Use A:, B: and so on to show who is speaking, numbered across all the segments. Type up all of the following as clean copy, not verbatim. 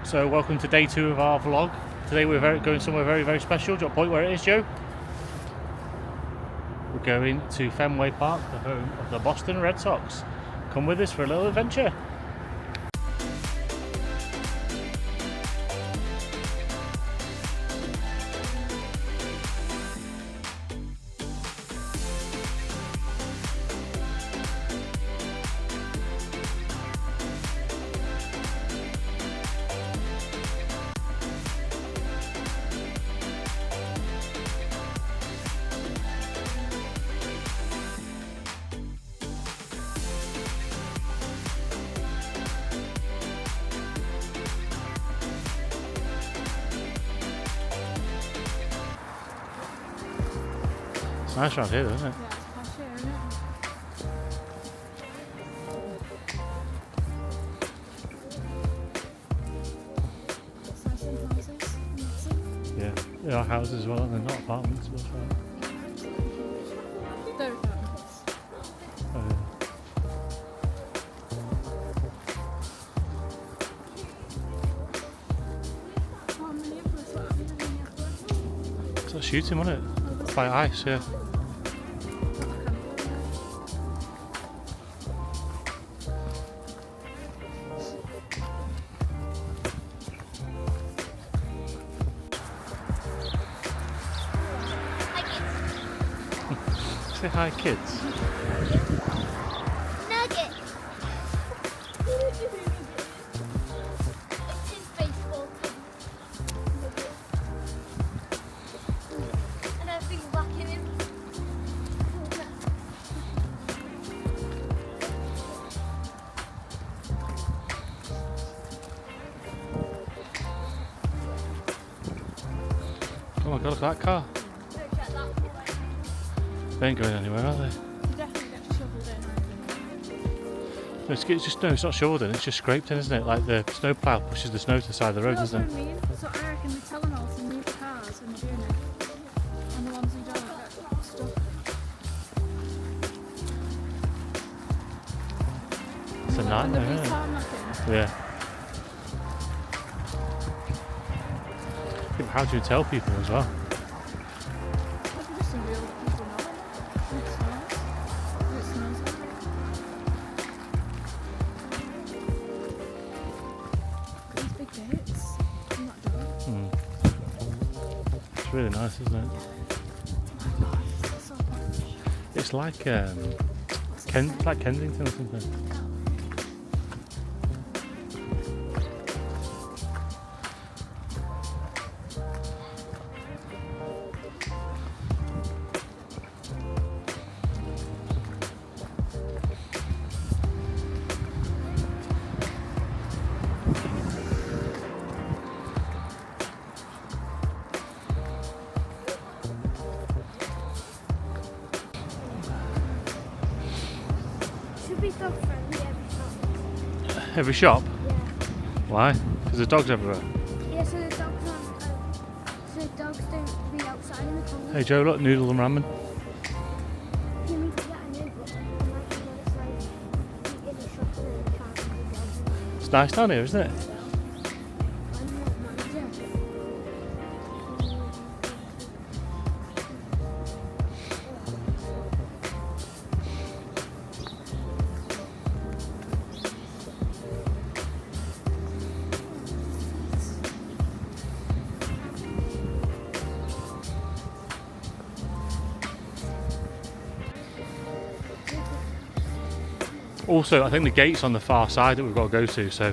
A: So welcome to day 2 of our vlog. Today we're going somewhere very special. Do you want to point where it is, Joe? We're going to Fenway Park, the home of the Boston Red Sox. Come with us for a little adventure. It's nice around here, isn't it?
B: Yeah, it's posh here, isn't it? It's nice in houses.
A: Yeah, there are houses as well, and they're not apartments. But
B: They're apartments.
A: oh, yeah.
B: Oh, Minneapolis, what happened in Minneapolis?
A: It's not shooting, wasn't it? By ice, yeah. Say hi, kids.
C: Nugget. It's his baseball team. And I've been whacking him.
A: Oh my god, look at that car.
C: Look at that.
A: They ain't going anywhere, are they?
B: You definitely get shoveled in.
A: No, it's not shoveled in, it's just scraped in, isn't it? Like the snow plough pushes the snow to the side of the road,
B: That's
A: doesn't
B: what
A: it?
B: I mean. So I reckon they're telling all to move the cars when they're doing it. And the ones who don't get stuck.
A: It's a nightmare,
B: And
A: isn't it?
B: tarmacking.
A: Yeah. Yeah, but how do you tell people as well?
B: That's just some real people know it. It snows. It snows out. These big gates. I'm not done.
A: It's really nice, isn't it?
B: Oh my god, it's so much.
A: It's like like Kensington or something.
C: Should be dog friendly
A: Every
C: every shop.
A: shop?
C: Yeah.
A: Why? Because there's dogs everywhere.
C: Yeah, so the dogs aren't, so the dogs don't be outside in the cold.
A: Hey Joe, look, noodle and ramen.
C: You need to get a new book. And like, you know, it's like in the shop and then you can't see the dogs.
A: It's nice down here, isn't it?
C: I'm not manager.
A: Also, I think the gate's on the far side that we've got to go to, so...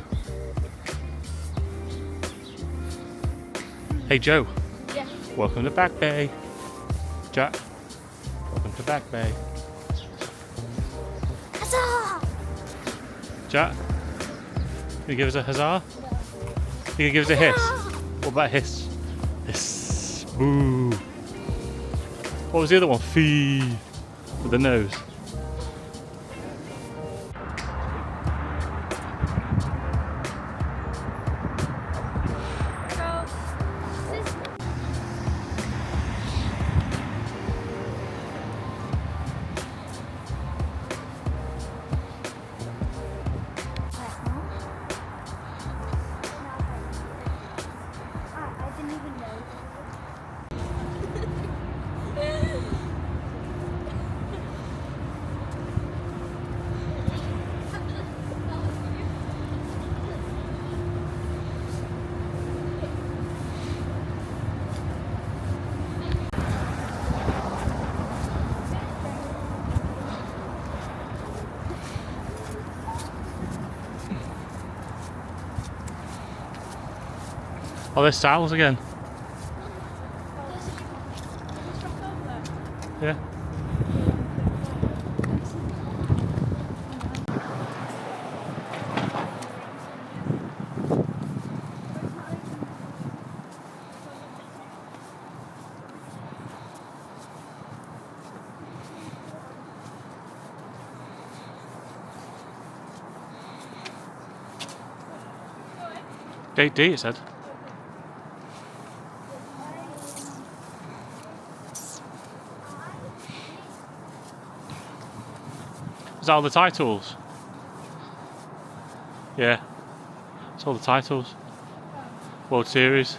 A: Hey Joe,
C: Yeah.
A: welcome to Back Bay. Jack, welcome to Back Bay.
C: Huzzah!
A: Jack, can you give us a huzzah? Can you give us a hiss? What about hiss? Hiss. Boo. What was the other one? Fee. With the nose. Oh, there's towels again. Yeah. Gate D, it said. Is that all the titles? Yeah. It's all the titles. World Series.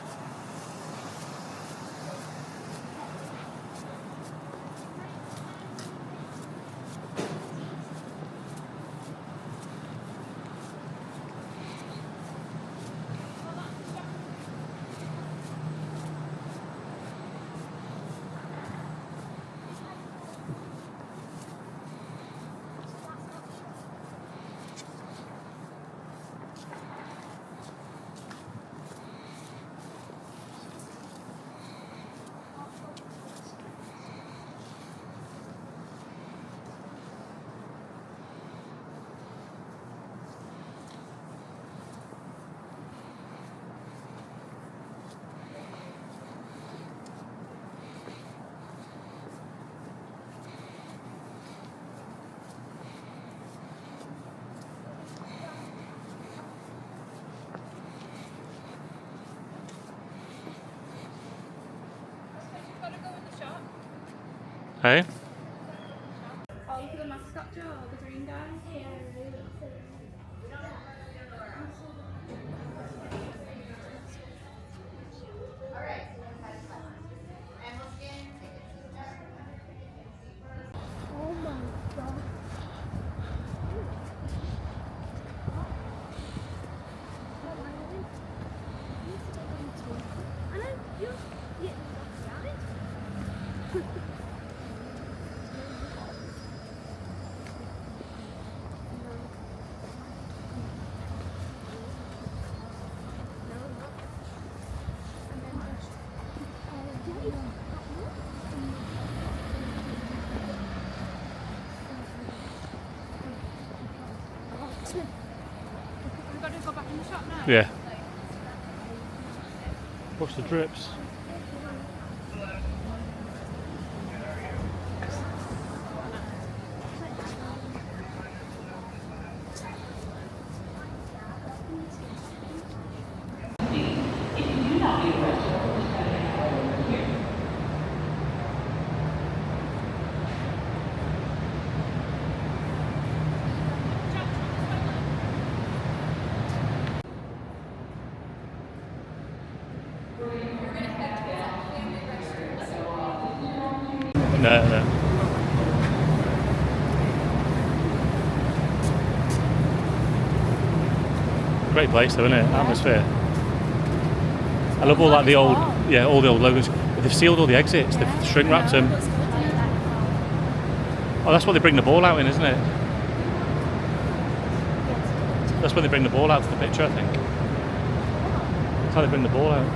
A: Hey?
B: Oh, look at the mascot, Joe, the green guy.
C: Oh my god. I know you're getting outside.
B: We've got to go back in the shop now.
A: Yeah. Watch the drips. No. Great place though, isn't it? Atmosphere. I love all like the old, yeah, all the old logos. They've sealed all the exits. They've shrink wrapped them. Oh, that's what they bring the ball out in, isn't it? That's when they bring the ball out for the picture, I think. That's how they bring the ball out.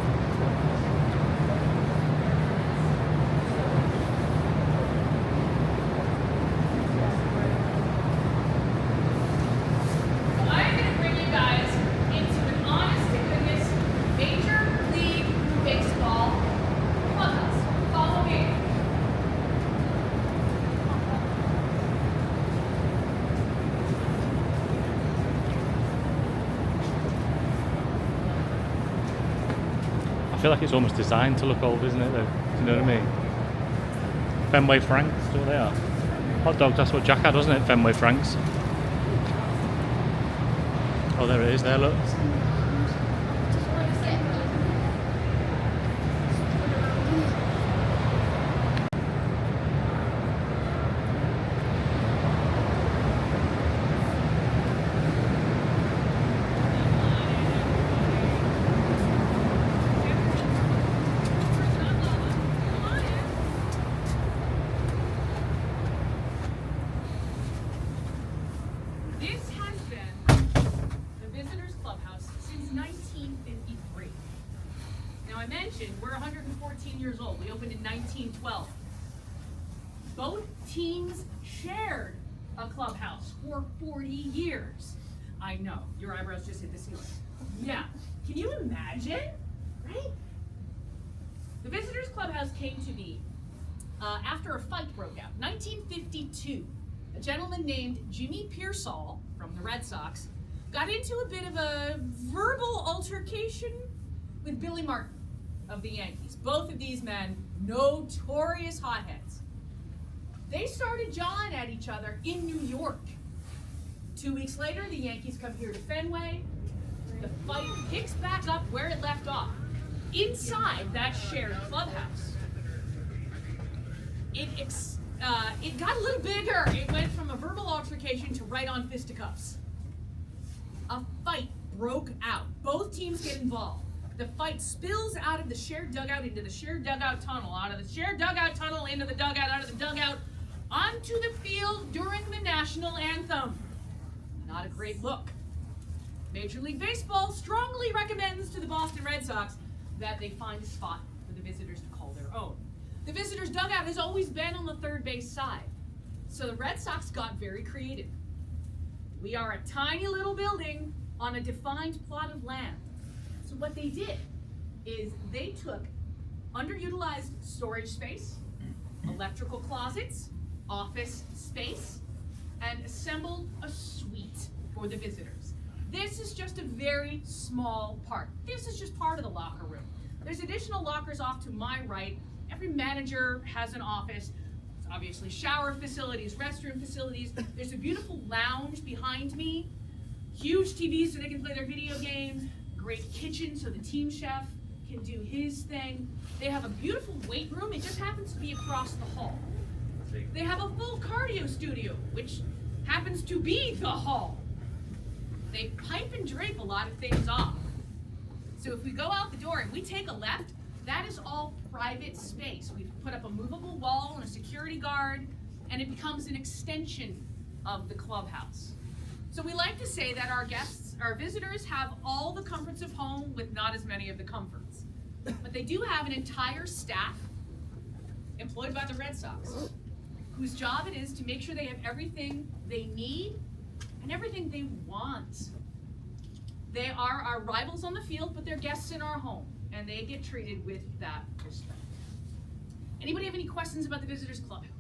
B: I'm going to bring you guys into an honest-to-goodness Major League Baseball clubhouse. Follow me.
A: I feel like it's almost designed to look old, isn't it, though? Do you know what I mean? Fenway Franks, that's what they are. Hot dogs, that's what Jack had, wasn't it? Fenway Franks. Oh, there it is there, look.
B: This has been the Visitors Clubhouse Now I mentioned we're 114 years old. We opened in 1912. Both teams shared a clubhouse for 40 years. I know, your eyebrows just hit the ceiling. Yeah, can you imagine, right? The visitors clubhouse came to be after a fight broke out. 1952, a gentleman named Jimmy Pearsall from the Red Sox got into a bit of a verbal altercation with Billy Martin of the Yankees. Both of these men, notorious hotheads. They started jawing at each other in New York. 2 weeks later, the Yankees come here to Fenway. The fight picks back up where it left off, inside that shared clubhouse. It got a little bigger. It went from a verbal altercation to right on fisticuffs. A fight broke out. Both teams get involved. The fight spills out of the shared dugout into the shared dugout tunnel, out of the shared dugout tunnel into the dugout, out of the dugout, onto the field during the national anthem. Not a great look. Major League Baseball strongly recommends to the Boston Red Sox that they find a spot for the visitors to call their own. The visitors' dugout has always been on the third base side, so the Red Sox got very creative. We are a tiny little building on a defined plot of land. So what they did is they took underutilized storage space, electrical closets, office space, and assembled a suite for the visitors. This is just a very small part. This is just part of the locker room. There's additional lockers off to my right. Every manager has an office. There's obviously shower facilities, restroom facilities. There's a beautiful lounge behind me. Huge TVs so they can play their video games. Great kitchen so the team chef can do his thing. They have a beautiful weight room. It just happens to be across the hall. They have a full cardio studio, which happens to be the hall. They pipe and drape a lot of things off. So if we go out the door and we take a left, that is all private space. We've put up a movable wall and a security guard, and it becomes an extension of the clubhouse. So we like to say that our guests, our visitors, have all the comforts of home with not as many of the comforts. But they do have an entire staff employed by the Red Sox, whose job it is to make sure they have everything they need and everything they want. They are our rivals on the field, but they're guests in our home, and they get treated with that respect. Anybody have any questions about the visitors clubhouse?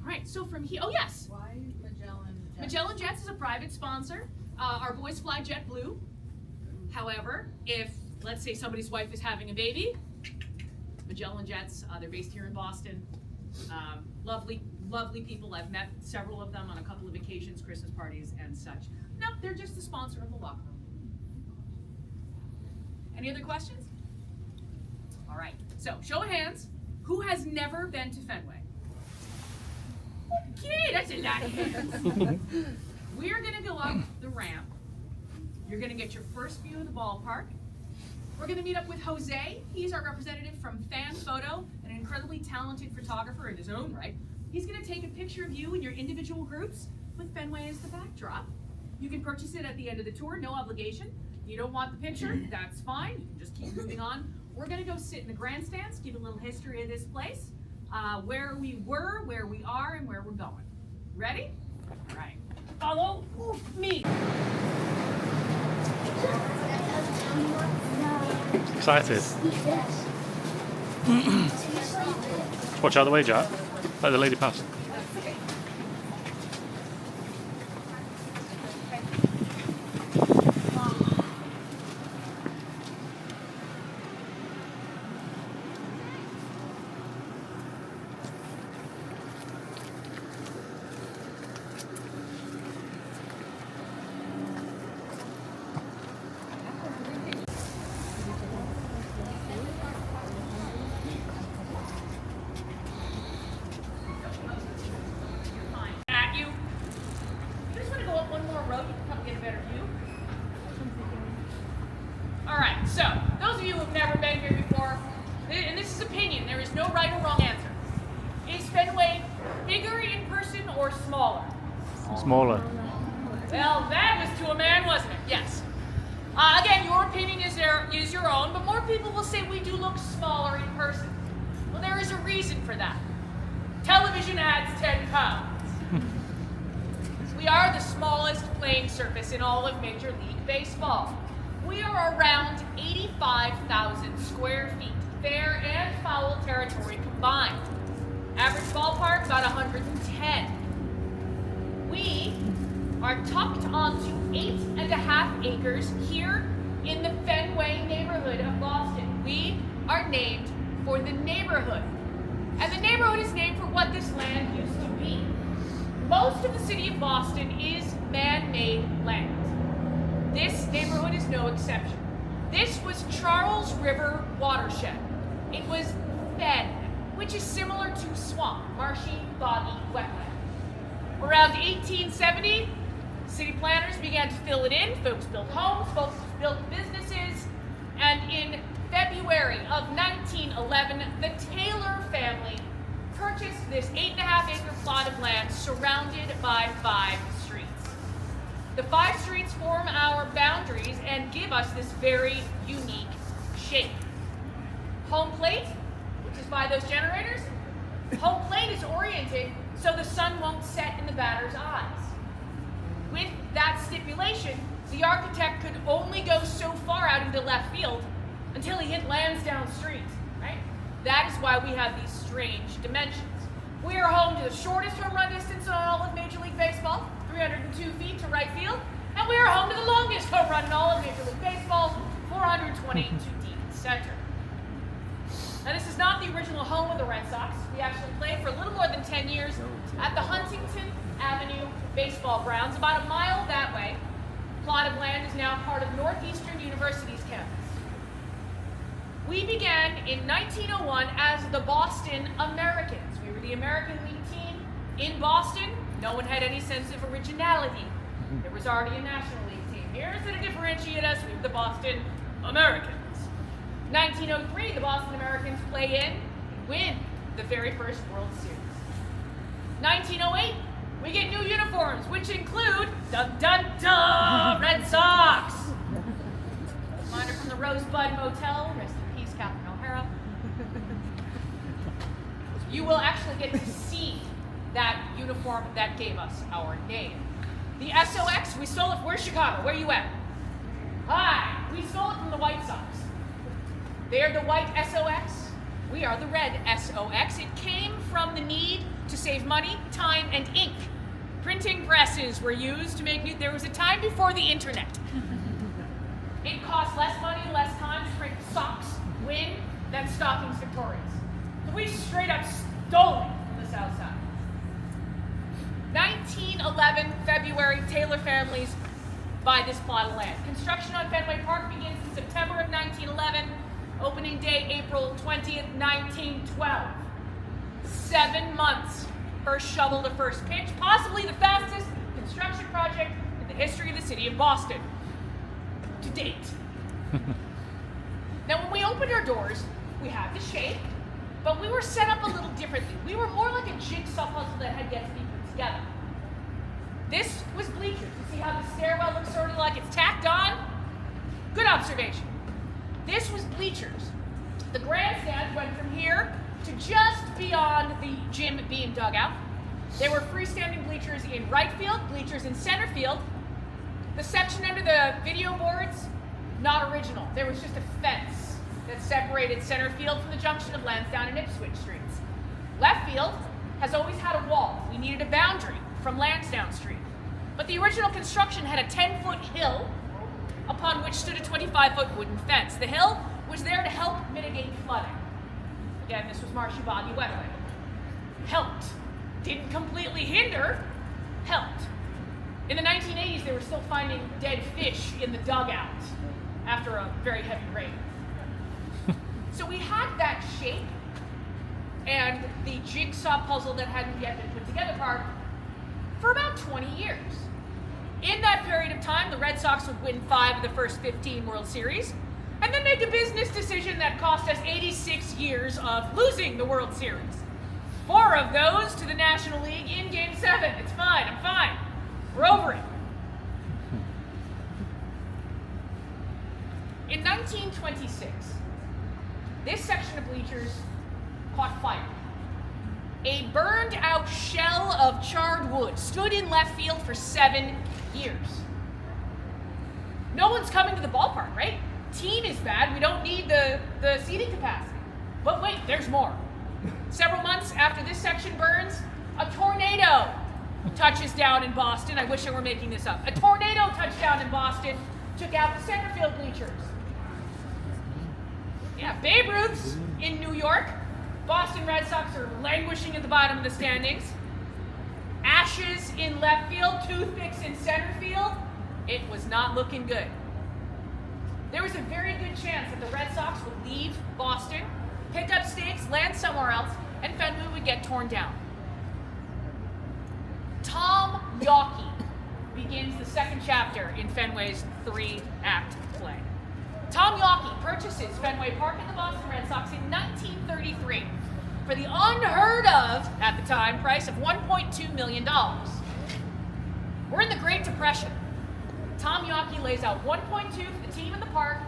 B: All right, so from here, oh yes.
D: Why Magellan Jets?
B: Magellan Jets is a private sponsor. Our boys fly JetBlue. However, if, let's say, somebody's wife is having a baby, Magellan Jets, they're based here in Boston. Lovely, lovely people. I've met several of them on a couple of vacations, Christmas parties, and such. No, they're just the sponsor of the locker room. Any other questions? All right, so show of hands. Who has never been to Fenway? Okay, that's a lot of hands. We're gonna go up the ramp. You're gonna get your first view of the ballpark. We're gonna meet up with Jose. He's our representative from Fan Photo, an incredibly talented photographer in his own right. He's gonna take a picture of you in your individual groups with Fenway as the backdrop. You can purchase it at the end of the tour, no obligation. You don't want the picture, that's fine. You can just keep moving on. We're gonna go sit in the grandstands, give a little history of this place, where we were, where we are, and where we're going. Ready? All right. Follow me.
A: Excited. Watch out of the way, Jack. Let the lady pass.
B: At you. You just want to go up one more road, you can come get a better view. All right, so those of you who have never been here before, and this is opinion, there is no right or wrong answer. Is Fenway bigger in person or smaller?
A: Smaller.
B: Well, that was to a man, wasn't it? Yes. Again, your opinion is use your own, but more people will say we do look smaller in person. Well, there is a reason for that. Television adds 10 pounds. We are the smallest playing surface in all of Major League Baseball. We are around 85,000 square feet, fair and foul territory combined. Average ballpark, about 110. We are tucked onto 8.5 acres here in the Fenway neighborhood of Boston. We are named for the neighborhood. And the neighborhood is named for what this land used to be. Most of the city of Boston is man-made land. This neighborhood is no exception. This was Charles River watershed. It was fen, which is similar to swamp, marshy, boggy, wetland. Around 1870, city planners began to fill it in. Folks built homes, folks built businesses, and in February of 1911, the Taylor family purchased this 8.5-acre plot of land surrounded by 5 streets. The 5 streets form our boundaries and give us this very unique shape. Home plate, which is by those generators, home plate is oriented so the sun won't set in the batter's eyes. With that stipulation, the architect could only go so far out into left field until he hit Lansdowne Street, right? That is why we have these strange dimensions. We are home to the shortest home run distance in all of Major League Baseball, 302 feet to right field, and we are home to the longest home run in all of Major League Baseball, 420 to deep center. Now, this is not the original home of the Red Sox. We actually played for a little more than 10 years at the Huntington Avenue baseball grounds, about a mile that way. Plot of land is now part of Northeastern University's campus. We began in 1901 as the Boston Americans. We were the American League team in Boston. No one had any sense of originality. There was already a National League team here, so to differentiate us, we were the Boston Americans. 1903, the Boston Americans play in and win the very first World Series. 1908, we get new uniforms, which include, dun dun dun, Red Sox. Reminder from the Rosebud Motel, rest in peace, Catherine O'Hara. You will actually get to see that uniform that gave us our name. The SOX, we stole it. Where's Chicago? Where you at? Hi, we stole it from the White Sox. They are the white SOX. We are the red SOX. It came from the need to save money, time, and ink. Printing presses were used to make new. There was a time before the internet. It cost less money, less time to print socks, win, than stockings Victorias. So we straight up stole it from the South Side. 1911, February, Taylor families buy this plot of land. Construction on Fenway Park begins in September of 1911. Opening day, April 20th, 1912. 7 months, first shovel to first pitch, possibly the fastest construction project in the history of the city of Boston. To date. Now, when we opened our doors, we had the shape, but we were set up a little differently. We were more like a jigsaw puzzle that had yet to be put together. This was bleachers. You see how the stairwell looks sort of like it's tacked on? Good observation. This was bleachers. The grandstand went from here to just beyond the gym beam dugout. There were freestanding bleachers in right field, bleachers in center field. The section under the video boards, not original. There was just a fence that separated center field from the junction of Lansdowne and Ipswich streets. Left field has always had a wall. We needed a boundary from Lansdowne Street. But the original construction had a 10-foot hill upon which stood a 25-foot wooden fence. The hill was there to help mitigate flooding. Again, this was marshy, boggy, wetland. Helped. Didn't completely hinder, helped. In the 1980s, they were still finding dead fish in the dugout after a very heavy rain. So we had that shape and the jigsaw puzzle that hadn't yet been put together part for about 20 years. In that period of time, the Red Sox would win 5 of the first 15 World Series, and then make a business decision that cost us 86 years of losing the World Series. 4 of those to the National League in Game 7. It's fine, I'm fine. We're over it. In 1926, this section of bleachers caught fire. A burned out shell of charred wood stood in left field for 7 years. No one's coming to the ballpark, right? Team is bad, we don't need the seating capacity. But wait, there's more. Several months after this section burns, a tornado touches down in Boston. I wish I were making this up. A tornado touched down in Boston, took out the center field bleachers. Yeah, Babe Ruth's in New York. Boston Red Sox are languishing at the bottom of the standings. Ashes in left field, toothpicks in center field. It was not looking good. There was a very good chance that the Red Sox would leave Boston, pick up stakes, land somewhere else, and Fenway would get torn down. Tom Yawkey begins the second chapter in Fenway's 3-act play. Tom Yawkey purchases Fenway Park in the Boston Red Sox in 1933 for the unheard of, at the time, price of $1.2 million. We're in the Great Depression. Tom Yawkey lays out $1.2 for the team in the park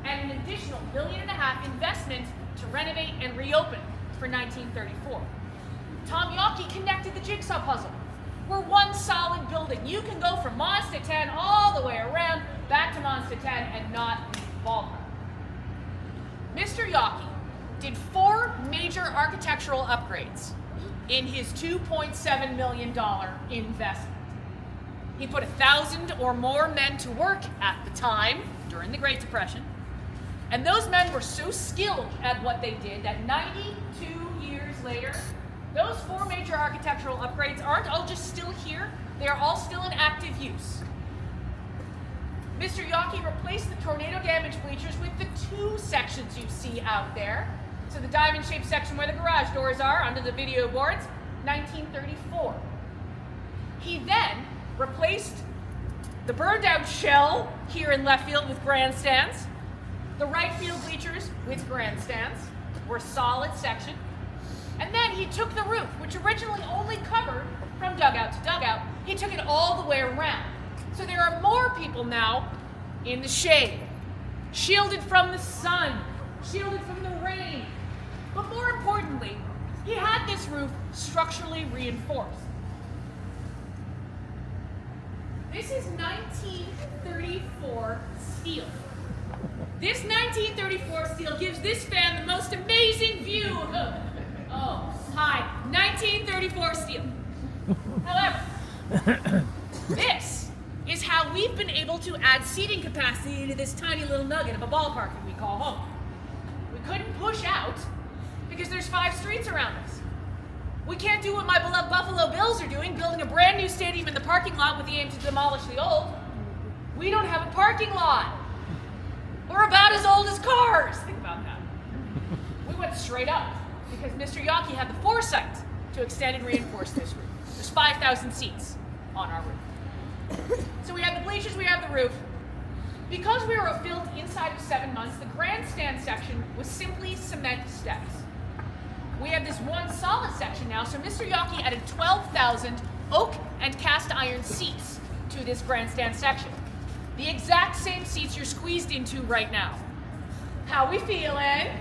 B: and an additional $1.5 million investment to renovate and reopen for 1934. Tom Yawkey connected the jigsaw puzzle. We're one solid building. You can go from Mazda 10 all the way around back to Mazda 10 and not leave the ballpark. Mr. Yawkey did 4 major architectural upgrades in his $2.7 million investment. He put 1,000 or more men to work at the time during the Great Depression. And those men were so skilled at what they did that 92 years later, those 4 major architectural upgrades aren't all just still here, they are all still in active use. Mr. Yawkey replaced the tornado-damaged bleachers with the 2 sections you see out there. So the diamond-shaped section where the garage doors are, under the video boards, 1934. He then replaced the burned-out shell here in left field with grandstands. The right field bleachers with grandstands were a solid section. And then he took the roof, which originally only covered from dugout to dugout, he took it all the way around. So there are more people now in the shade, shielded from the sun, shielded from the rain. But more importantly, he had this roof structurally reinforced. This is 1934 steel. This 1934 steel gives this fan the most amazing view of, oh, hi, 1934 steel. However, this is how we've been able to add seating capacity to this tiny little nugget of a ballpark that we call home. We couldn't push out because there's 5 streets around us. We can't do what my beloved Buffalo Bills are doing, building a brand new stadium in the parking lot with the aim to demolish the old. We don't have a parking lot. We're about as old as cars. Think about that. We went straight up because Mr. Yawkey had the foresight to extend and reinforce this roof. There's 5,000 seats on our roof. So we have the bleachers, we have the roof. Because we were built inside of 7 months, the grandstand section was simply cement steps. We have this one solid section now, so Mr. Yawkey added 12,000 oak and cast iron seats to this grandstand section. The exact same seats you're squeezed into right now. How we feeling?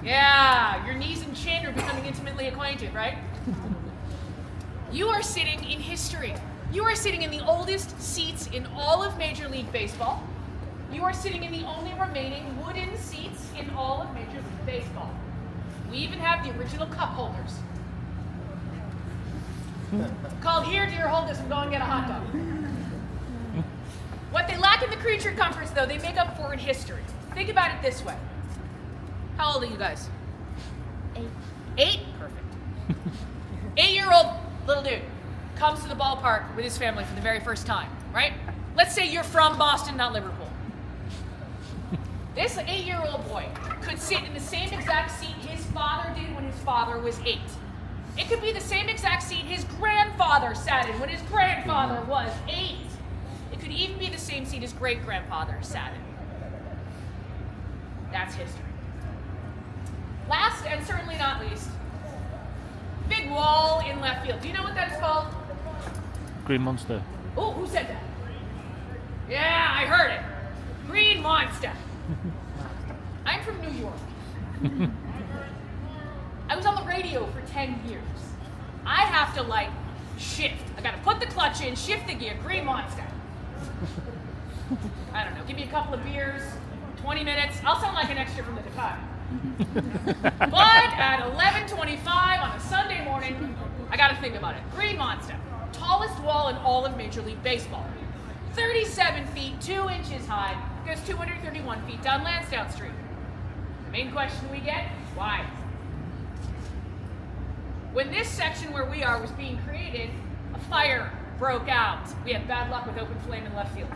B: Yeah, your knees and chin are becoming intimately acquainted, right? You are sitting in history. You are sitting in the oldest seats in all of Major League Baseball. You are sitting in the only remaining wooden seats in all of Major League Baseball. We even have the original cup holders. Called here, dear, hold this and go and get a hot dog. What they lack in the creature comforts, though, they make up for in history. Think about it this way. How old are you guys?
C: 8.
B: 8? Perfect. 8-year-old little dude comes to the ballpark with his family for the very first time, right? Let's say you're from Boston, not Liverpool. This 8-year-old boy could sit in the same exact seat his father did when his father was 8. It could be the same exact seat his grandfather sat in when his grandfather was 8. It could even be the same seat his great-grandfather sat in. That's history. Last and certainly not least, big wall in left field. Do you know what that is called?
A: Green Monster.
B: Oh, who said that? Yeah, I heard it. Green monster. I'm from New York. I was on the radio for 10 years. I have to like shift. I gotta put the clutch in, shift the gear, green monster. I don't know, give me a couple of beers, 20 minutes, I'll sound like an extra from the Dakota. But at 11:25 on a Sunday morning, I gotta think about it. Green monster, tallest wall in all of Major League Baseball. 37 feet, 2 inches high, goes 231 feet down Lansdowne Street. Main question we get, why? When this section where we are was being created, a fire broke out. We had bad luck with open flame in left field.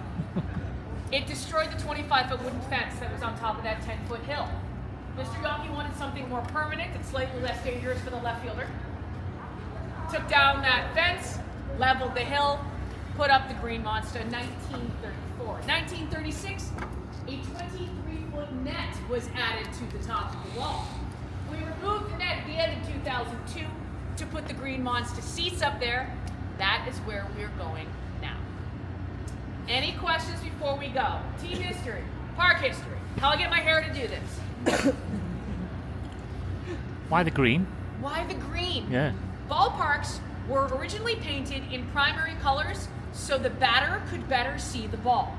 B: It destroyed the 25-foot wooden fence that was on top of that 10-foot hill. Mr. Yonke wanted something more permanent and slightly less dangerous for the left fielder. Took down that fence, leveled the hill, put up the green monster in 1934. 1936, a 23-foot net was added to the top of the wall. We removed the net at the end of 2002 to put the green monster seats up there. That is where we're going now. Any questions before we go? Team history, park history, how I get my hair to do this.
A: Why the green?
B: Why the green?
A: Yeah.
B: Ballparks were originally painted in primary colors so the batter could better see the ball.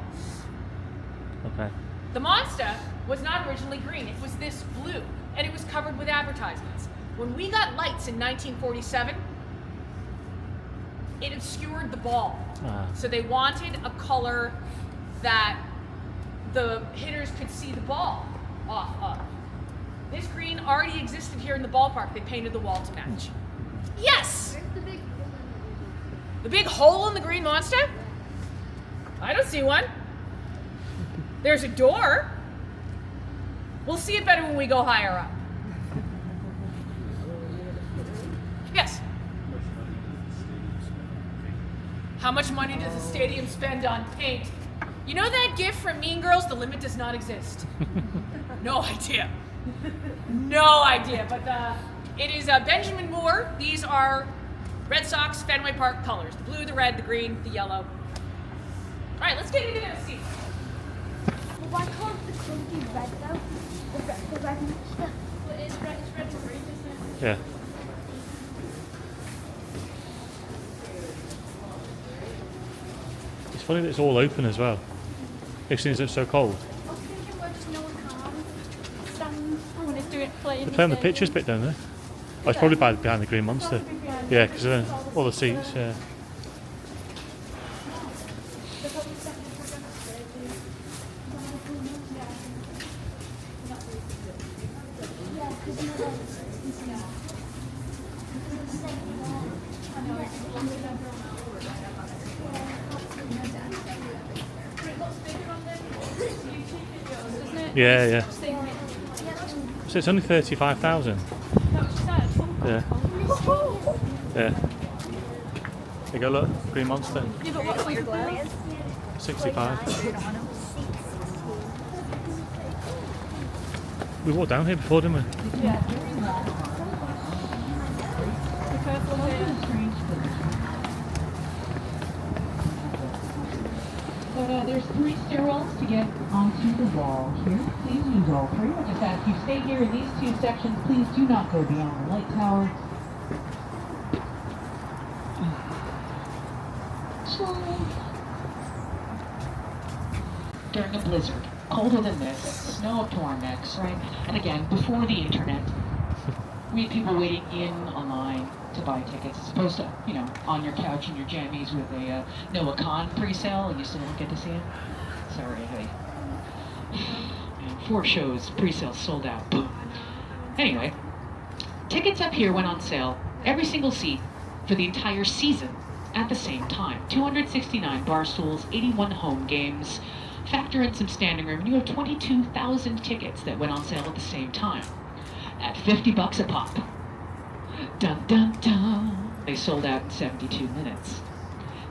A: Okay.
B: The monster was not originally green, it was this blue, and it was covered with advertisements. When we got lights in 1947, it obscured the ball. So they wanted a color that the hitters could see the ball off of. This green already existed here in the ballpark. They painted the wall to match. Yes! The big hole in the green monster? I don't see one. There's a door. We'll see it better when we go higher up. Yes. How much money does the stadium spend on paint? You know that gif from Mean Girls, the limit does not exist? No idea. No idea, but it is Benjamin Moore. These are Red Sox Fenway Park colors. The blue, the red, the green, the yellow. All right, let's get into those seats.
C: Well, why can't the club be red though? The red monster.
B: Well, it's red and green, isn't it?
A: Yeah. It's funny that it's all open as well. It seems it's so cold.
C: I was thinking where just no one can stand. I want to do it playing.
A: They play on the pitches bit, don't they? Oh, it's probably behind the green monster. Yeah, because then all the seats, yeah. Yeah, yeah. So it's only 35,000. Yeah. Yeah. There you go, look, green monster.
C: Yeah, but what's your glass?
A: 65. We walked down here before, didn't we?
C: Yeah.
D: But there's 3 stairwells to get onto the wall here. Please use all 3. I just ask you stay here in these 2 sections. Please do not go beyond the light tower. During a blizzard, colder than this, snow up to our necks, right? And again, before the internet, we had people waiting in online to buy tickets, as opposed to, you know, on your couch in your jammies with a Noah Khan pre-sale, and you still don't get to see it. Sorry, hey. Man, 4 shows, pre-sale sold out. Boom. Anyway, tickets up here went on sale, every single seat, for the entire season at the same time. 269 bar stools, 81 home games. Factor in some standing room, and you have 22,000 tickets that went on sale at the same time at $50 a pop. Dun dun dun. They sold out in 72 minutes.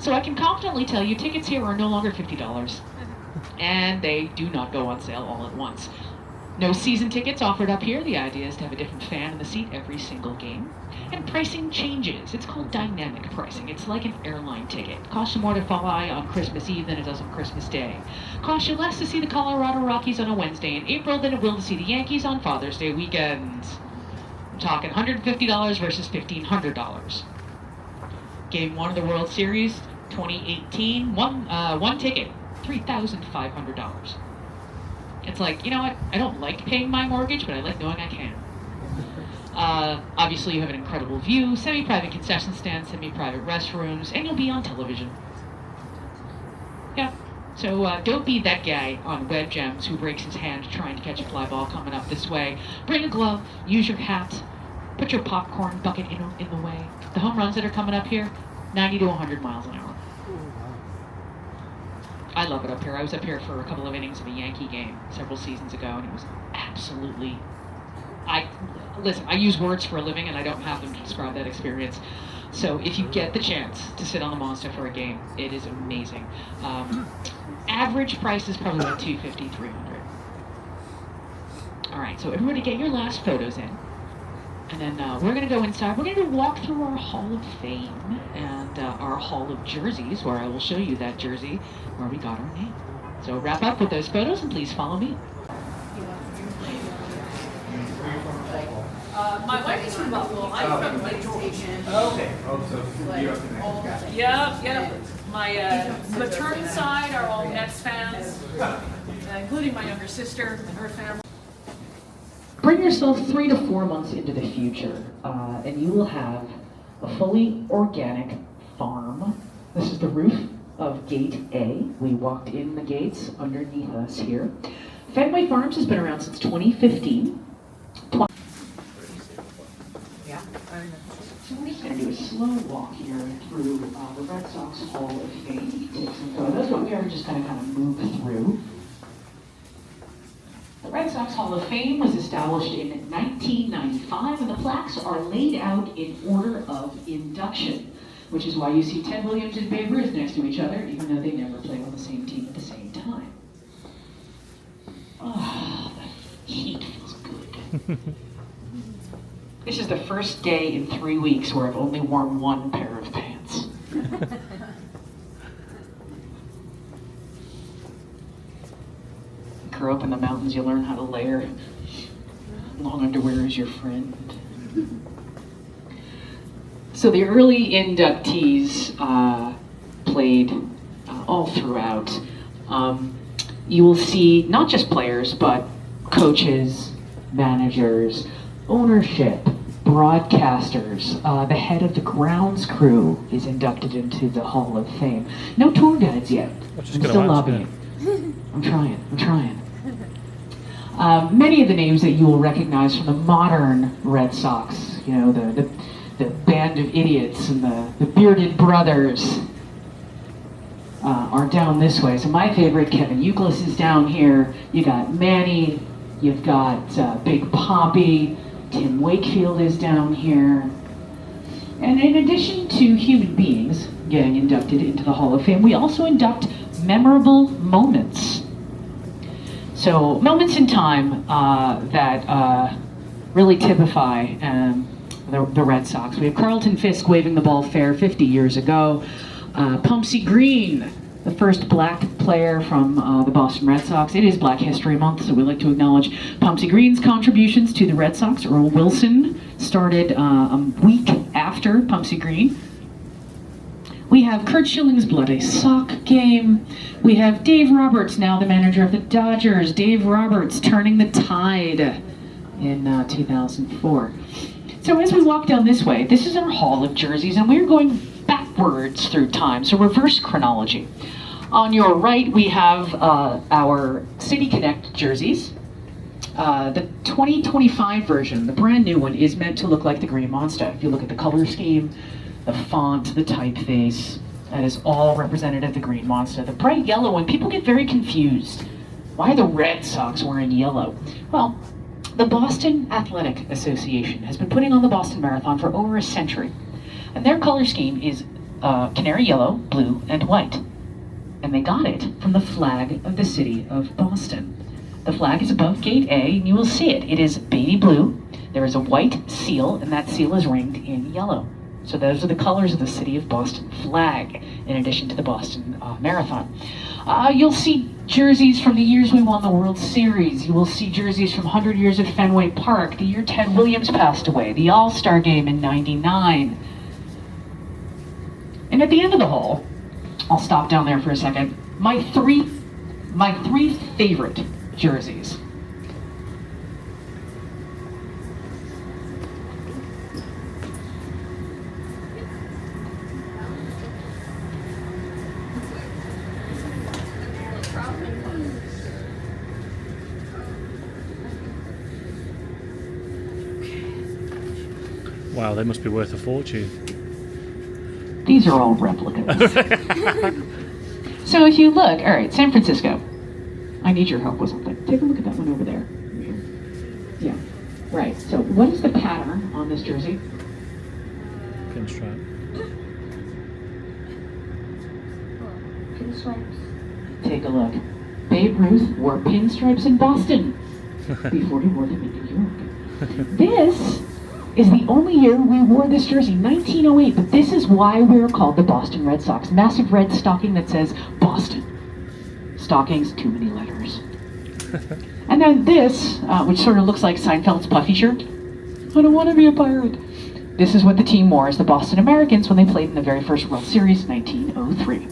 D: So I can confidently tell you tickets here are no longer $50, and they do not go on sale all at once. No season tickets offered up here. The idea is to have a different fan in the seat every single game. And pricing changes. It's called dynamic pricing. It's like an airline ticket. Costs you more to fly on Christmas Eve than it does on Christmas Day. Costs you less to see the Colorado Rockies on a Wednesday in April than it will to see the Yankees on Father's Day weekends. I'm talking $150 versus $1,500. Game 1 of the World Series, 2018, one ticket, $3,500. It's like, you know what, I don't like paying my mortgage, but I like knowing I can. Obviously you have an incredible view, semi-private concession stands, semi-private restrooms, and you'll be on television. Yeah, so don't be that guy on Web Gems who breaks his hand trying to catch a fly ball coming up this way. Bring a glove, use your hat, put your popcorn bucket in the way. The home runs that are coming up here, 90 to 100 miles an hour. I love it up here. I was up here for a couple of innings of a Yankee game several seasons ago, and it was absolutely... Listen, I use words for a living, and I don't have them to describe that experience. So if you get the chance to sit on the Monster for a game, it is amazing. Average price is probably like $250, $300. All right, so everybody get your last photos in. And then we're going to go inside. We're going to walk through our Hall of Fame and our Hall of Jerseys, where I will show you that jersey where we got our name. So wrap up with those photos, and please follow me.
B: My wife is from Buffalo. I'm from Lake George.
E: Okay. Oh, so you're connected.
B: Yeah. My maternal side are all Mets fans, including my younger sister and her family.
D: Bring yourself 3 to 4 months into the future, and you will have a fully organic farm. This is the roof of Gate A. We walked in the gates underneath us here. Fenway Farms has been around since 2015. So we're just going to do a slow walk here through the Red Sox Hall of Fame. Take some photos, but we are just going to kind of move through. The Red Sox Hall of Fame was established in 1995, and the plaques are laid out in order of induction, which is why you see Ted Williams and Babe Ruth next to each other, even though they never played on the same team at the same time. Oh, the heat feels good. This is the first day in 3 weeks where I've only worn one pair of pants. Grow up in the mountains, you learn how to layer. Long underwear is your friend. So the early inductees played all throughout. You will see not just players, but coaches, managers, ownership, broadcasters. The head of the grounds crew is inducted into the Hall of Fame. No tour guides yet. I'm still lobbying. I'm trying. Many of the names that you will recognize from the modern Red Sox, you know, the band of idiots and the bearded brothers are down this way. So my favorite, Kevin Euclid, is down here. You got Manny, you've got Big Poppy, Tim Wakefield is down here. And in addition to human beings getting inducted into the Hall of Fame, we also induct memorable moments. So moments in time that really typify the Red Sox. We have Carlton Fisk waving the ball fair 50 years ago. Pumpsy Green, the first black player from the Boston Red Sox. It is Black History Month, so we like to acknowledge Pumpsy Green's contributions to the Red Sox. Earl Wilson started a week after Pumpsy Green. We have Curt Schilling's Bloody Sock game. We have Dave Roberts, now the manager of the Dodgers. Dave Roberts turning the tide in 2004. So as we walk down this way, this is our Hall of Jerseys, and we're going backwards through time, so reverse chronology. On your right, we have our City Connect jerseys. The 2025 version, the brand new one, is meant to look like the Green Monster. If you look at the color scheme, the font, the typeface, that is all representative of the Green Monster. The bright yellow one, people get very confused. Why are the Red Sox wearing yellow? Well, the Boston Athletic Association has been putting on the Boston Marathon for over a century. And their color scheme is canary yellow, blue, and white. And they got it from the flag of the city of Boston. The flag is above gate A, and you will see it. It is baby blue. There is a white seal, and that seal is ringed in yellow. So those are the colors of the City of Boston flag, in addition to the Boston Marathon. You'll see jerseys from the years we won the World Series. You will see jerseys from 100 years at Fenway Park, the year Ted Williams passed away, the All-Star Game in '99. And at the end of the hall, I'll stop down there for a second, my three favorite jerseys.
A: Wow, they must be worth a fortune.
D: These are all replicas. So if you look, all right, San Francisco. I need your help with something. Take a look at that one over there. Yeah, right. So what is the pattern on this jersey?
A: Pinstripe.
C: Pinstripes.
D: Take a look. Babe Ruth wore pinstripes in Boston before he wore them in New York. This is the only year we wore this jersey, 1908, but this is why we're called the Boston Red Sox. Massive red stocking that says Boston. Stockings, too many letters. And then this, which sort of looks like Seinfeld's puffy shirt. I don't want to be a pirate. This is what the team wore as the Boston Americans when they played in the very first World Series, 1903.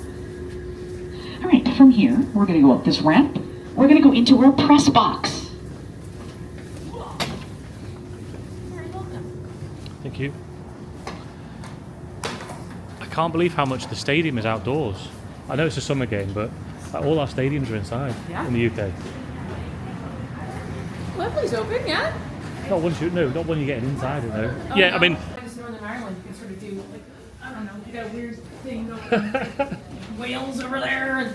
D: All right, from here, we're going to go up this ramp. We're going to go into our press box.
A: Thank you. I can't believe how much the stadium is outdoors. I know it's a summer game, but like, all our stadiums are inside in the UK.
B: Wembley's open, yeah?
A: Not when you're getting inside it though.
B: Oh,
A: Yeah,
B: no.
A: I mean,
B: Just Northern Ireland, you can sort of do, like, I don't know, you got a weird thing going. Wales over there. And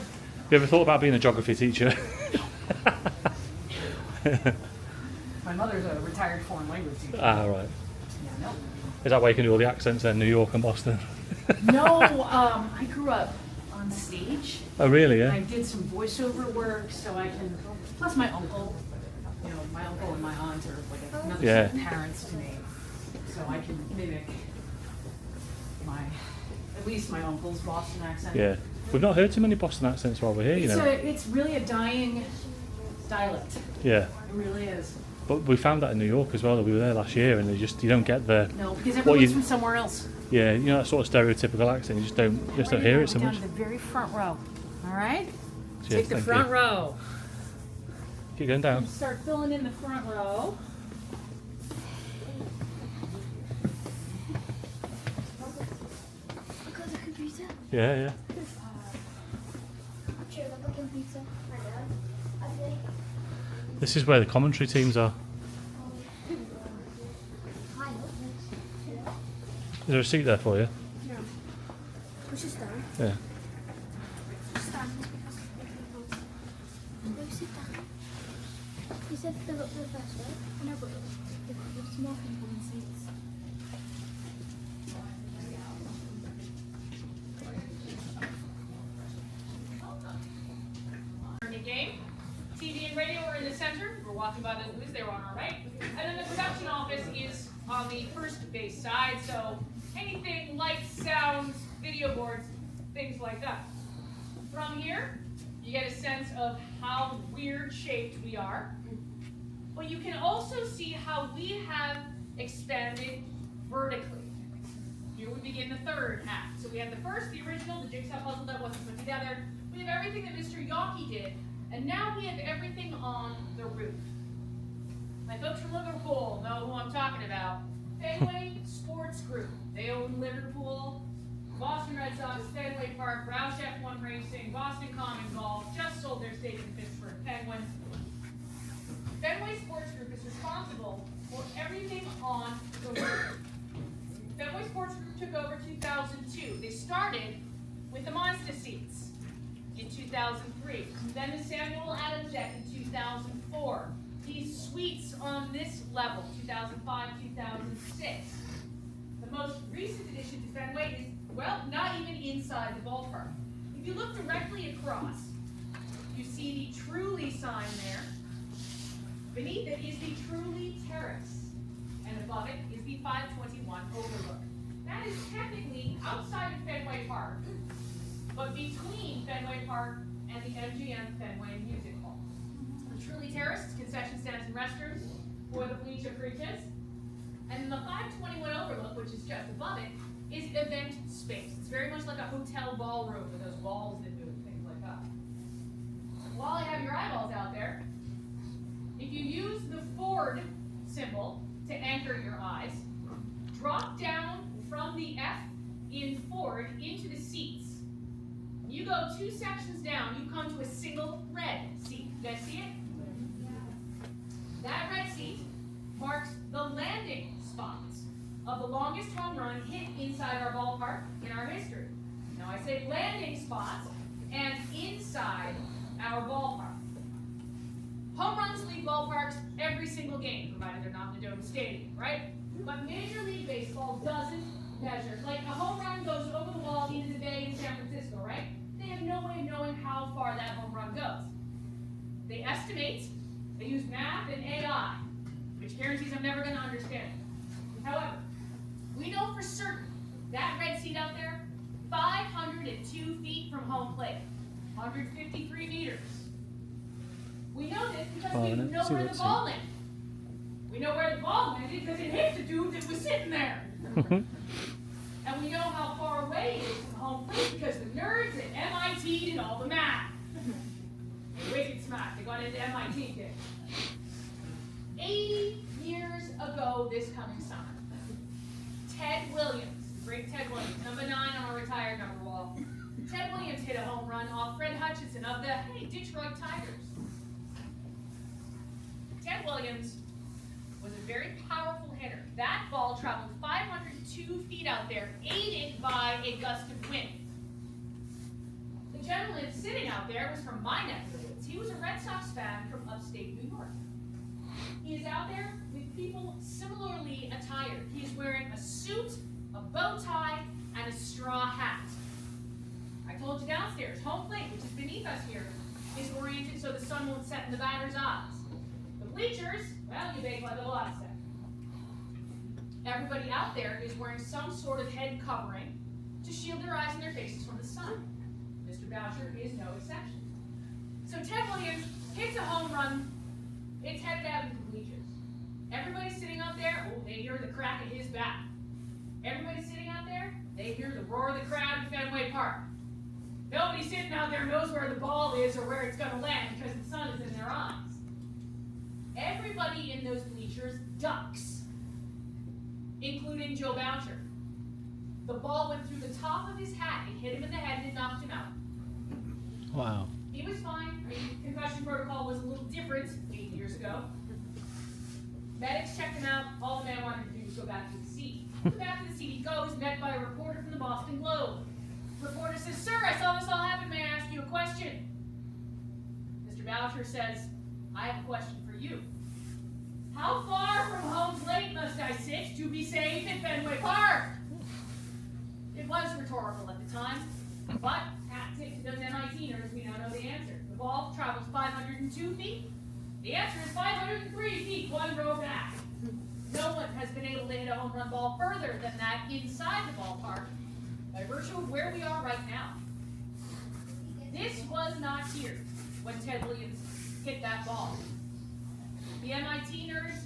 A: you ever thought about being a geography teacher?
B: my mother's a retired foreign language teacher.
A: Ah, right.
B: Yeah, no.
A: Is that why you can do all the accents then, New York and Boston?
B: No, I grew up on stage.
A: Oh, really?
B: I
A: Yeah.
B: did some voiceover work, so I can. Plus, my uncle, my uncle and my aunt are like another
A: Yeah.
B: set of parents to me, so I can mimic at least my uncle's Boston accent.
A: Yeah. We've not heard too many Boston accents while we're here, you know.
B: It's really a dying dialect.
A: Yeah.
B: It really is.
A: But we found that in New York as well. We were there last year, and you don't get the
B: No, because
A: what
B: everyone's
A: you-
B: from somewhere else.
A: yeah, you know, that sort of stereotypical accent. You just don't hear it so
B: Down
A: much.
B: to the very front row. All right.
A: Cheers,
B: Take the
A: thank
B: front
A: you.
B: row.
A: Keep going down.
B: Start filling in the front row.
C: Look at the computer.
A: Yeah, yeah.
C: Check out the computer. I think.
A: This is where the commentary teams are.
C: High up.
A: Is there a seat there for you?
C: Push us down.
A: Yeah.
C: Stand. Go sit down. You said fill up the first row. I know, but there's more people in seats.
B: Game. TV and radio are in the center. We're walking by the booths. They were on our right. And then the production office is on the first base side. So anything, lights, sounds, video boards, things like that. From here, you get a sense of how weird shaped we are. But you can also see how we have expanded vertically. Here we begin the third act. So we have the first, the original, the jigsaw puzzle that wasn't put together. We have everything that Mr. Yockey did, and now we have everything on the roof. My folks from Liverpool know who I'm talking about. Fenway Sports Group. They own Liverpool, Boston Red Sox, Fenway Park, Roush F1 Racing, Boston Common Golf, just sold their stake in Pittsburgh Penguin. Fenway Sports Group is responsible for everything on the roof. Fenway Sports Group took over 2002. They started with the Mazda seats in 2003. Then the Samuel Adams deck in 2004. These suites on this level, 2005, 2006. The most recent addition to Fenway is, well, not even inside the ballpark. If you look directly across, you see the Truly sign there. Beneath it is the Truly Terrace, and above it is the 521 Overlook. That is technically outside of Fenway Park, but between Fenway Park and the MGM Fenway Music Hall. The Truly Terrace is concession stands and restrooms for the bleacher creatures. And the 521 Overlook, which is just above it, is event space. It's very much like a hotel ballroom with those walls that move, things like that. While I have your eyeballs out there, if you use the Ford symbol to anchor your eyes, drop down from the F in Ford into the seats. When you go 2 sections down, you come to a single red seat. You guys see it? That red seat marks the landing spots of the longest home run hit inside our ballpark in our history. Now I say landing spots and inside our ballpark. Home runs leave ballparks every single game, provided they're not in the Dome Stadium, right? But Major League Baseball doesn't measure. Like a home run goes over the wall into the bay in San Francisco, right? They have no way of knowing how far that home run goes. They estimate, they use math and AI, which guarantees I'm never going to understand it. However, we know for certain that red seat out there, 502 feet from home plate, 153 meters. We know this because we know where the ball landed. We know where the ball landed because it hit the dude that was sitting there. And we know how far away it is from home plate because the nerds at MIT did all the math. They're wicked smart. They got into MIT, kids. 80 years ago this coming summer, Ted Williams, great Ted Williams, number 9 on our retired number wall. Ted Williams hit a home run off Fred Hutchinson of the Detroit Tigers. Ted Williams was a very powerful hitter. That ball traveled 502 feet out there, aided by a gust of wind. The gentleman sitting out there was from my neck of the woods. He was a Red Sox fan from upstate New York. He is out there with people similarly attired. He is wearing a suit, a bow tie, and a straw hat. I told you downstairs, home plate, which is beneath us here, is oriented so the sun won't set in the batter's eyes. The bleachers, well, you bake like a lot of stuff. Everybody out there is wearing some sort of head covering to shield their eyes and their faces from the sun. Mr. Boucher is no exception. So Ted Williams hits a home run. It's headed out into the bleachers. Everybody sitting out there, oh, they hear the crack of his bat. Everybody sitting out there, they hear the roar of the crowd in Fenway Park. Nobody sitting out there knows where the ball is or where it's going to land because the sun is in their eyes. Everybody in those bleachers ducks, including Joe Boucher. The ball went through the top of his hat. It hit him in the head and it knocked him out.
A: Wow.
B: He was fine. Concussion protocol was a little different 8 years ago. Medics checked him out. All the man wanted to do was go back to the seat. Back to the seat he goes, met by a reporter from the Boston Globe. The reporter says, "Sir, I saw this all happen. May I ask you a question?" Mr. Boucher says, "I have a question for you. How far from home plate must I sit to be safe in Fenway Park?" It was rhetorical at the time, but hat tip to those MIT nerds, we now know the answer. The ball travels 502 feet. The answer is 503 feet, one row back. No one has been able to hit a home run ball further than that inside the ballpark by virtue of where we are right now. This was not here when Ted Williams hit that ball. The MIT nerds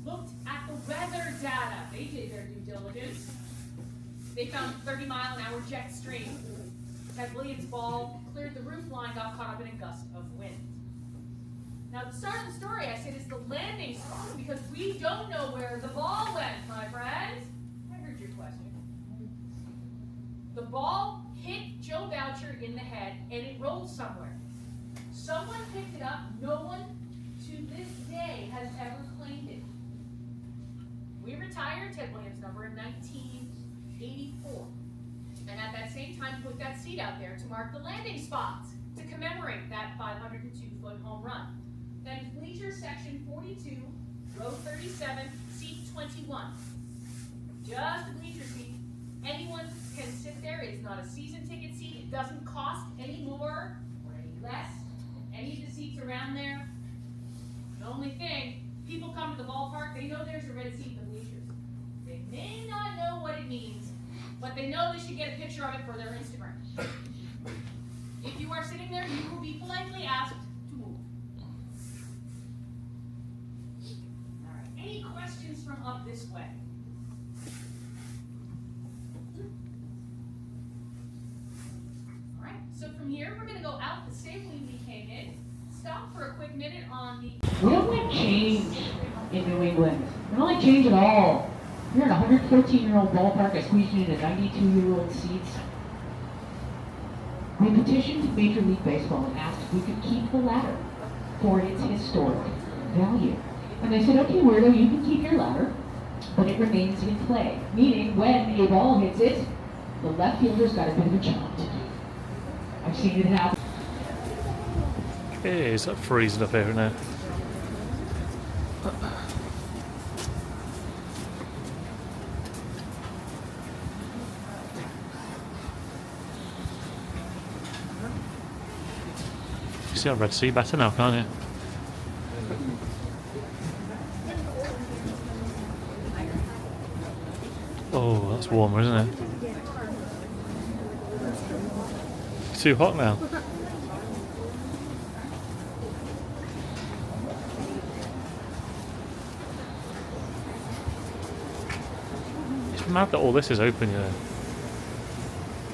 B: looked at the weather data. They did their due diligence. They found 30-mile-an-hour jet stream. Ted Williams' ball cleared the roof line, got caught up in a gust of wind. Now, at the start of the story, I said it's the landing spot because we don't know where the ball went, my friends. I heard your question. The ball hit Joe Boucher in the head, and it rolled somewhere. Someone picked it up. No one to this day has ever claimed it. We retired Ted Williams' number in 1984. And at that same time, put that seat out there to mark the landing spots to commemorate that 502-foot home run. That is bleacher section 42, row 37, seat 21. Just a bleacher seat. Anyone can sit there. It is not a season ticket seat. It doesn't cost any more or any less. Any of the seats around there, The only thing, people come to the ballpark, they know there's a red seat in the bleachers. They may not know what it means, but they know they should get a picture of it for their Instagram. If you are sitting there, you will be politely asked to move. All right. Any questions from up this way? All right. So from here, we're going to go out the same way we came in. Stop for a quick minute on the.
D: We don't like change in New England. We don't like change at all. We're in a 114-year-old ballpark, squeezing into 92-year-old seats. We petitioned Major League Baseball and asked if we could keep the ladder for its historic value. And they said, okay, weirdo, you can keep your ladder, but it remains in play. Meaning, when a ball hits it, the left fielder's got a bit of a chance. I've seen it happen.
A: It is freezing up here now. You see that Red Sea better now, can't you? Oh, that's warmer, isn't it? It's too hot now. It's mad that all this is open, you know.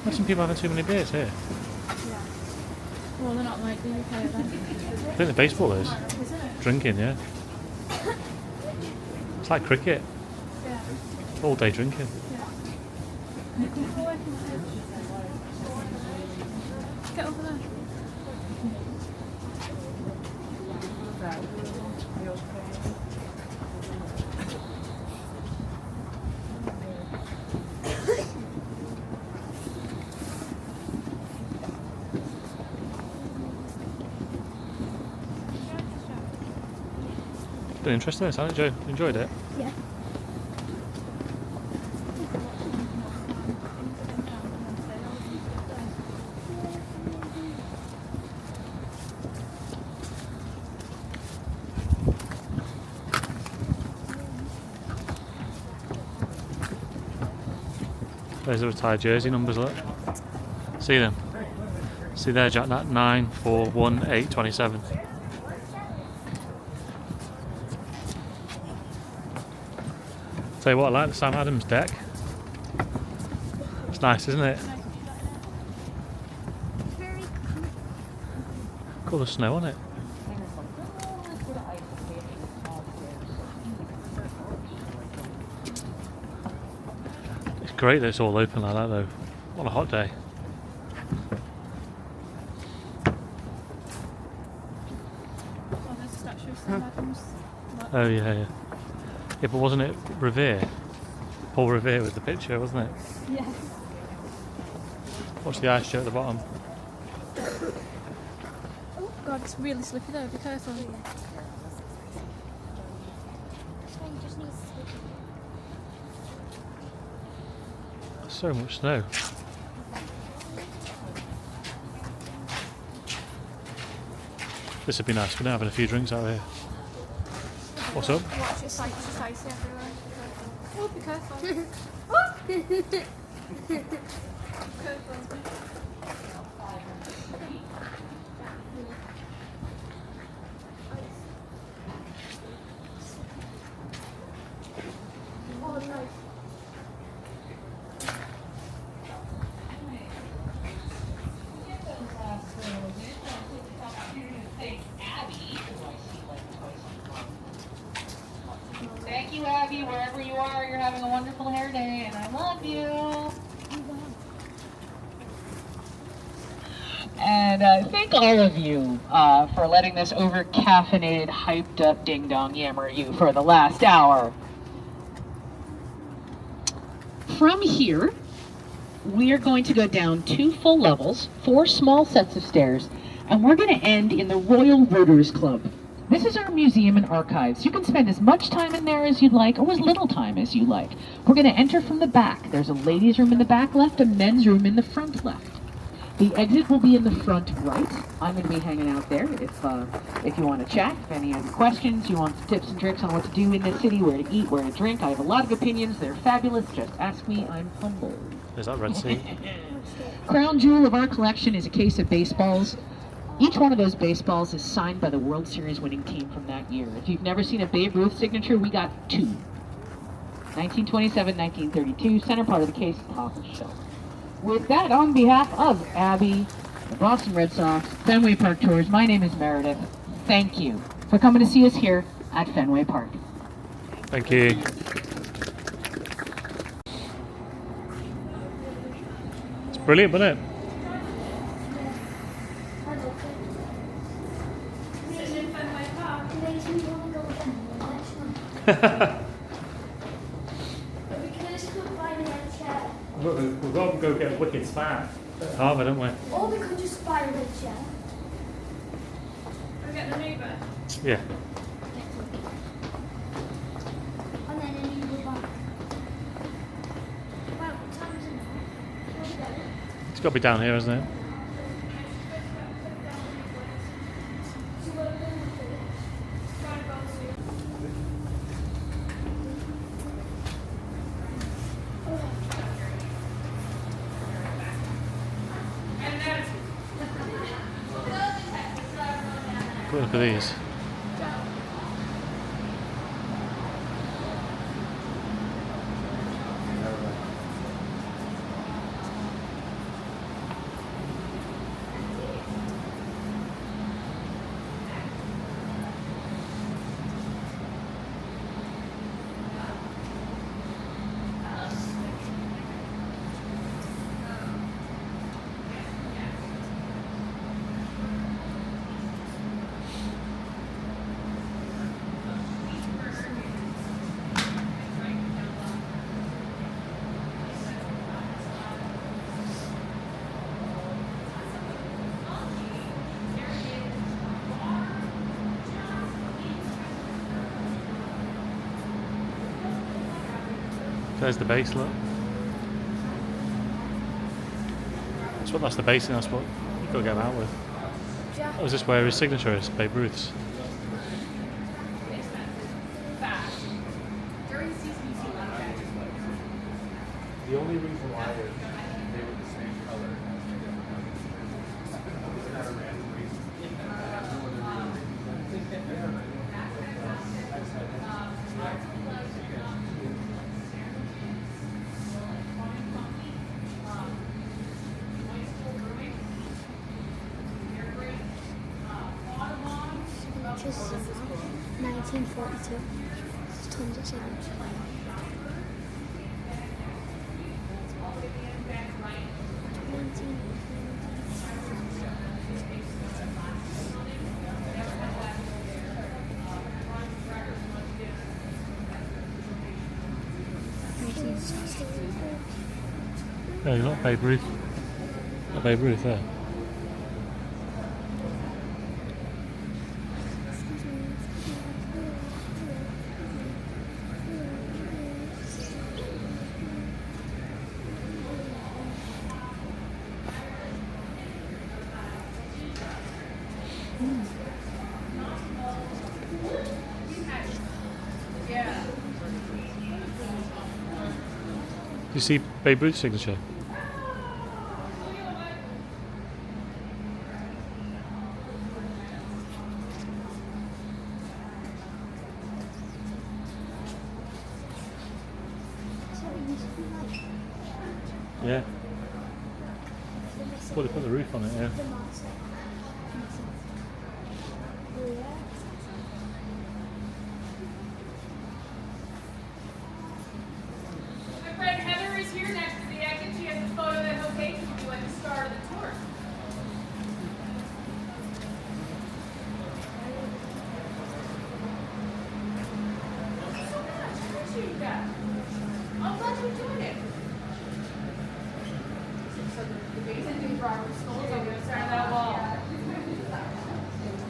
A: Imagine people having too many beers here.
C: Well, they're not like the UK then.
A: I think the baseball is.
C: Is it?
A: Drinking, yeah. It's like cricket.
C: Yeah.
A: All day drinking.
C: Get over there.
A: Been interesting, this, haven't you? Enjoyed it?
C: Yeah.
A: There's the retired jersey numbers, look. See them? See there, Jack, that 9, 4, 1, 8, 27. Tell you what, I like the Sam Adams deck. It's nice, isn't it?
C: Very
A: Got all the snow on it. It's great that it's all open like that though. What a hot day.
C: Oh, there's a statue of Sam Adams.
A: Oh yeah, yeah. Yeah, but wasn't it Revere? Paul Revere with the picture, wasn't it?
C: Yeah.
A: Watch the ice show at the bottom.
C: Oh god, it's really slippy though, be careful.
A: So much snow. This would be nice. We're now having a few drinks out here. What's up?
C: Watch it, it's icy everywhere. Oh, be careful. Oh, nice.
D: Thank you, Abby, wherever you are. You're having a wonderful hair day, and I love you. And thank all of you for letting this over-caffeinated, hyped-up ding-dong yammer at you for the last hour. From here, we are going to go down 2 full levels, 4 small sets of stairs, and we're going to end in the Royal Rotors Club. This is our museum and archives. You can spend as much time in there as you'd like, or as little time as you like. We're going to enter from the back. There's a ladies' room in the back left, a men's room in the front left. The exit will be in the front right. I'm going to be hanging out there if you want to chat, if any other questions, you want some tips and tricks on what to do in this city, where to eat, where to drink. I have a lot of opinions. They're fabulous. Just ask me. I'm humble.
A: There's that red seat.
D: Crown jewel of our collection is a case of baseballs. Each one of those baseballs is signed by the World Series winning team from that year. If you've never seen a Babe Ruth signature, we got 2. 1927, 1932, center part of the case, top of the shelf. With that, on behalf of Abby, the Boston Red Sox, Fenway Park Tours, my name is Meredith. Thank you for coming to see us here at Fenway Park.
A: Thank you. It's brilliant, isn't it?
C: Sitting in Fenway Park makes me want to go again. But we can just go buy the red chair.
A: We've got to go get a wicked span at Harvard, don't we?
C: Or we could just buy a red chair.
B: Go get the neighbour.
A: Yeah.
C: And then you go back. Wow, what time is it now? What's that?
A: It's got to be down here, isn't it?
C: So what are we going to do?
A: Look at these. There's the base, look. That's the base, and that's what you've got to get him out with. Oh, is this where his signature is? Babe Ruth's.
B: During season, you see a lot of badges.
E: The only reason why is they were the same color. It's not a random reason.
C: Signatures 1942. There's tons of signatures.
A: No, you're not Babe Ruth. Not Babe Ruth there.
B: Yeah.
A: Do you see Babe Ruth's signature? Yeah. Well, they put the roof on it, yeah.
B: My friend Heather is here next to the exit. She has a photo that's okay to do at the start of the tour. Thank you so much. I appreciate that. I'm glad you enjoyed it. So the base and these Robert skulls on the other side of that wall.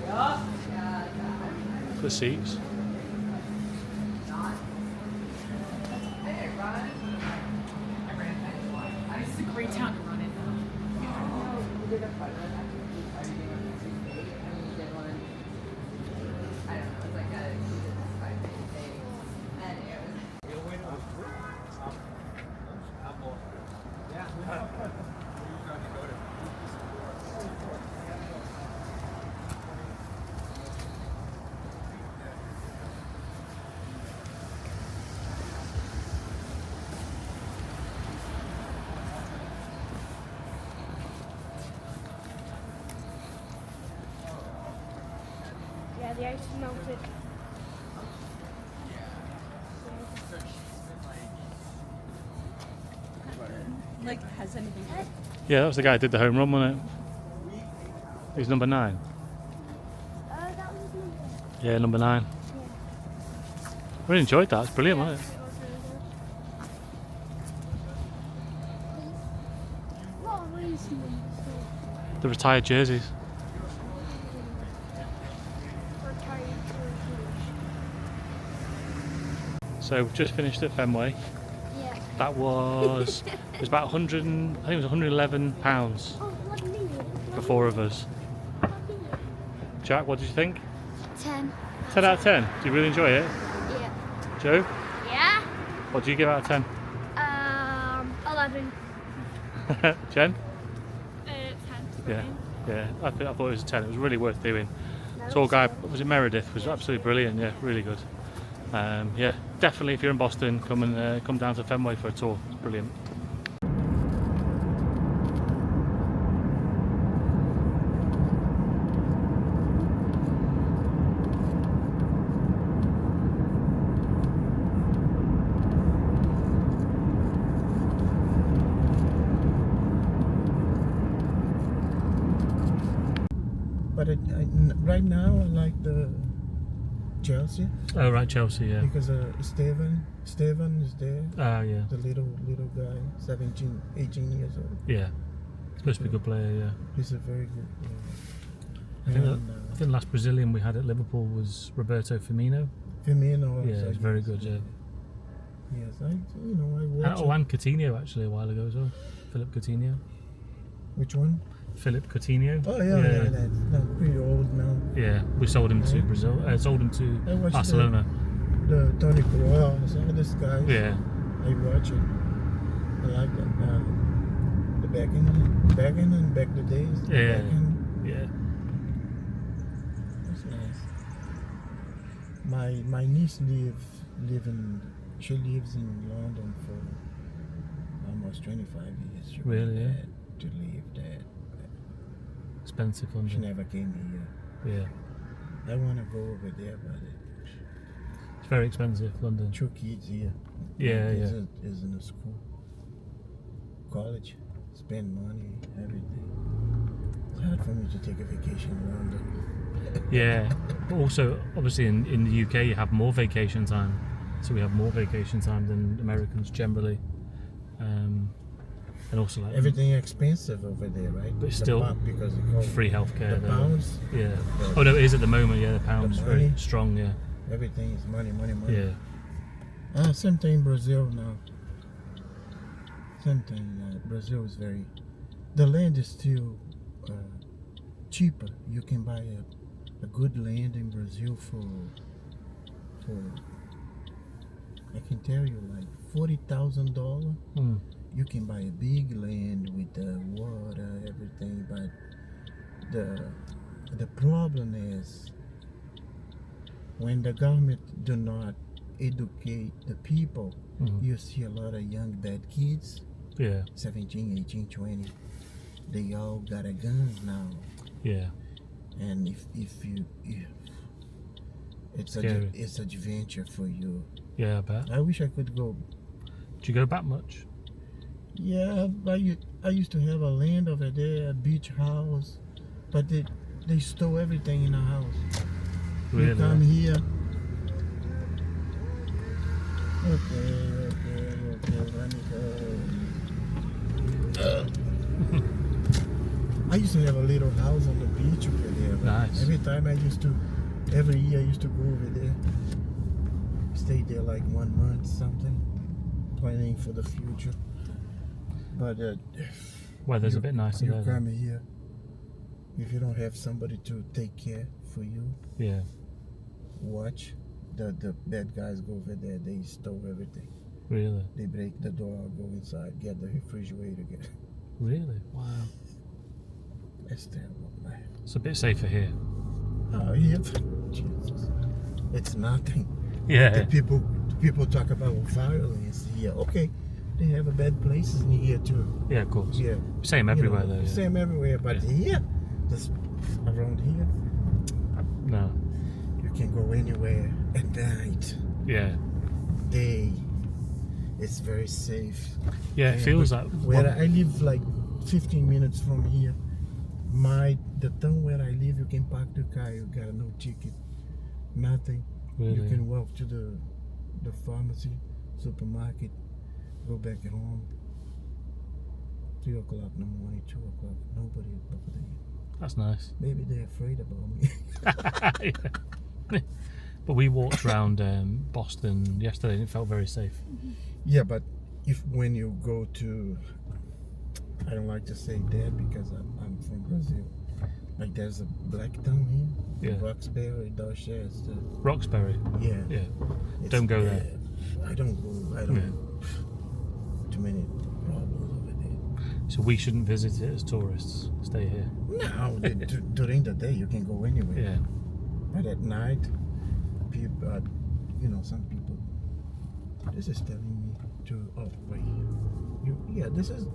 B: Yup.
A: The seats.
B: This is a great town to run in.
C: The ice melted.
F: Like, has anything to
A: Yeah, that was the guy who did the home run, wasn't it? He was number 9.
C: That was number.
A: Yeah, number 9. I really enjoyed that. It's brilliant, wasn't it?
C: What was number?
A: The retired jerseys. So we've just finished at Fenway.
C: Yeah.
A: That was it was about 100. I think it was 111 pounds
C: Oh, what million?
A: for 4 of us. Jack, what did you think?
C: 10.
A: 10 out of 10. Did you really enjoy it?
C: Yeah.
A: Joe,
C: Yeah?
A: what do you give out of 10?
C: 11.
A: Jen?
C: 10.
A: Yeah, yeah. I thought it was a 10. It was really worth doing. Tour guide, was it Meredith? Was absolutely brilliant. Yeah, really good. Yeah, definitely. If you're in Boston, come down to Fenway for a tour. It's brilliant.
G: But right now I like the Chelsea
A: Oh right, Chelsea. Yeah.
G: because Steven is there.
A: Ah yeah.
G: The little guy, 17, 18 years old.
A: Yeah. Supposed to be a good player. Yeah.
G: He's a very good player.
A: I think,
G: And,
A: I think the last Brazilian we had at Liverpool was Roberto Firmino.
G: Firmino.
A: Yeah, he's very good. Yeah.
G: Yes, I watch.
A: Oh, and Coutinho actually a while ago as well. Philip Coutinho.
G: Which one?
A: Philip Coutinho.
G: Oh yeah, that's not pretty old now.
A: Yeah, we sold him to Brazil. Sold him
G: I
A: to
G: watched
A: Barcelona.
G: The Tony Kroos, all this guy.
A: Yeah.
G: I watch it. I like that. The back in back the days.
A: Yeah.
G: Back in.
A: Yeah.
G: That's nice. My niece she lives in London for almost 25 years. She
A: Really, yeah?
G: had to leave that.
A: Expensive
G: She
A: London.
G: never came here.
A: Yeah.
G: I want to go over there, but
A: It's very expensive, London.
G: 2 kids here.
A: Yeah,
G: One
A: yeah.
G: Is in a school, college, spend money, everything. It's hard for me to take a vacation in London.
A: Yeah. But also, obviously, in the UK, you have more vacation time. So we have more vacation time than Americans generally. And also, like
G: Everything expensive over there, right?
A: But
G: The
A: still
G: pound, because they call
A: free healthcare.
G: the
A: though.
G: pounds.
A: Yeah.
G: the-
A: Oh no, it is at the moment. Yeah, the pound's very
G: money.
A: strong. Yeah.
G: Everything is money.
A: Yeah.
G: Same thing in Brazil now. Same thing. Brazil is very. The land is still cheaper. You can buy a good land in Brazil for. I can tell you like $40,000.
A: Mm.
G: You can buy a big land with the water, everything. But the problem is when the government do not educate the people,
A: Mhm.
G: you see a lot of young bad kids,
A: Yeah.
G: 17, 18, 20. They all got a guns now.
A: Yeah.
G: And if it's
A: Scary.
G: it's adventure for you.
A: Yeah, I bet.
G: I wish I could go.
A: Do you go back much?
G: Yeah, I used to have a land over there, a beach house, but they stole everything in the house. You
A: Really?
G: come here. Okay, let me go. I used to have a little house on the beach over there. but
A: Nice.
G: Every year I used to go over there. Stay there like 1 month, something, planning for the future. But
A: Weather's a bit nicer
G: you
A: there.
G: come here, if you don't have somebody to take care for you,
A: Yeah.
G: watch. The bad guys go over there, they stole everything.
A: Really?
G: They break the door, go inside, get the refrigerator, get.
A: Really? Wow.
G: That's terrible, man.
A: It's a bit safer here.
G: Oh, yeah. Jesus. It's nothing.
A: Yeah.
G: The people talk about violence here. Okay, they have a bad places in here too.
A: Yeah, of course.
G: Yeah.
A: Same
G: You
A: everywhere
G: know,
A: though. Yeah.
G: Same everywhere, but
A: Yeah.
G: here, this around here,
A: No.
G: You can go anywhere at night,
A: Yeah.
G: day. It's very safe.
A: Yeah, it feels like
G: where I live, like 15 minutes from here. The town where I live, you can park the car. You got no ticket, nothing.
A: Really?
G: You can walk to the pharmacy, supermarket, go back home. 3 o'clock in the morning, 2 o'clock. Nobody bothering you.
A: That's nice.
G: Maybe they're afraid about me.
A: Yeah. But we walked around Boston yesterday and it felt very safe.
G: Yeah, but when you go to, I don't like to say that because I'm from Brazil. Like there's a black town here,
A: Yeah.
G: Roxbury, Dorchester.
A: Roxbury.
G: Yeah.
A: Yeah.
G: It's
A: Don't go there.
G: I don't go. I don't. Too many problems over there.
A: So we shouldn't visit it as tourists. Stay here.
G: No, during the day you can go anywhere.
A: Yeah.
G: But at night, people, some people. This is telling me to. Oh wait. This is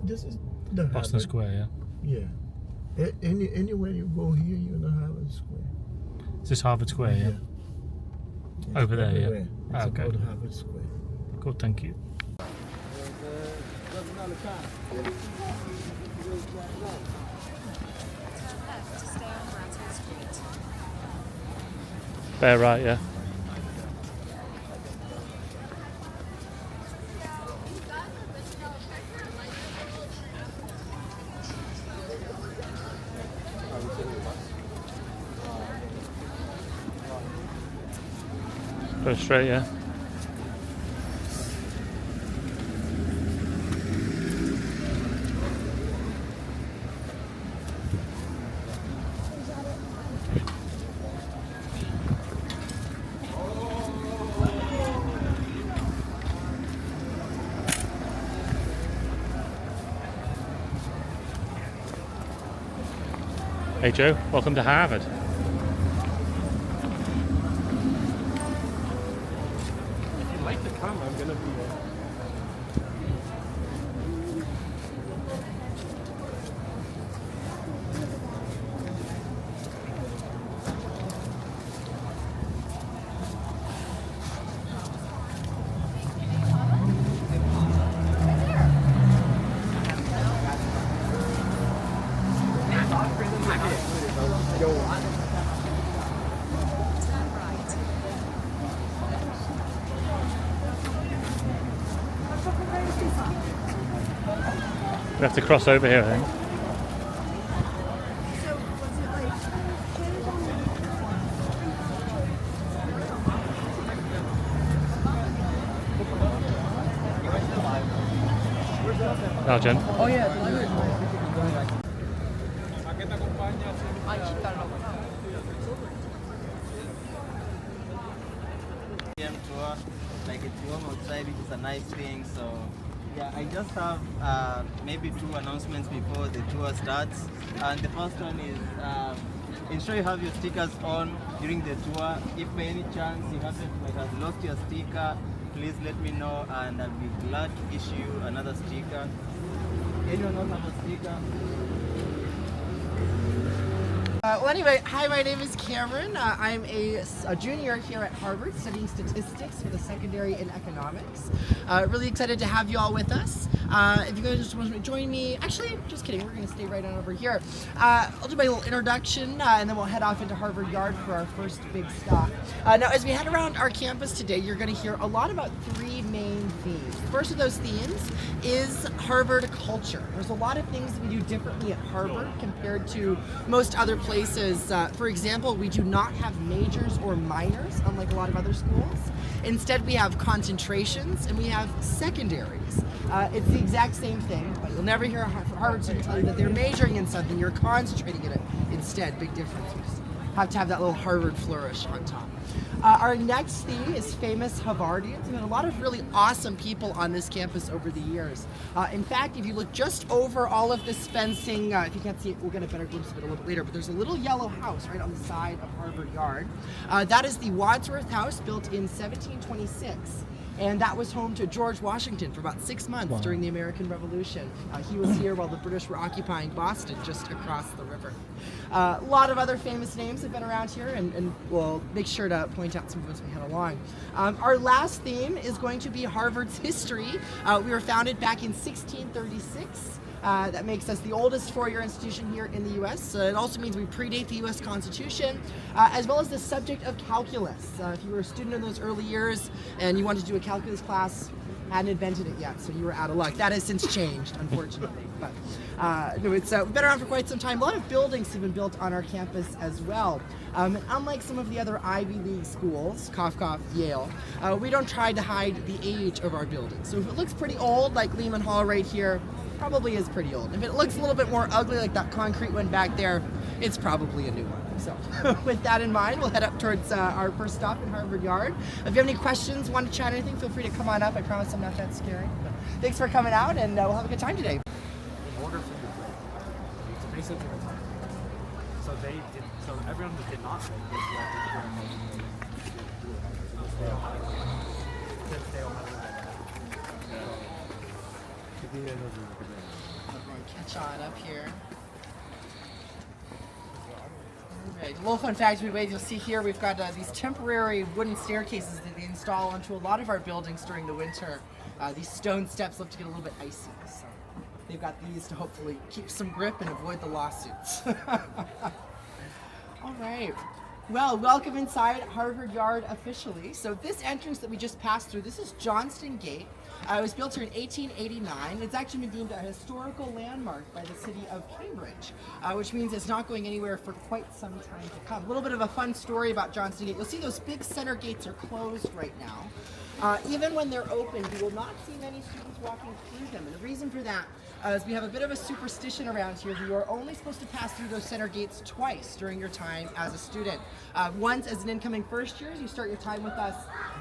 G: the
A: Boston
G: Harvard.
A: Square, yeah.
G: Yeah. Anywhere you go here, you're in the Harvard Square.
A: Is this Harvard Square, yeah?
G: It's
A: Over there, yeah.
G: everywhere. It's
A: Okay.
G: called Harvard Square.
A: Cool, thank you. Bear right, yeah. Go straight, yeah. Hey Joe, welcome to Harvard.
E: If you'd like to come, I'm gonna be there.
A: We have to cross over here, I think.
C: So was it like
A: Now, Jen.
H: Oh yeah. Tour, like it's warm outside, which is a nice thing. So yeah, I just have maybe 2 announcements before the tour starts. And the first one is ensure you have your stickers on during the tour. If by any chance you might have lost your sticker, please let me know and I'll be glad to issue you another sticker. Anyone else have a sticker? Well, anyway, hi, my name is Cameron. I'm a junior here at Harvard studying statistics for the secondary in economics. Really excited to have you all with us. If you guys just want to join me, actually, just kidding, we're going to stay right on over here. I'll do my little introduction and then we'll head off into Harvard Yard for our first big stop. Now, as we head around our campus today, you're going to hear a lot about 3 main themes. The first of those themes is Harvard culture. There's a lot of things that we do differently at Harvard compared to most other places. For example, we do not have majors or minors, unlike a lot of other schools. Instead, we have concentrations and we have secondaries. It's the exact same thing, but you'll never hear a Harvard student tell you that they're majoring in something, you're concentrating in it instead. Big difference. You just have to have that little Harvard flourish on top. Our next theme is famous Harvardians. We've had a lot of really awesome people on this campus over the years. In fact, if you look just over all of this fencing, if you can't see it, we'll get a better glimpse of it a little bit later, but there's a little yellow house right on the side of Harvard Yard. That is the Wadsworth House, built in 1726. And that was home to George Washington for about 6 months during the American Revolution. He was here while the British were occupying Boston, just across the river. A lot of other famous names have been around here, and we'll make sure to point out some of those we had along. Our last theme is going to be Harvard's history. We were founded back in 1636. That makes us the oldest four-year institution here in the U.S. It also means we predate the U.S. Constitution, as well as the subject of calculus. If you were a student in those early years and you wanted to do a calculus class, hadn't invented it yet, so you were out of luck. That has since changed, unfortunately. But no, it's been around for quite some time. A lot of buildings have been built on our campus as well. Unlike some of the other Ivy League schools, cough cough, Yale, we don't try to hide the age of our buildings. So if it looks pretty old, like Lehman Hall right here, probably is pretty old. If it looks a little bit more ugly, like that concrete one back there, it's probably a new one. So with that in mind, we'll head up towards our first stop in Harvard Yard. If you have any questions, want to chat anything, feel free to come on up. I promise I'm not that scary. But thanks for coming out, and we'll have a good time today.
E: In order for you to break, to basically retire. So everyone that did not make this
H: Everyone catch on up here. Alright, a little fun fact you'll see here we've got these temporary wooden staircases that they install onto a lot of our buildings during the winter. These stone steps love to get a little bit icy, so they've got these to hopefully keep some grip and avoid the lawsuits. Alright. Well, welcome inside Harvard Yard officially. So this entrance that we just passed through, this is Johnston Gate. It was built here in 1889. It's actually been deemed a historical landmark by the city of Cambridge, which means it's not going anywhere for quite some time to come. A little bit of a fun story about Johnston Gate. You'll see those big center gates are closed right now. Even when they're open, you will not see many students walking through them. And the reason for that is we have a bit of a superstition around here. You are only supposed to pass through those center gates twice during your time as a student. Once as an incoming first year, as you start your time with us,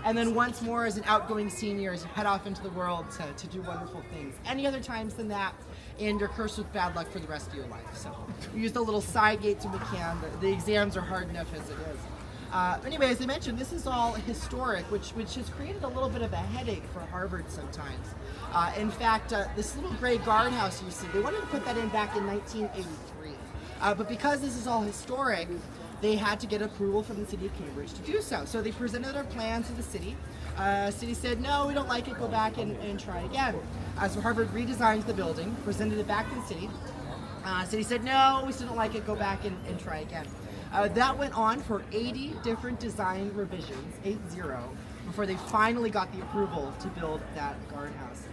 H: and then once more as an outgoing senior as you head off into the world to do wonderful things. Any other times than that, and you're cursed with bad luck for the rest of your life. So we use the little side gates when we can. The exams are hard enough as it is. Anyway, as I mentioned, this is all historic, which has created a little bit of a headache for Harvard sometimes. In fact, this little gray guardhouse you see, they wanted to put that in back in 1983. But because this is all historic, they had to get approval from the city of Cambridge to do so. So they presented their plans to the city. City said, no, we don't like it, go back and try again. So Harvard redesigned the building, presented it back to the city. City said, no, we still don't like it, go back and try again. That went on for 80 different design revisions, 80, before they finally got the approval to build that guardhouse.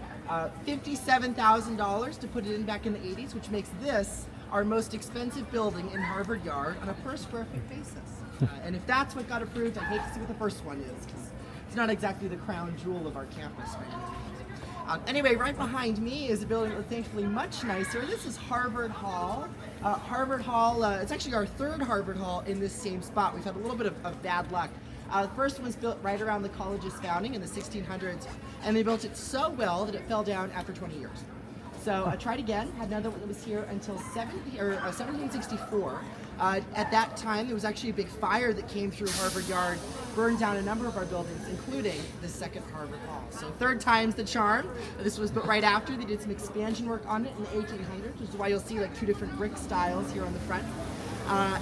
H: $57,000 to put it in back in the 80s, which makes this our most expensive building in Harvard Yard on a per square foot basis. And if that's what got approved, I hate to see what the first one is, because it's not exactly the crown jewel of our campus by any means. Anyway, right behind me is a building that's thankfully much nicer. This is Harvard Hall. Harvard Hall, it's actually our third Harvard Hall in this same spot. We've had a little bit of bad luck. The first one was built right around the college's founding in the 1600s, and they built it so well that it fell down after 20 years. So I tried again, had another one that was here until 1764. At that time, there was actually a big fire that came through Harvard Yard, burned down a number of our buildings, including the second Harvard Hall. So third time's the charm. This was built right after. They did some expansion work on it in the 1800s, which is why you'll see like two different brick styles here on the front.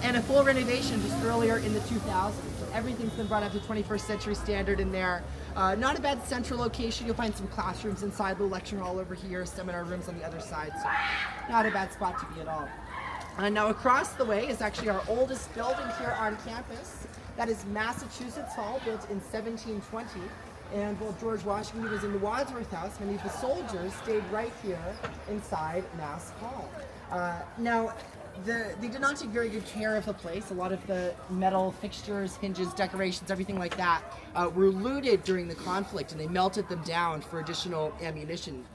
H: And a full renovation just earlier in the 2000s. So everything's been brought up to 21st century standard in there. Not a bad central location. You'll find some classrooms inside the lecture hall over here, seminar rooms on the other side. So not a bad spot to be at all. Now across the way is actually our oldest building here on campus. That is Massachusetts Hall, built in 1720. And while George Washington was in the Wadsworth House, many of the soldiers stayed right here inside Mass Hall. Now, they did not take very good care of the place. A lot of the metal fixtures, hinges, decorations, everything like that were looted during the conflict, and they melted them down for additional ammunition,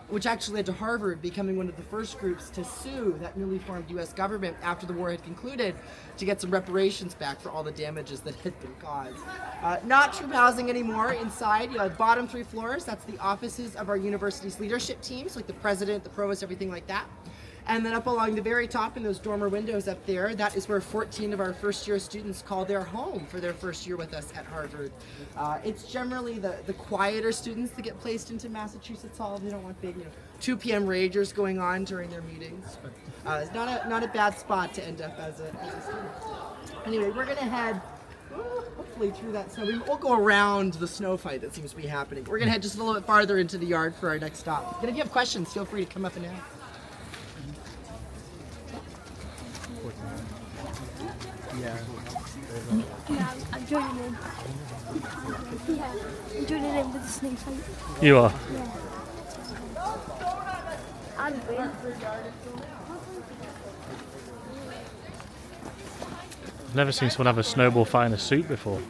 H: which actually led to Harvard becoming one of the first groups to sue that newly formed U.S. government after the war had concluded to get some reparations back for all the damages that had been caused. Not troop housing anymore. Inside, bottom 3 floors, that's the offices of our university's leadership teams, like the president, the provost, everything like that. And then up along the very top in those dormer windows up there, that is where 14 of our first year students call their home for their first year with us at Harvard. It's generally the quieter students that get placed into Massachusetts Hall. They don't want big 2 p.m. ragers going on during their meetings. But it's not a bad spot to end up as a student. Anyway, we're going to head hopefully through that snow. We'll go around the snow fight that seems to be happening. We're going to head just a little bit farther into the yard for our next stop. And if you have questions, feel free to come up and ask.
G: Yeah.
C: Yeah, I'm joining in. Yeah, I'm joining in with the snake fight.
A: You are.
C: Yeah. I'm win.
A: I've never seen someone have a snowball fight in a suit before.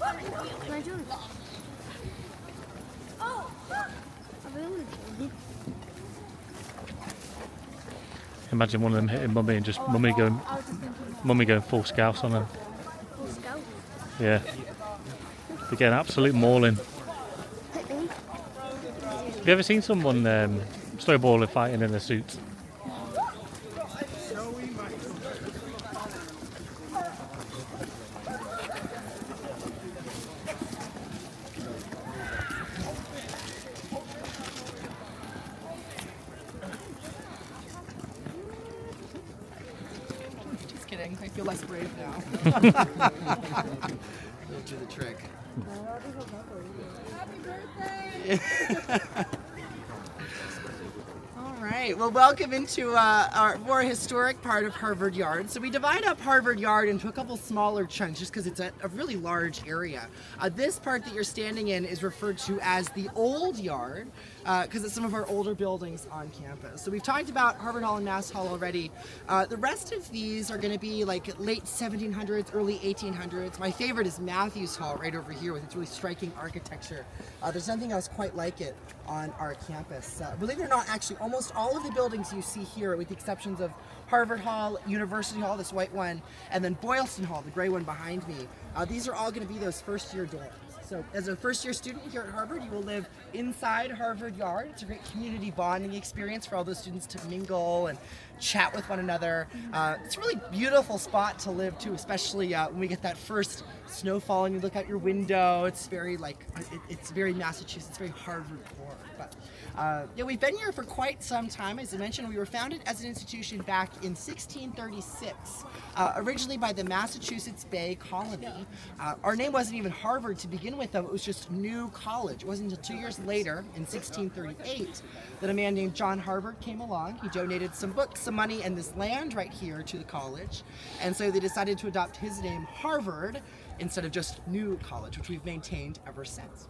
C: Can I join? Oh! I really want to join you.
A: Imagine one of them hitting Mummy and just Mummy going full scouse on them.
C: Full scout.
A: Yeah. They're getting absolute mauling.
C: Hit me.
A: Have you ever seen someone snowballing fighting in a suit?
H: Just kidding. I feel less brave now. We'll do the trick. All right. Well, welcome into our more historic part of Harvard Yard. So we divide up Harvard Yard into a couple smaller chunks just because it's a really large area. This part that you're standing in is referred to as the Old Yard because it's some of our older buildings on campus. So we've talked about Harvard Hall and Mass Hall already. The rest of these are going to be like late 1700s, early 1800s. My favorite is Matthews Hall right over here with its really striking architecture. There's nothing else quite like it on our campus. Believe it or not, actually, almost all of the buildings you see here, with the exceptions of Harvard Hall, University Hall, this white one, and then Boylston Hall, the gray one behind me, these are all going to be those first-year dorms. So as a first-year student here at Harvard, you will live inside Harvard Yard. It's a great community bonding experience for all those students to mingle and chat with one another. It's a really beautiful spot to live too, especially when we get that first snowfall and you look out your window. It's very it's very Massachusetts, very Harvard core. But yeah, we've been here for quite some time. As I mentioned, we were founded as an institution back in 1636, originally by the Massachusetts Bay Colony. Our name wasn't even Harvard to begin with, though. It was just New College. It wasn't until 2 years later, in 1638, that a man named John Harvard came along. He donated some books, some money, and this land right here to the college. And so they decided to adopt his name, Harvard, instead of just New College, which we've maintained ever since.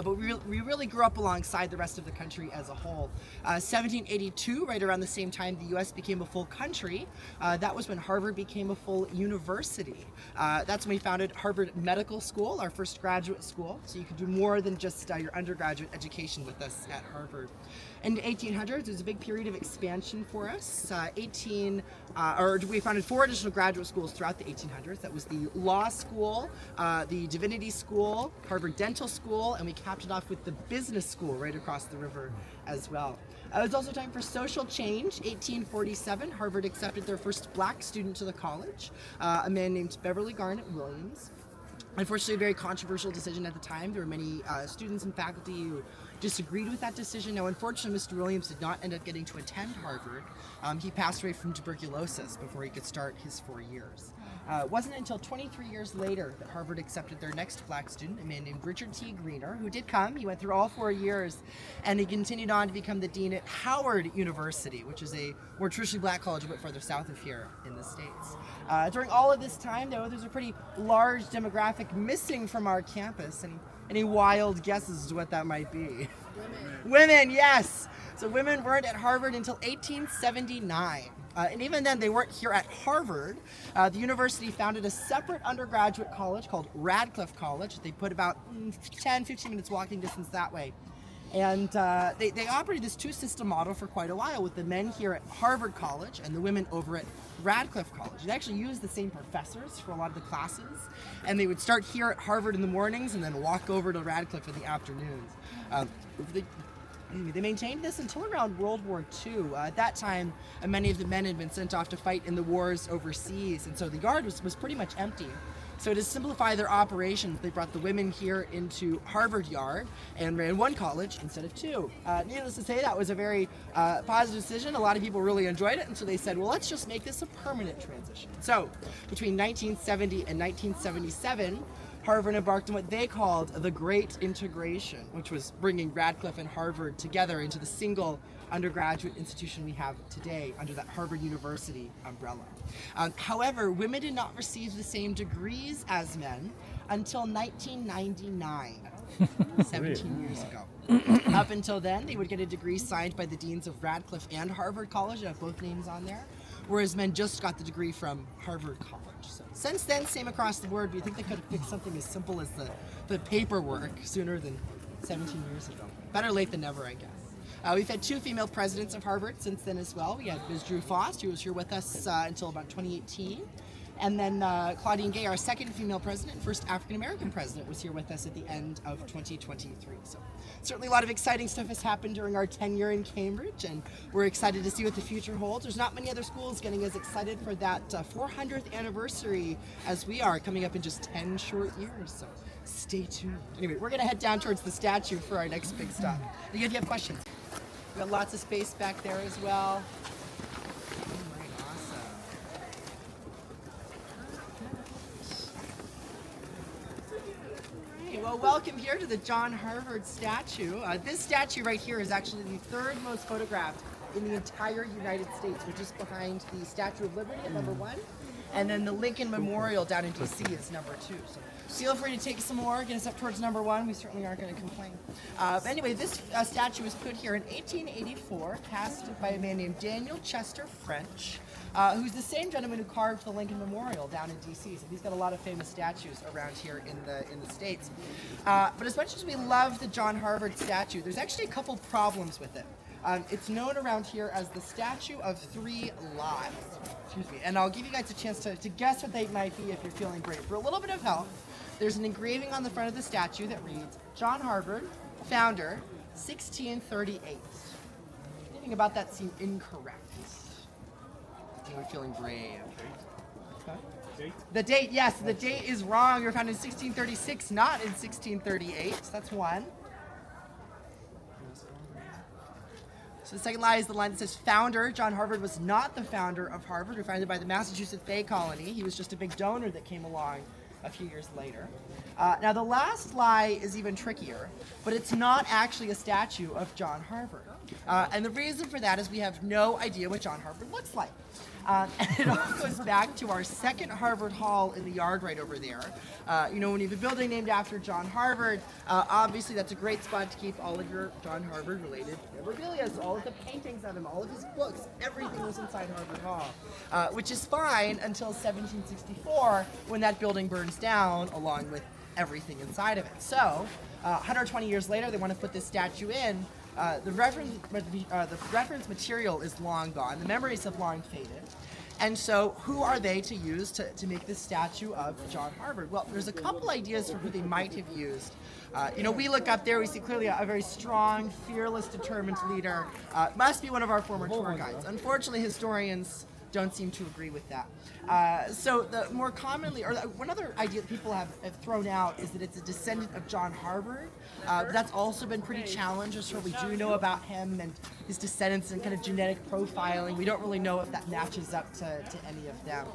H: But we really grew up alongside the rest of the country as a whole. 1782, right around the same time the U.S. became a full country, that was when Harvard became a full university. That's when we founded Harvard Medical School, our first graduate school, so you could do more than just your undergraduate education with us at Harvard. In the 1800s, it was a big period of expansion for us. We founded 4 additional graduate schools throughout the 1800s. That was the Law School, the Divinity School, Harvard Dental School, and we capped it off with the Business School right across the river as well. It was also time for social change. 1847, Harvard accepted their first black student to the college, a man named Beverly Garnett Williams. Unfortunately, a very controversial decision at the time. There were many students and faculty who disagreed with that decision. Now, unfortunately, Mr. Williams did not end up getting to attend Harvard. He passed away from tuberculosis before he could start his 4 years. It wasn't until 23 years later that Harvard accepted their next black student, a man named Richard T. Greener, who did come. He went through all 4 years, and he continued on to become the dean at Howard University, which is a more traditionally black college a bit further south of here in the States. During all of this time, though, there's a pretty large demographic missing from our campus. Any wild guesses as to what that might be? Women, yes! So women weren't at Harvard until 1879. And even then, they weren't here at Harvard. The university founded a separate undergraduate college called Radcliffe College. They put about 10, 15 minutes walking distance that way And they operated this two-system model for quite a while, with the men here at Harvard College and the women over at Radcliffe College. They actually used the same professors for a lot of the classes, and they would start here at Harvard in the mornings and then walk over to Radcliffe in the afternoons. They maintained this until around World War II. At that time, many of the men had been sent off to fight in the wars overseas, and so the yard was pretty much empty. So to simplify their operations, they brought the women here into Harvard Yard and ran one college instead of two. Needless to say, that was a very positive decision. A lot of people really enjoyed it, and so they said, well, let's just make this a permanent transition. So between 1970 and 1977, Harvard embarked on what they called the Great Integration, which was bringing Radcliffe and Harvard together into the single undergraduate institution we have today under that Harvard University umbrella. However, women did not receive the same degrees as men until 1999, 17 years ago. Up until then, they would get a degree signed by the deans of Radcliffe and Harvard College. I have both names on there, whereas men just got the degree from Harvard College. So since then, same across the board, but you think they could have fixed something as simple as the paperwork sooner than 17 years ago. Better late than never, I guess. We've had two female presidents of Harvard since then as well. We had Ms. Drew Faust, who was here with us until about 2018. And then Claudine Gay, our second female president, first African-American president, was here with us at the end of 2023. So certainly a lot of exciting stuff has happened during our tenure in Cambridge, and we're excited to see what the future holds. There's not many other schools getting as excited for that 400th anniversary as we are, coming up in just 10 short years. So stay tuned. Anyway, we're going to head down towards the statue for our next big stop. If you have questions. We've got lots of space back there as well. Well, welcome here to the John Harvard statue. This statue right here is actually the third most photographed in the entire United States. We're just behind the Statue of Liberty at number 1, and then the Lincoln Memorial down in DC is number 2. So feel free to take some more, get us up towards number 1. We certainly aren't going to complain. But anyway, this statue was put here in 1884, cast by a man named Daniel Chester French, who's the same gentleman who carved the Lincoln Memorial down in DC. So he's got a lot of famous statues around here in the States. But as much as we love the John Harvard statue, there's actually a couple problems with it. It's known around here as the Statue of 3 Lives. Excuse me. And I'll give you guys a chance to guess what they might be if you're feeling brave. For a little bit of help, there's an engraving on the front of the statue that reads, John Harvard, founder, 1638. Anything about that seem incorrect? We're feeling brave. Okay. The date, yes, the date is wrong. You're founded in 1636, not in 1638. So that's one. So the second lie is the line that says founder. John Harvard was not the founder of Harvard, who was founded by the Massachusetts Bay Colony. He was just a big donor that came along a few years later. Now the last lie is even trickier, but it's not actually a statue of John Harvard. And the reason for that is we have no idea what John Harvard looks like. And it all goes back to our second Harvard Hall in the yard right over there. When you have a building named after John Harvard, obviously that's a great spot to keep all of your John Harvard related memorabilia, all of the paintings of him, all of his books, everything was inside Harvard Hall, which is fine until 1764 when that building burns down along with everything inside of it. So 120 years later, they want to put this statue in. The reference material is long gone. The memories have long faded. And so who are they to use to make this statue of John Harvard? Well, there's a couple ideas for who they might have used. We look up there, we see clearly a very strong, fearless, determined leader. Must be one of our former tour guides. Unfortunately, historians don't seem to agree with that. So the more commonly, or one other idea that people have thrown out is that it's a descendant of John Harvard. That's also been pretty challenged as to what we do know about him and his descendants and kind of genetic profiling. We don't really know if that matches up to any of them.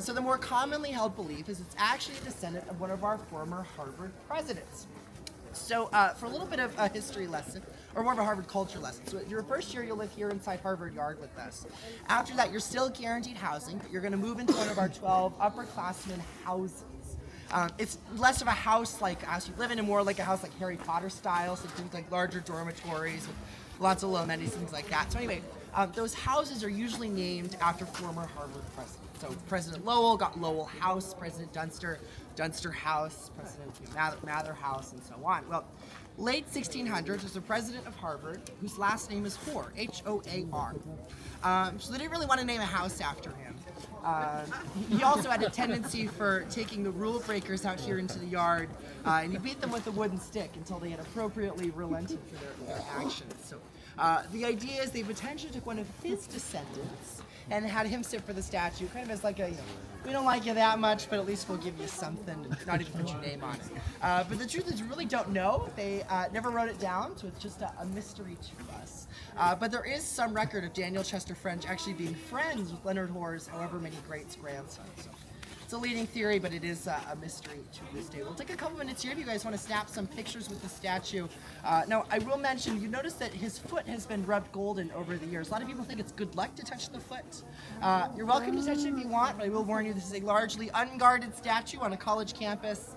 H: So the more commonly held belief is it's actually a descendant of one of our former Harvard presidents. So for a little bit of a history lesson, or more of a Harvard culture lesson. So your first year, you'll live here inside Harvard Yard with us. After that, you're still guaranteed housing, but you're going to move into one of our 12 upperclassmen houses. It's less of a house like us you live in, and more like a house like Harry Potter style, so things like larger dormitories with lots of low amenities, things like that. So anyway, Those houses are usually named after former Harvard presidents. So President Lowell got Lowell House, President Dunster, Dunster House, President Mather House, and so on. Well, late 1600s, there's a president of Harvard whose last name is Hoar, H-O-A-R. So they didn't really want to name a house after him. He also had a tendency for taking the rule breakers out here into the yard, and he beat them with a wooden stick until they had appropriately relented for their actions. So the idea is they potentially took one of his descendants and had him sit for the statue, kind of as like a, we don't like you that much, but at least we'll give you something, and not even put your name on it. But the truth is, we really don't know. They never wrote it down, so it's just a mystery to us. But there is some record of Daniel Chester French actually being friends with Leonard Hoare's however many greats grandson. So it's a leading theory, but it is a mystery to this day. We'll take a couple minutes here if you guys want to snap some pictures with the statue. Now, I will mention, you notice that his foot has been rubbed golden over the years. A lot of people think it's good luck to touch the foot. You're welcome to touch it if you want, but I will warn you, this is a largely unguarded statue on a college campus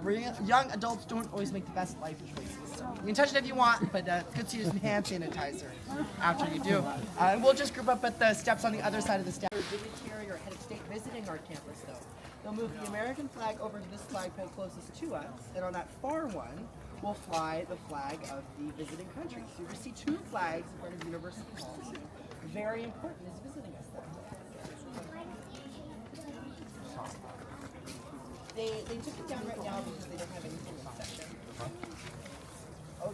H: where young adults don't always make the best life choices. So you can touch it if you want, but it's good to use some hand sanitizer after you do. And we'll just group up at the steps on the other side of the statue. Dignitary or head of state visiting our campus, though. They'll move the American flag over to this flagpole closest to us, and on that far one, we'll fly the flag of the visiting country. So you're going to see two flags in front of University Hall. Very important is visiting us there. They took it down right now because they don't have anything in session. Oh,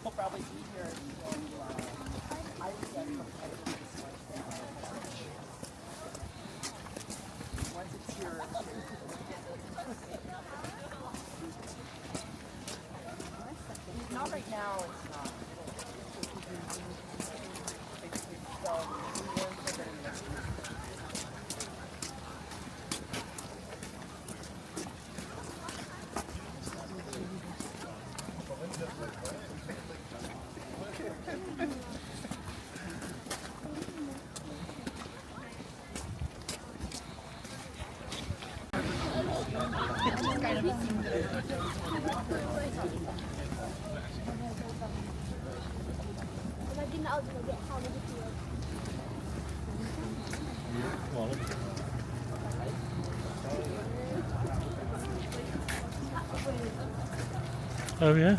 H: we'll probably be here once it's here. Not right now, it's not.
A: Oh yeah?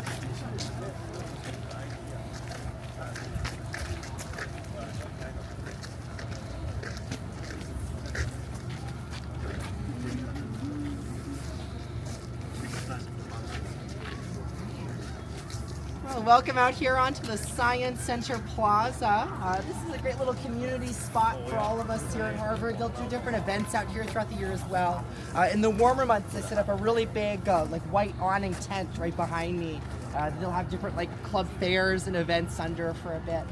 H: Well, welcome out here onto the Science Center Plaza. This is a great little community spot for all of us here at Harvard. They'll do different events out here throughout the year as well. In the warmer months, they set up a really big like white awning tent right behind me. They'll have different like club fairs and events under for a bit.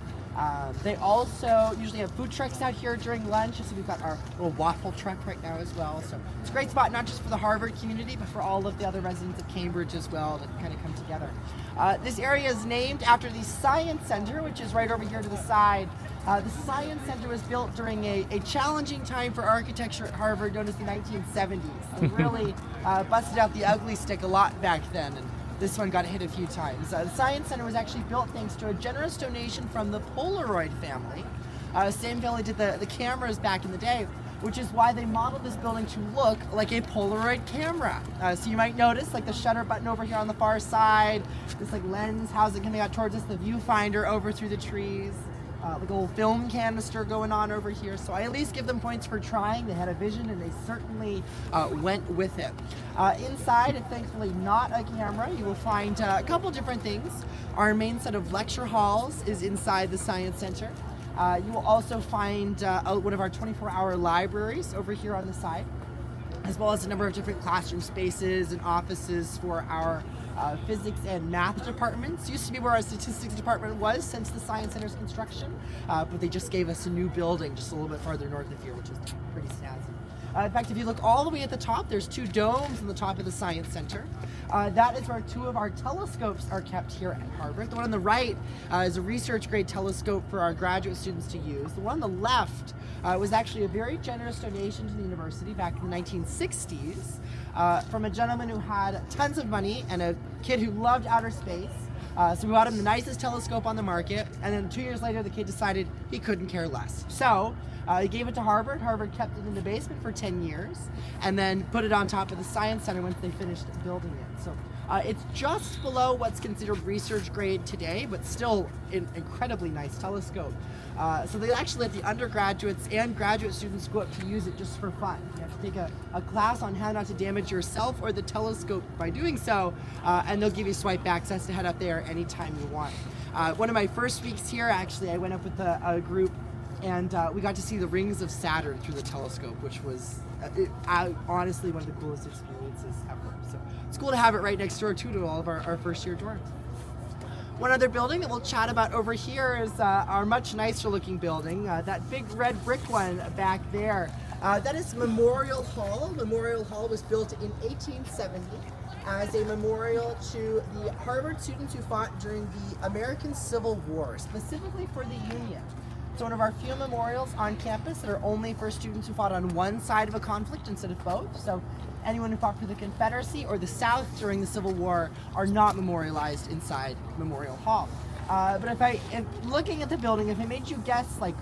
H: They also usually have food trucks out here during lunch. So we've got our little waffle truck right now as well. So it's a great spot not just for the Harvard community, but for all of the other residents of Cambridge as well to kind of come together. This area is named after the Science Center, which is right over here to the side. The Science Center was built during a challenging time for architecture at Harvard known as the 1970s. They really busted out the ugly stick a lot back then. And this one got hit a few times. The Science Center was actually built thanks to a generous donation from the Polaroid family. Same family did the cameras back in the day, which is why they modeled this building to look like a Polaroid camera. So you might notice like the shutter button over here on the far side, this like lens housing coming out towards us, the viewfinder over through the trees, like a little film canister going on over here. So I at least give them points for trying. They had a vision and they certainly went with it. Inside, thankfully not a camera, you will find a couple different things. Our main set of lecture halls is inside the Science Center. You will also find one of our 24-hour libraries over here on the side, as well as a number of different classroom spaces and offices for our physics and math departments. Used to be where our statistics department was since the Science Center's construction, but they just gave us a new building just a little bit farther north of here, which is pretty snazzy. In fact, if you look all the way at the top, there's 2 domes on the top of the Science Center. That is where 2 of our telescopes are kept here at Harvard. The one on the right is a research-grade telescope for our graduate students to use. The one on the left was actually a very generous donation to the university back in the 1960s from a gentleman who had tons of money and a kid who loved outer space. So we bought him the nicest telescope on the market, and then 2 years later the kid decided he couldn't care less. So he gave it to Harvard. Harvard kept it in the basement for 10 years and then put it on top of the Science Center once they finished building it. So it's just below what's considered research grade today, but still an incredibly nice telescope. So they actually let the undergraduates and graduate students go up to use it just for fun. You have to take a class on how not to damage yourself or the telescope by doing so, and they'll give you swipe access to head up there anytime you want. One of my first weeks here, actually, I went up with a group and we got to see the rings of Saturn through the telescope, which was honestly one of the coolest experiences ever. So it's cool to have it right next door too to all of our first year dorms. One other building that we'll chat about over here is our much nicer looking building, that big red brick one back there. That is Memorial Hall. Memorial Hall was built in 1870 as a memorial to the Harvard students who fought during the American Civil War, specifically for the Union. It's one of our few memorials on campus that are only for students who fought on one side of a conflict instead of both. So anyone who fought for the Confederacy or the South during the Civil War are not memorialized inside Memorial Hall. But if looking at the building, if I made you guess like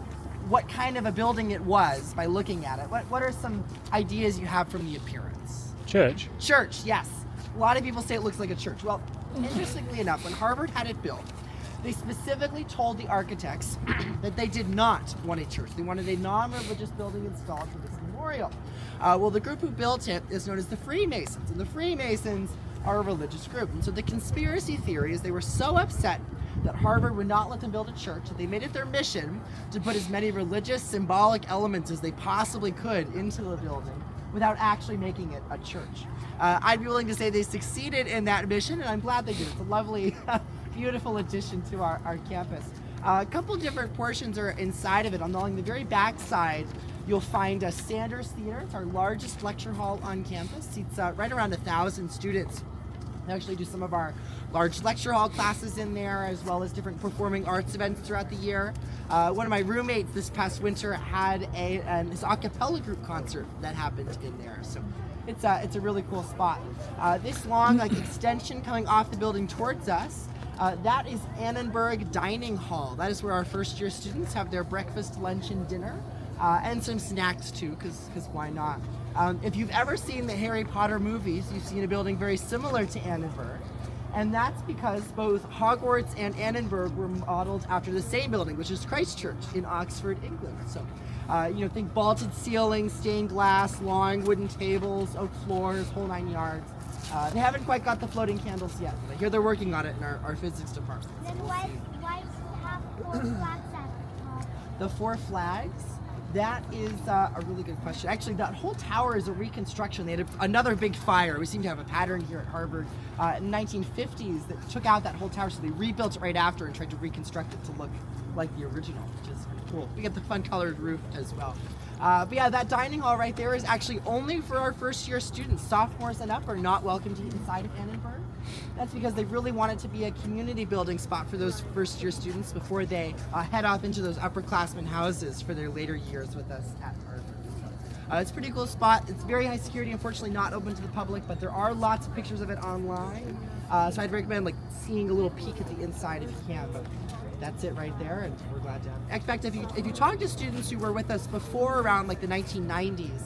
H: what kind of a building it was by looking at it, what are some ideas you have from the appearance?
A: Church.
H: Church, yes. A lot of people say it looks like a church. Well, interestingly enough, when Harvard had it built, they specifically told the architects that they did not want a church. They wanted a non-religious building installed for this memorial. Well, the group who built it is known as the Freemasons, and the Freemasons are a religious group. And so the conspiracy theory is they were so upset that Harvard would not let them build a church that they made it their mission to put as many religious, symbolic elements as they possibly could into the building without actually making it a church. I'd be willing to say they succeeded in that mission, and I'm glad they did. It's a lovely, beautiful addition to our campus. A couple different portions are inside of it. Along the very back side, you'll find a Sanders Theater. It's our largest lecture hall on campus. Seats right around 1,000 students. We actually do some of our large lecture hall classes in there, as well as different performing arts events throughout the year. One of my roommates this past winter had his a cappella group concert that happened in there. So it's a really cool spot. This long extension coming off the building towards us, that is Annenberg Dining Hall. That is where our first year students have their breakfast, lunch, and dinner, and some snacks too, because why not? If you've ever seen the Harry Potter movies, you've seen a building very similar to Annenberg. And that's because both Hogwarts and Annenberg were modeled after the same building, which is Christ Church in Oxford, England. So, think vaulted ceilings, stained glass, long wooden tables, oak floors, whole 9 yards. They haven't quite got the floating candles yet, but I hear they're working on it in our physics department.
C: Then why does it have 4 flags at the top?
H: The 4 flags? That is a really good question. Actually, that whole tower is a reconstruction. They had another big fire. We seem to have a pattern here at Harvard in the 1950s that took out that whole tower, so they rebuilt it right after and tried to reconstruct it to look like the original, which is cool. We get the fun colored roof as well. But yeah, that dining hall right there is actually only for our first year students. Sophomores and up are not welcome to eat inside of Annenberg. That's because they really want it to be a community building spot for those first year students before they head off into those upperclassmen houses for their later years with us at Harvard. It's a pretty cool spot. It's very high security, unfortunately not open to the public, but there are lots of pictures of it online. So I'd recommend seeing a little peek at the inside if you can. But that's it right there, and we're glad to have it. In fact, if you talk to students who were with us before around the 1990s,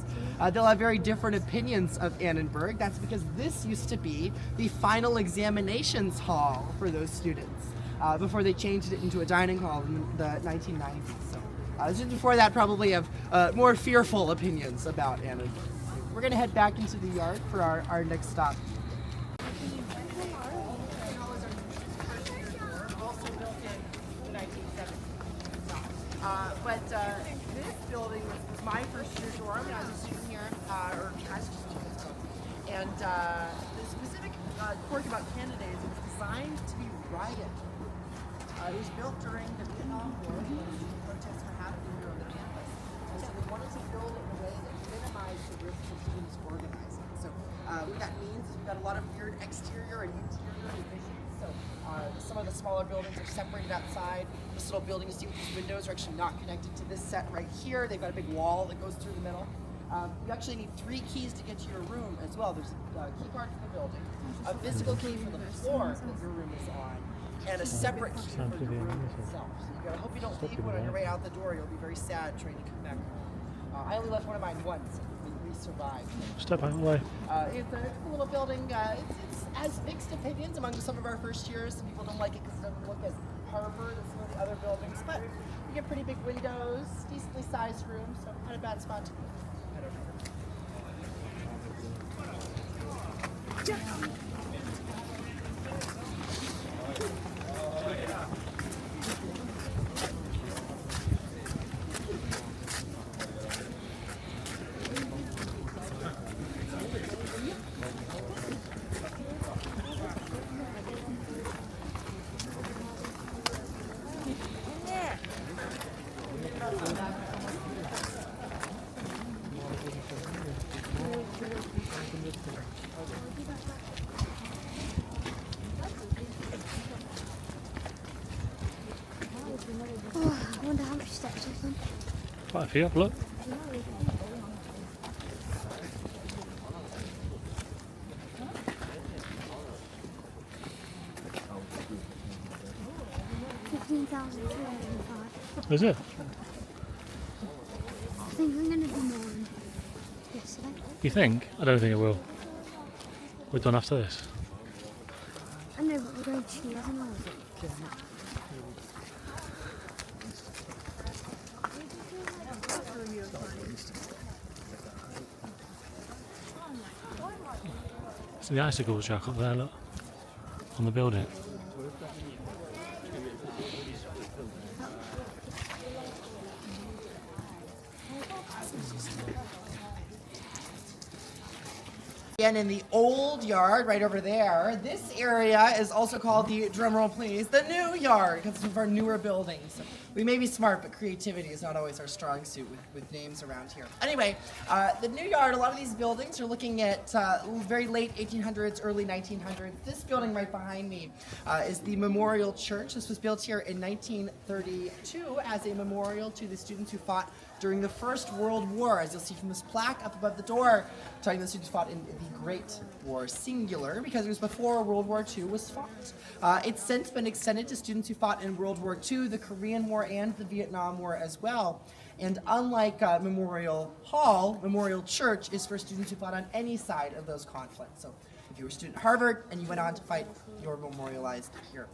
H: they'll have very different opinions of Annenberg. That's because this used to be the final examinations hall for those students before they changed it into a dining hall in the 1990s. So just before that, probably have more fearful opinions about Annenberg. We're going to head back into the yard for our next stop. But this building was my first year dorm, and I was a student here, or as a student. And the specific quirk about Canada is it was designed to be riot. It was built during the Vietnam War when protests were happening here on the campus. And so they wanted to build it in a way that minimized the What that means is we've got a lot of weird exterior and interior divisions. So some of the smaller buildings are separated outside. This little building you see with these windows are actually not connected to this set right here. They've got a big wall that goes through the middle. You actually need 3 keys to get to your room as well. There's a key card for the building, a physical key for the floor that your room is on, and a separate key for your room itself. So you gotta hope you don't leave one on your way out the door. You'll be very sad trying to come back home. I only left one of mine once. We survived.
A: Step out of the way.
H: It's a little building. It's has mixed opinions among some of our first years. Some people don't like it because it doesn't look as Harvard as some of the other buildings, but you get pretty big windows, decently sized rooms, so not a bad spot to be.
C: Oh, I wonder how much steps are them.
A: Quite a few, look. $15,205. Is it?
C: I think I'm going to do more than yesterday.
A: You think? I don't think it will. We're done after this.
C: I know, but we're going to choose and all.
A: It's the icicles, Jack, up there, look. On the building.
H: And in the old yard, right over there, this area is also called the, drumroll please, the new yard, because it's some of our newer buildings. So we may be smart, but creativity is not always our strong suit with names around here. Anyway, the new yard, a lot of these buildings are looking at very late 1800s, early 1900s. This building right behind me is the Memorial Church. This was built here in 1932 as a memorial to the students who fought during the First World War, as you'll see from this plaque up above the door, telling the students fought in the Great War, singular, because it was before World War II was fought. It's since been extended to students who fought in World War II, the Korean War, and the Vietnam War as well. And unlike Memorial Hall, Memorial Church is for students who fought on any side of those conflicts. So if you were a student at Harvard and you went on to fight, you're memorialized here.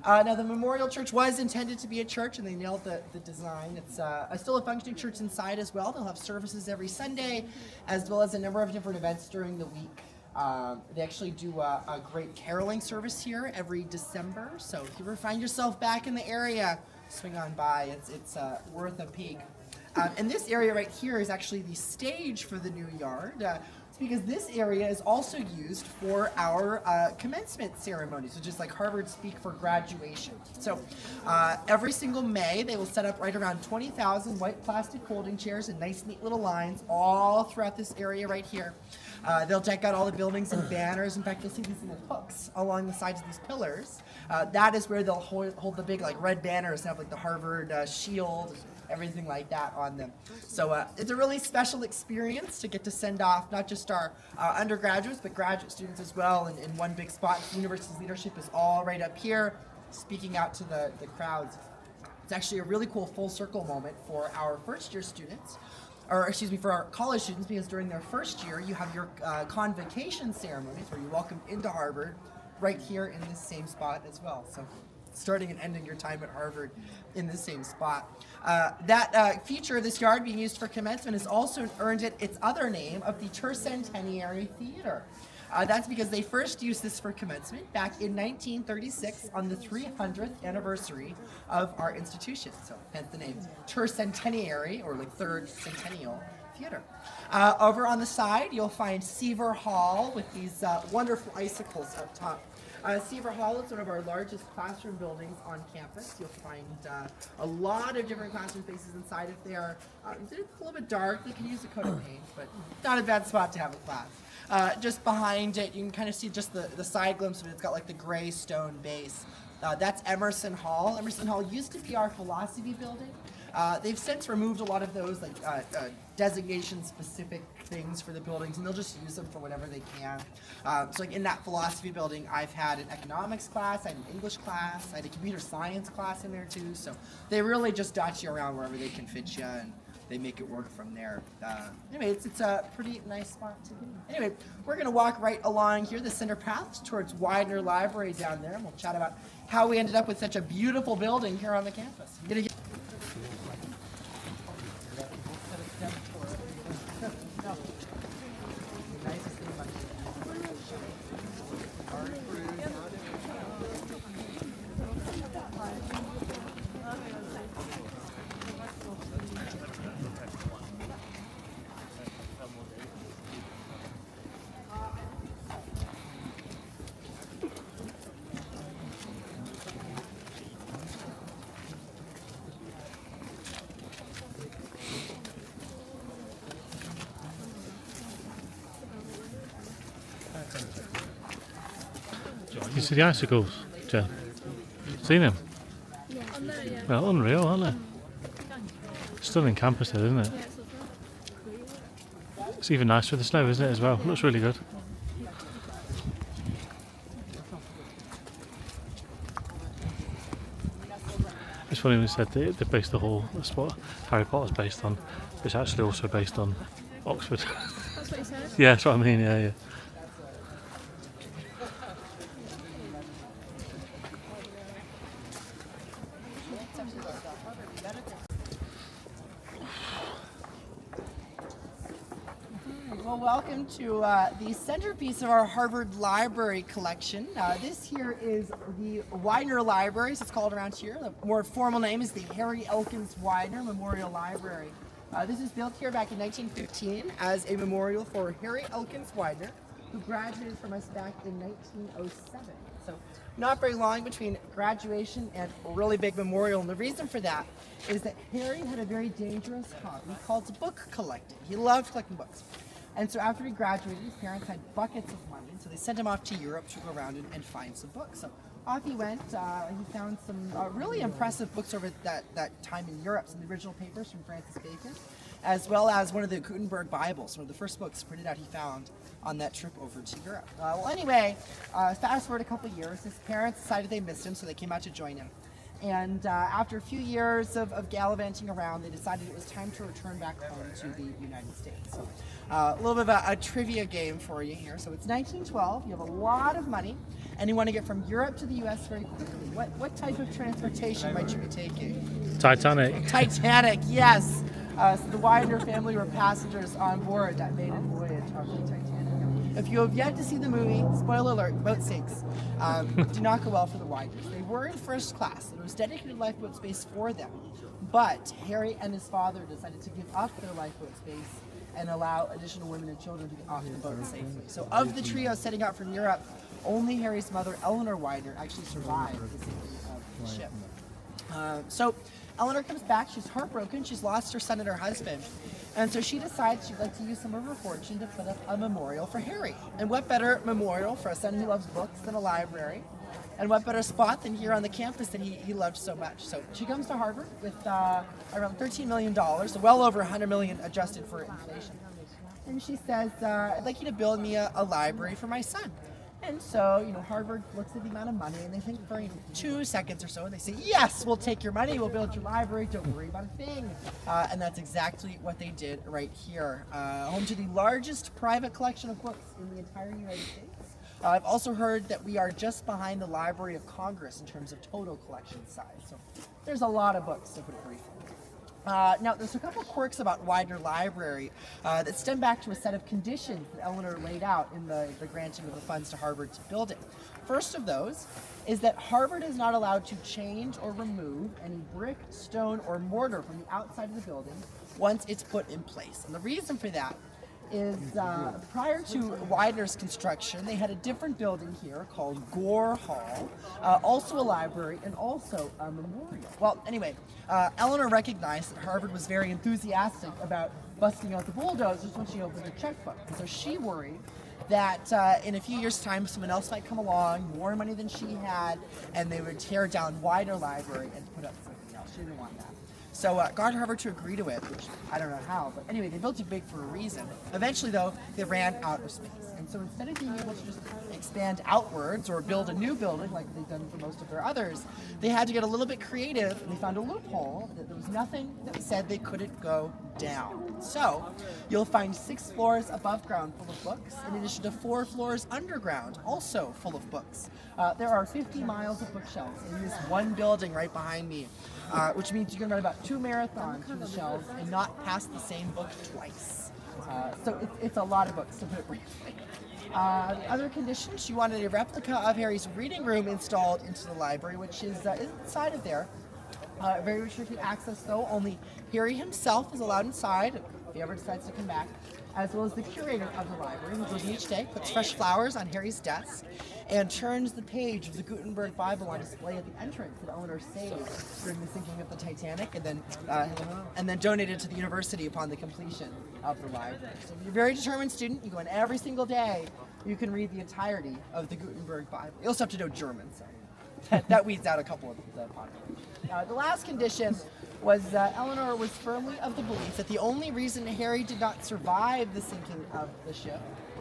H: Now the Memorial Church was intended to be a church, and they nailed the design. It's still a functioning church inside as well. They'll have services every Sunday, as well as a number of different events during the week. They actually do a great caroling service here every December. So if you ever find yourself back in the area, swing on by. It's worth a peek. And this area right here is actually the stage for the new yard. Because this area is also used for our commencement ceremonies, which is like Harvard speak for graduation. So every single May, they will set up right around 20,000 white plastic folding chairs in nice, neat little lines all throughout this area right here. They'll deck out all the buildings and banners. In fact, you'll see these little hooks along the sides of these pillars. That is where they'll hold the big like red banners, have like the Harvard shield, everything like that on them. So it's a really special experience to get to send off not just our undergraduates, but graduate students as well in one big spot. The university's leadership is all right up here, speaking out to the crowds. It's actually a really cool full circle moment for our first year students, or excuse me, for our college students, because during their first year, you have your convocation ceremonies where you're welcomed into Harvard right here in this same spot as well. So starting and ending your time at Harvard in the same spot. That feature of this yard being used for commencement has also earned it its other name of the Tercentenary Theater. That's because they first used this for commencement back in 1936 on the 300th anniversary of our institution. So hence the name Tercentenary, or like Third Centennial Theater. Over on the side, you'll find Seaver Hall with these wonderful icicles up top. Seaver Hall is one of our largest classroom buildings on campus. You'll find a lot of different classroom spaces inside of there. It's a little bit dark. You can use a coat of paint, but not a bad spot to have a class. Just behind it, you can kind of see just the side glimpse of it. It's got like the gray stone base. That's Emerson Hall. Emerson Hall used to be our philosophy building. They've since removed a lot of those like designation-specific things for the buildings, and they'll just use them for whatever they can. So like in that philosophy building, I've had an economics class, I had an English class, I had a computer science class in there too. So they really just dot you around wherever they can fit you, and they make it work from there. Anyway, it's a pretty nice spot to be. Anyway, we're gonna walk right along here, the center path towards Widener Library down there, and we'll chat about how we ended up with such a beautiful building here on the campus.
A: You see the icicles, Jen? Seen them?
C: Yeah. On there, yeah.
A: Well, unreal, aren't they? Stunning campus there, isn't it?
C: Yeah, it's lovely.
A: It's even nicer with the snow, isn't it, as well? Looks really good. It's funny when you said they based the whole, that's what Harry Potter's based on. It's actually also based on Oxford.
C: That's what he said.
A: Yeah, that's what I mean, yeah.
H: Well, welcome to the centerpiece of our Harvard Library collection. This here is the Widener Library, as it's called around here. The more formal name is the Harry Elkins Widener Memorial Library. This was built here back in 1915 as a memorial for Harry Elkins Widener, who graduated from us back in 1907. So not very long between graduation and a really big memorial. And the reason for that is that Harry had a very dangerous hobby called book collecting. He loved collecting books. And so after he graduated, his parents had buckets of money, so they sent him off to Europe to go around and find some books. So off he went. He found some really impressive books over that time in Europe, some of the original papers from Francis Bacon, as well as one of the Gutenberg Bibles, one of the first books printed out he found on that trip over to Europe. Well, anyway, fast forward a couple of years, his parents decided they missed him, so they came out to join him. And after a few years of gallivanting around, they decided it was time to return back home to the United States. So a little bit of a trivia game for you here. So it's 1912, you have a lot of money, and you want to get from Europe to the U.S. very quickly. What type of transportation might you be taking?
A: Titanic.
H: Titanic, yes. So the Widener family were passengers on board that maiden voyage of the Titanic. If you have yet to see the movie, spoiler alert, boat sinks. Do not go well for the Widers. They were in first class. There was dedicated lifeboat space for them. But Harry and his father decided to give up their lifeboat space and allow additional women and children to get off the boat safely. So of the trio setting out from Europe, only Harry's mother, Eleanor Widener, actually survived the sinking of the ship. So Eleanor comes back, she's heartbroken, she's lost her son and her husband. And so she decides she'd like to use some of her fortune to put up a memorial for Harry. And what better memorial for a son who loves books than a library? And what better spot than here on the campus that he loved so much? So she comes to Harvard with around $13 million, so well over $100 million adjusted for inflation. And she says, I'd like you to build me a library for my son. And so, Harvard looks at the amount of money and they think for 2 seconds or so, and they say, yes, we'll take your money, we'll build your library, don't worry about a thing. And that's exactly what they did right here. Home to the largest private collection of books in the entire United States. I've also heard that we are just behind the Library of Congress in terms of total collection size. So there's a lot of books, to put it briefly. Now, there's a couple quirks about Widener Library that stem back to a set of conditions that Eleanor laid out in the granting of the funds to Harvard to build it. First of those is that Harvard is not allowed to change or remove any brick, stone, or mortar from the outside of the building once it's put in place. And the reason for that is prior to Widener's construction, they had a different building here called Gore Hall, also a library and also a memorial. Well, anyway, Eleanor recognized that Harvard was very enthusiastic about busting out the bulldozers when she opened her checkbook. And so she worried that in a few years' time, someone else might come along, more money than she had, and they would tear down wider library and put up something else. She didn't want that. So got Harvard to agree to it, which I don't know how, but anyway, they built it big for a reason. Eventually, though, they ran out of space. And so instead of being able to just expand outwards or build a new building like they've done for most of their others, they had to get a little bit creative, and they found a loophole that there was nothing that said they couldn't go down. So you'll find 6 floors above ground full of books, in addition to 4 floors underground, also full of books. There are 50 miles of bookshelves in this one building right behind me. Which means you can run about 2 marathons through the shelves and not pass the same book twice. So it's a lot of books, to put it briefly. Other conditions, she wanted a replica of Harry's reading room installed into the library, which is inside of there. Very restricted access, though. Only Harry himself is allowed inside, if he ever decides to come back, as well as the curator of the library, who goes in each day, puts fresh flowers on Harry's desk, and turns the page of the Gutenberg Bible on display at the entrance that Eleanor saved during the sinking of the Titanic, and then donated to the university upon the completion of the library. So if you're a very determined student, you go in every single day, you can read the entirety of the Gutenberg Bible. You also have to know German, so that weeds out a couple of the population. The last condition was Eleanor was firmly of the belief that the only reason Harry did not survive the sinking of the ship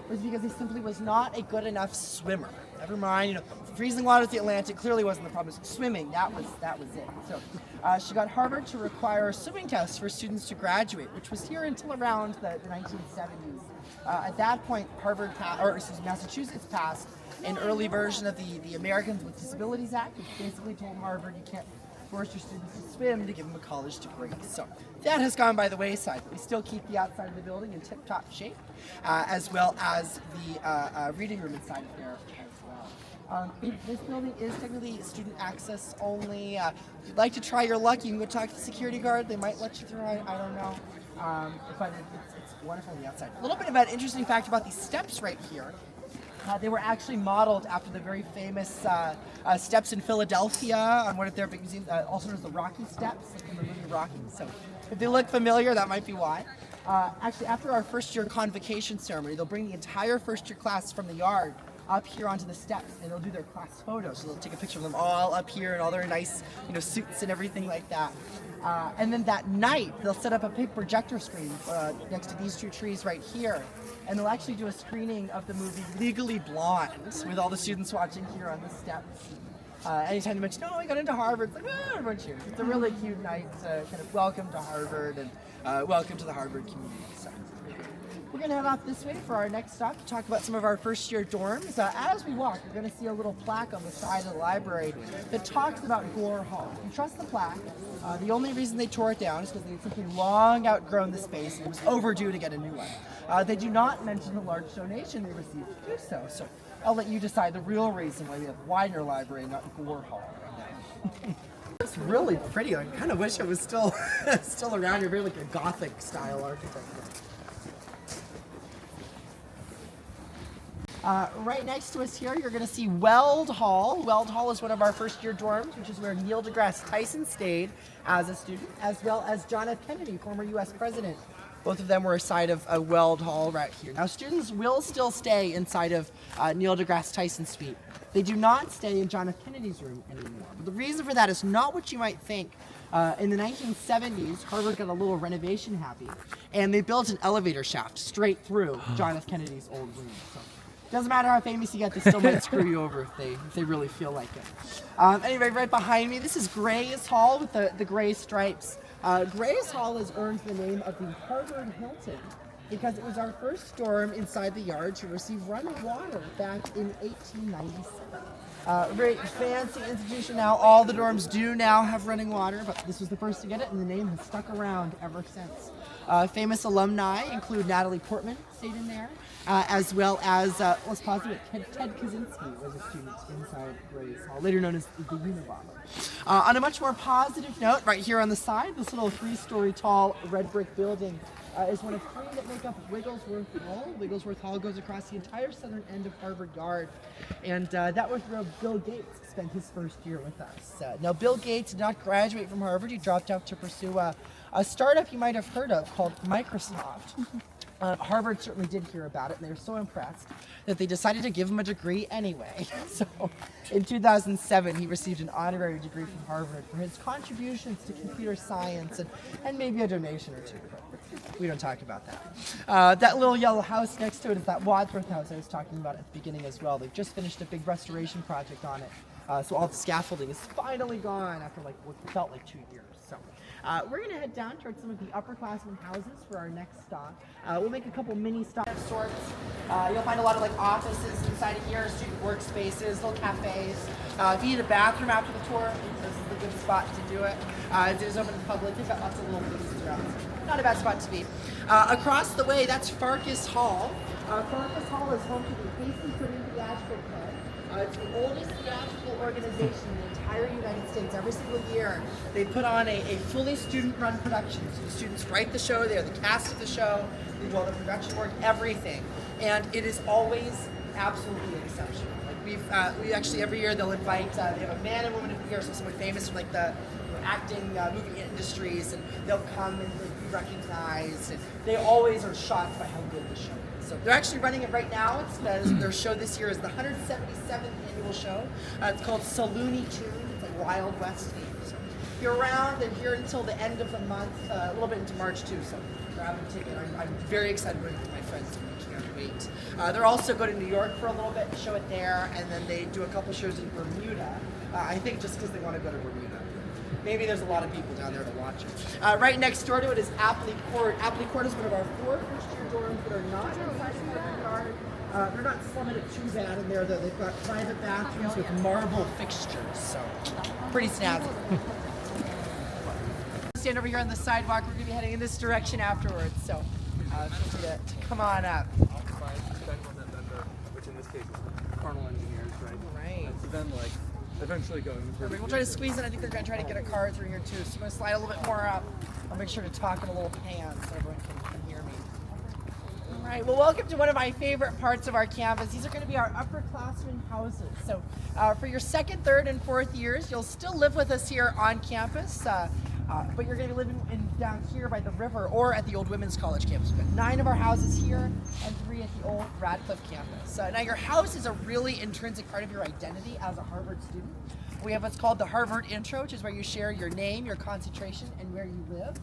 H: was because he simply was not a good enough swimmer. Never mind, freezing water at the Atlantic clearly wasn't the problem. Swimming, that was it. So she got Harvard to require a swimming test for students to graduate, which was here until around the 1970s. At that point, Massachusetts passed an early version of the Americans with Disabilities Act, which basically told Harvard you can't force your students to swim to give them a college degree. So that has gone by the wayside, but we still keep the outside of the building in tip-top shape, as well as the reading room inside of there as well. This building is technically student access only. If you'd like to try your luck, you can go talk to the security guard. They might let you through, I don't know. But it's wonderful on the outside. A little bit about an interesting fact about these steps right here. They were actually modeled after the very famous steps in Philadelphia on one of their big museums, also known as the Rocky Steps, like from the movie Rocky. So if they look familiar, that might be why. Actually, after our first year convocation ceremony, they'll bring the entire first year class from the yard up here onto the steps, and they'll do their class photos. So they'll take a picture of them all up here in all their nice, suits and everything like that. And then that night, they'll set up a big projector screen next to these 2 trees right here. And they'll actually do a screening of the movie Legally Blonde with all the students watching here on the steps. Anytime they mention, we got into Harvard, it's like, everyone cheers. It's a really cute night, kind of welcome to Harvard and welcome to the Harvard community. So we're going to head off this way for our next stop to talk about some of our first year dorms. As we walk, you're going to see a little plaque on the side of the library that talks about Gore Hall. If you trust the plaque, the only reason they tore it down is because they had simply long outgrown the space and it was overdue to get a new one. They do not mention the large donation they received to do so. So I'll let you decide the real reason why we have Widener Library and not Gore Hall right now. It's really pretty. I kind of wish it was still around here. Very like a Gothic style architecture. Right next to us here, you're going to see Weld Hall. Weld Hall is one of our first year dorms, which is where Neil deGrasse Tyson stayed as a student, as well as John F. Kennedy, former U.S. president. Both of them were aside of Weld Hall right here. Now, students will still stay inside of Neil deGrasse Tyson's suite. They do not stay in John F. Kennedy's room anymore. But the reason for that is not what you might think. In the 1970s, Harvard got a little renovation happy, and they built an elevator shaft straight through John F. Kennedy's old room. So doesn't matter how famous you get, they still might screw you over if they really feel like it. Anyway, right behind me, this is Gray's Hall with the gray stripes. Gray's Hall has earned the name of the Harvard Hilton because it was our first dorm inside the yard to receive running water back in 1897. Very fancy institution now. All the dorms do now have running water, but this was the first to get it, and the name has stuck around ever since. Famous alumni include Natalie Portman, stayed in there, as well as, let's pause it, Ted Kaczynski was a student inside Gray's Hall, later known as the Unabomber. On a much more positive note, right here on the side, this little 3-story tall red brick building is one of 3 that make up Wigglesworth Hall. Wigglesworth Hall goes across the entire southern end of Harvard Yard, and that was where Bill Gates spent his first year with us. Now, Bill Gates did not graduate from Harvard. He dropped out to pursue a startup you might have heard of called Microsoft. Harvard certainly did hear about it, and they were so impressed that they decided to give him a degree anyway. So in 2007, he received an honorary degree from Harvard for his contributions to computer science and maybe a donation or two. But we don't talk about that. That little yellow house next to it is that Wadsworth house I was talking about at the beginning as well. They've just finished a big restoration project on it. So all the scaffolding is finally gone after like what felt like 2 years. So we're going to head down towards some of the upperclassmen houses for our next stop. We'll make a couple mini stops of sorts. You'll find a lot of like offices inside of here, student workspaces, little cafes. If you need a bathroom after the tour, this is a good spot to do it. It is open to the public. They've got lots of little places around. Not a bad spot to be. Across the way, that's Farkas Hall. Farkas Hall is home to the Hasty Pudding Theatrical Club. It's the oldest theatrical organization in the entire United States. Every single year, they put on a fully student-run production. So the students write the show, they're the cast of the show, they do all the production work, everything. And it is always absolutely exceptional. Like we actually, every year, they'll invite, they have a man and woman of the year, so someone famous from like the acting, movie industries, and they'll come and be recognized. And they always are shocked by how good the show is. So they're actually running it right now. Their show this year is the 177th annual show. It's called Saloony Tunes. It's like Wild West themed. So if you're around, they're here until the end of the month, a little bit into March too. So grab a ticket. I'm very excited with my friends. I can't wait. They're also going to New York for a little bit and show it there, and then they do a couple shows in Bermuda. I think just because they want to go to Bermuda. Maybe there's a lot of people down there to watch it. Right next door to it is Apley Court. Apley Court is one of our 4 first-year dorms that are not inside of Harvard Yard. They're not slumming it too bad in there, though. They've got private bathrooms with marble fixtures, so pretty snazzy. Stand over here on the sidewalk. We're going to be heading in this direction afterwards, so feel free to come on up.
E: Which in this case is carnal engineers, right?
H: Right.
E: So then, like, eventually going.
H: We'll try to squeeze in. I think they're going to try to get a car through here too. So I'm going to slide a little bit more up. I'll make sure to talk in a little pan so everyone can hear me. All right. Well, welcome to one of my favorite parts of our campus. These are going to be our upperclassmen houses. So for your 2nd, 3rd, and 4th years, you'll still live with us here on campus. But you're going to be living down here by the river or at the old Women's College campus. We've got 9 of our houses here and 3 at the old Radcliffe campus. Now your house is a really intrinsic part of your identity as a Harvard student. We have what's called the Harvard Intro, which is where you share your name, your concentration, and where you live.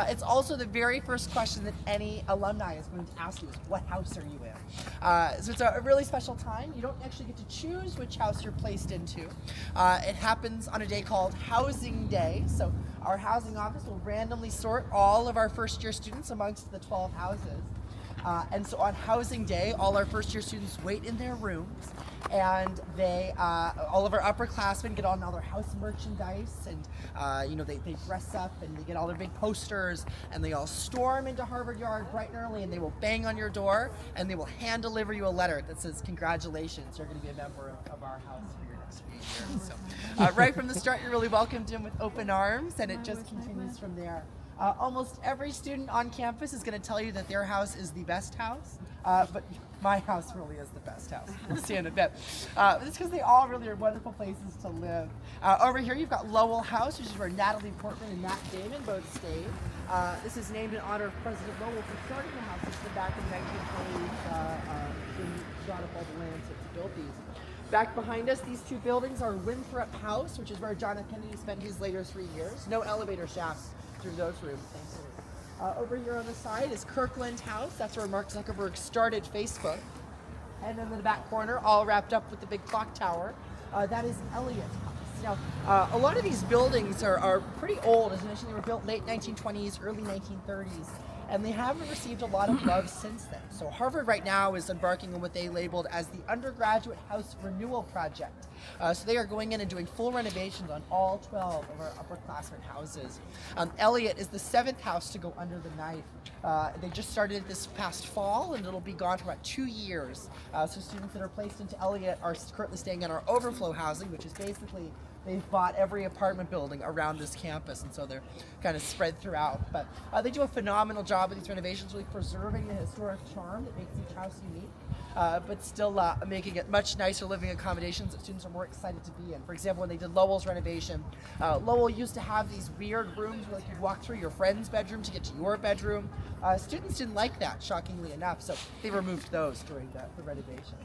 H: It's also the very first question that any alumni is going to ask you is, what house are you in? So it's a really special time. You don't actually get to choose which house you're placed into. It happens on a day called Housing Day. So our housing office will randomly sort all of our first-year students amongst the 12 houses. And so on Housing Day, all our first-year students wait in their rooms, and they, all of our upperclassmen get on all their house merchandise, and they dress up and they get all their big posters, and they all storm into Harvard Yard bright and early, and they will bang on your door, and they will hand deliver you a letter that says, "Congratulations, you're going to be a member of our house for your next few years." So right from the start, you're really welcomed in with open arms, and it just continues from there. Almost every student on campus is going to tell you that their house is the best house, but my house really is the best house. We'll see in a bit. It's because they all really are wonderful places to live. Over here you've got Lowell House, which is where Natalie Portman and Matt Damon both stayed. This is named in honor of President Lowell for starting the house. This was back in the 1920s when he brought up all the land to build these. Back behind us, these 2 buildings are Winthrop House, which is where John F. Kennedy spent his later 3 years. No elevator shafts through those rooms, thankfully. Over here on the side is Kirkland House. That's where Mark Zuckerberg started Facebook. And then in the back corner, all wrapped up with the big clock tower, that is Elliott House. Now, a lot of these buildings are pretty old. As I mentioned, they were built late 1920s, early 1930s. And they haven't received a lot of love since then. So Harvard right now is embarking on what they labeled as the Undergraduate House Renewal Project. So they are going in and doing full renovations on all 12 of our upperclassmen houses. Elliott is the 7th house to go under the knife. They just started this past fall, and it'll be gone for about 2 years. So students that are placed into Elliott are currently staying in our overflow housing, which is basically they've bought every apartment building around this campus, and so they're kind of spread throughout. But they do a phenomenal job with these renovations, really preserving the historic charm that makes each house unique. But still making it much nicer living accommodations that students are more excited to be in. For example, when they did Lowell's renovation, Lowell used to have these weird rooms where you walk through your friend's bedroom to get to your bedroom. Students didn't like that, shockingly enough, so they removed those during the renovation.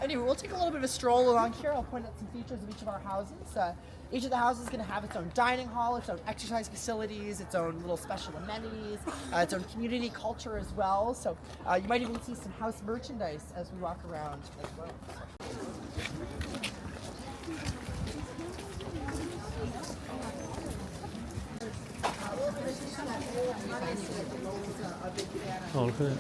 H: Anyway, we'll take a little bit of a stroll along here. I'll point out some features of each of our houses. Each of the houses is going to have its own dining hall, its own exercise facilities, its own little special amenities, its own community culture as well. So you might even see some house merchandise as we walk around as well.
A: Oh, look at it.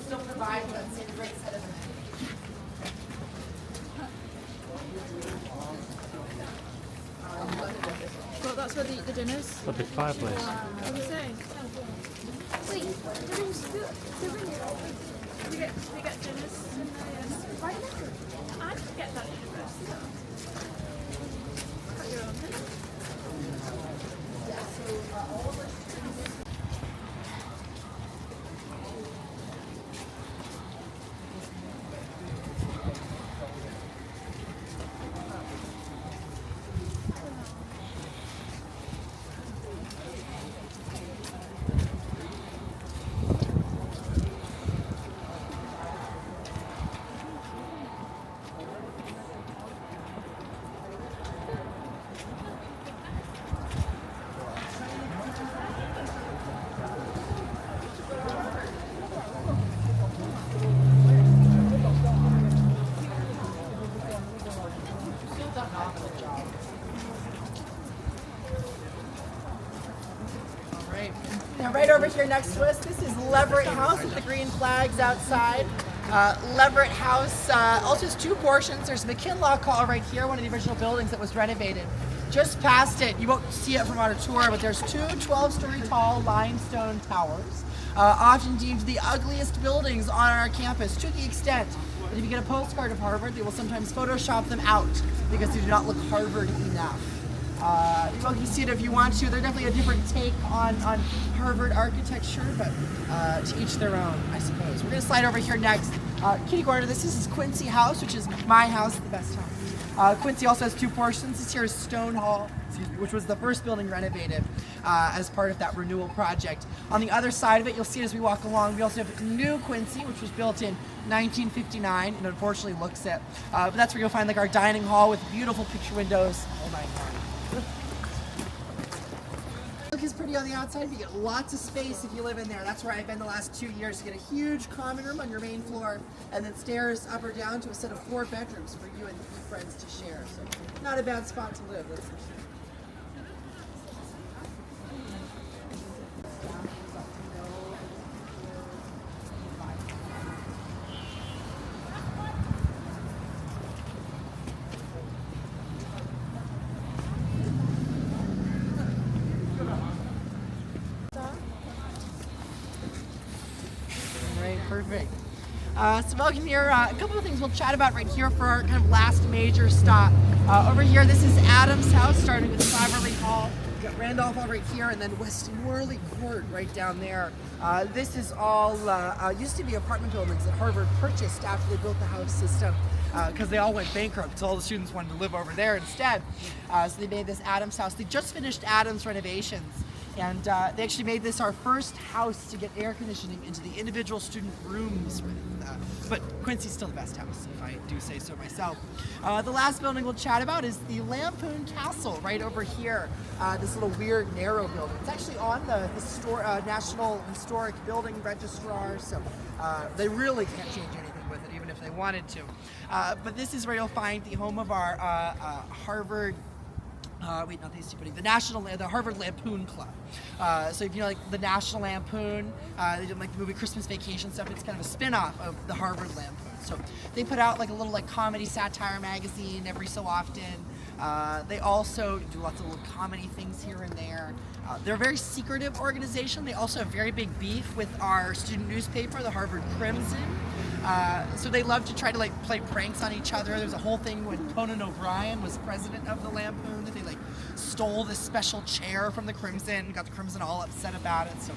H: Still provide that same great set of
F: Well, that's where the dinner's.
A: A big fireplace.
F: What do you say?
C: Wait,
F: We get dinners in the right now. I could get that at university though. Got your own dinner.
H: Now right over here next to us, this is Leverett House with the green flags outside. Leverett House also has two portions. There's McKinlock Hall right here, one of the original buildings that was renovated. Just past it, you won't see it from on a tour, but there's two 12-story tall limestone towers, often deemed the ugliest buildings on our campus, to the extent that if you get a postcard of Harvard, they will sometimes Photoshop them out because they do not look Harvard enough. You can see it if you want to. They're definitely a different take on Harvard architecture, but to each their own, I suppose. We're going to slide over here next. Kitty corner, this is Quincy House, which is my house, the best house. Quincy also has two portions. This here is Stone Hall, which was the first building renovated as part of that renewal project. On the other side of it, you'll see it as we walk along, we also have New Quincy, which was built in 1959 and unfortunately looks it. But that's where you'll find like our dining hall with beautiful picture windows. Oh my God. Look is pretty on the outside. You get lots of space if you live in there. That's where I've been the last 2 years. You get a huge common room on your main floor, and then stairs up or down to a set of 4 bedrooms for you and your friends to share. So not a bad spot to live, that's for sure. Perfect. So welcome here. A couple of things we'll chat about right here for our kind of last major stop. Over here, this is Adams House, starting with Clymerley Hall. We've got Randolph Hall right here, and then Westmoreland Court right down there. This is all used to be apartment buildings that Harvard purchased after they built the house system because they all went bankrupt, so all the students wanted to live over there instead. So they made this Adams House. They just finished Adams renovations. And they actually made this our first house to get air conditioning into the individual student rooms with. But Quincy's still the best house, if I do say so myself. The last building we'll chat about is the Lampoon Castle right over here. This little weird narrow building. It's actually on the National Historic Building Registrar, so they really can't change anything with it, even if they wanted to. But this is where you'll find the home of our Harvard. The Harvard Lampoon Club. So if you know, like the National Lampoon, they did like the movie Christmas Vacation stuff. It's kind of a spin-off of the Harvard Lampoon. So they put out like a little like comedy satire magazine every so often. They also do lots of little comedy things here and there. They're a very secretive organization. They also have very big beef with our student newspaper, the Harvard Crimson. So they love to try to like play pranks on each other. There's a whole thing when Conan O'Brien was president of the Lampoon that they like stole this special chair from the Crimson, got the Crimson all upset about it. So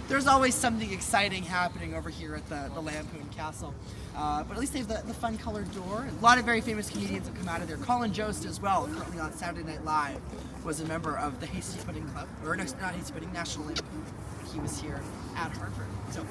H: there's always something exciting happening over here at the Lampoon Castle. But at least they have the fun colored door. A lot of very famous comedians have come out of there. Colin Jost as well, currently on Saturday Night Live, was a member of the Hasty Pudding Club, or no, not Hasty Pudding, National Lampoon. He was here at Harvard. So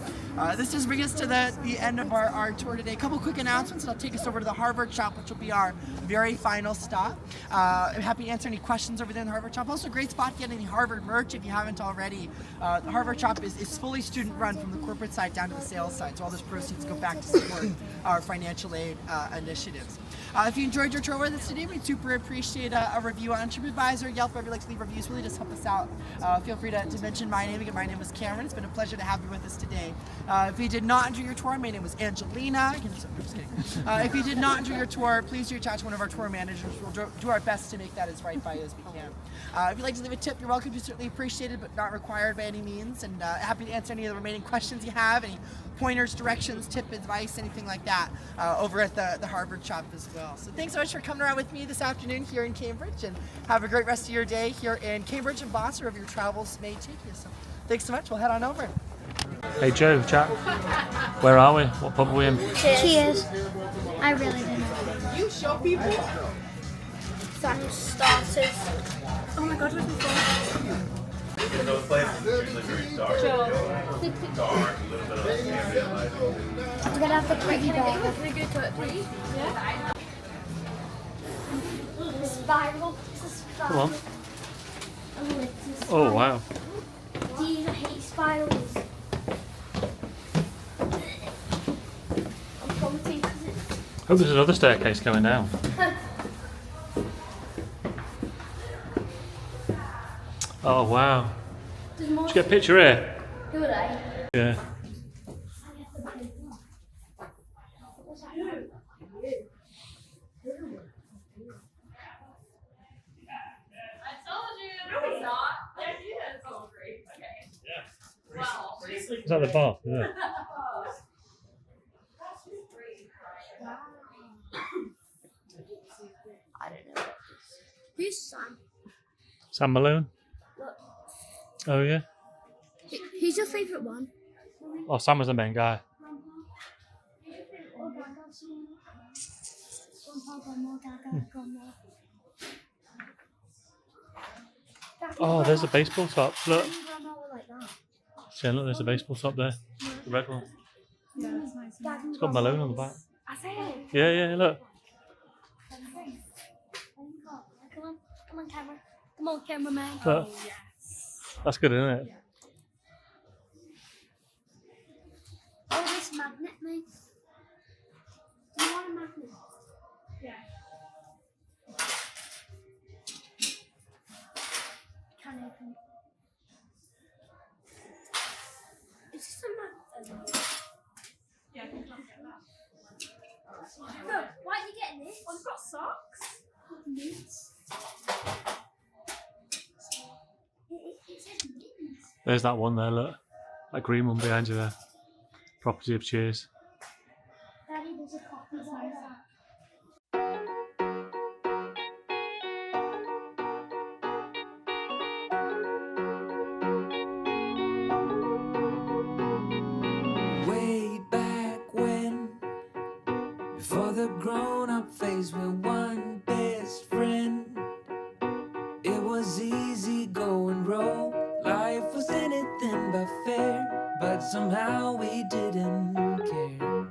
H: this does bring us to the end of our tour today. A couple quick announcements, and I'll take us over to the Harvard shop, which will be our very final stop. I'm happy to answer any questions over there in the Harvard shop. Also a great spot to get any Harvard merch if you haven't already. The Harvard shop is fully student run from the corporate side down to the sales side, so all those proceeds go back to support our financial aid initiatives. If you enjoyed your tour with us today, we'd super appreciate a review on TripAdvisor, Yelp, wherever you like to leave reviews. Really just help us out. Feel free to mention my name. Again, my name is Cameron. It's been a pleasure to have you with us today. If you did not enjoy your tour, my name was Angelina. I'm just kidding. If you did not enjoy your tour, please reach out to one of our tour managers. We'll do our best to make that as right by you as we can. If you'd like to leave a tip, you're welcome to. Certainly appreciated, but not required by any means. And happy to answer any of the remaining questions you have, any pointers, directions, tip, advice, anything like that, over at the Harvard shop as well. So thanks so much for coming around with me this afternoon here in Cambridge, and have a great rest of your day here in Cambridge and Boston, wherever your travels may take you. So thanks so much. We'll head on over.
A: Hey Joe, chat. Where are we? What pub are we in?
C: Cheers. I really didn't know.
B: You show people?
C: Some starters.
F: Oh my god, where's my phone?
I: In those places, it's usually very dark. Dark, a little bit of ambient light.
C: I'm gonna have the pretty bag.
F: Can I go to it, please? Yeah.
C: The spiral. It's a spiral.
A: Come on.
C: Oh, it's a
A: Oh
C: spiral.
A: wow.
C: Do you hate spirals? I'm vomiting because it's...
A: Hope there's another staircase going down. Oh wow.
C: There's more.
A: Did you get a picture here?
C: Do they?
A: Yeah. Is that the bar? Yeah.
C: I don't know. Who's Sam?
A: Sam Malone?
C: Look.
A: Oh yeah.
C: Who's your favourite one?
A: Oh, Sam was the main guy. Oh, there's a baseball top. Look. See, look, there's a baseball top there. The red one.
F: Yeah, that's nice.
A: It's got Malone on the back.
C: I say it.
A: Yeah, yeah, look.
C: Come on, camera. Come on, cameraman.
A: Look. That's good, isn't it?
C: Oh, this magnet, mate. Do you want a magnet?
F: Yeah.
C: Can I open it? Is this a magnet?
F: Yeah, I can get that.
C: No, why are you getting this?
F: I've got socks.
C: Mints. It says mints.
A: There's that one there, look. That green one behind you there. Property of Cheers.
C: Daddy, there's a copy of that.
J: Way back when, before the grown-up phase, we're one best friend. It was easy going roll. Life was anything but fair, but somehow we didn't care.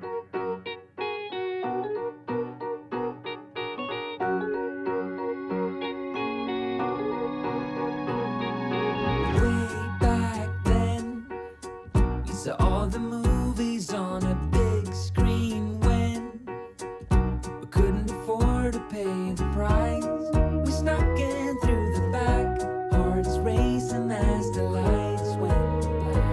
J: Way back then, we saw all the movies on a big screen when we couldn't afford to pay the price. We snuck in through the back, hearts racing as the lights went black.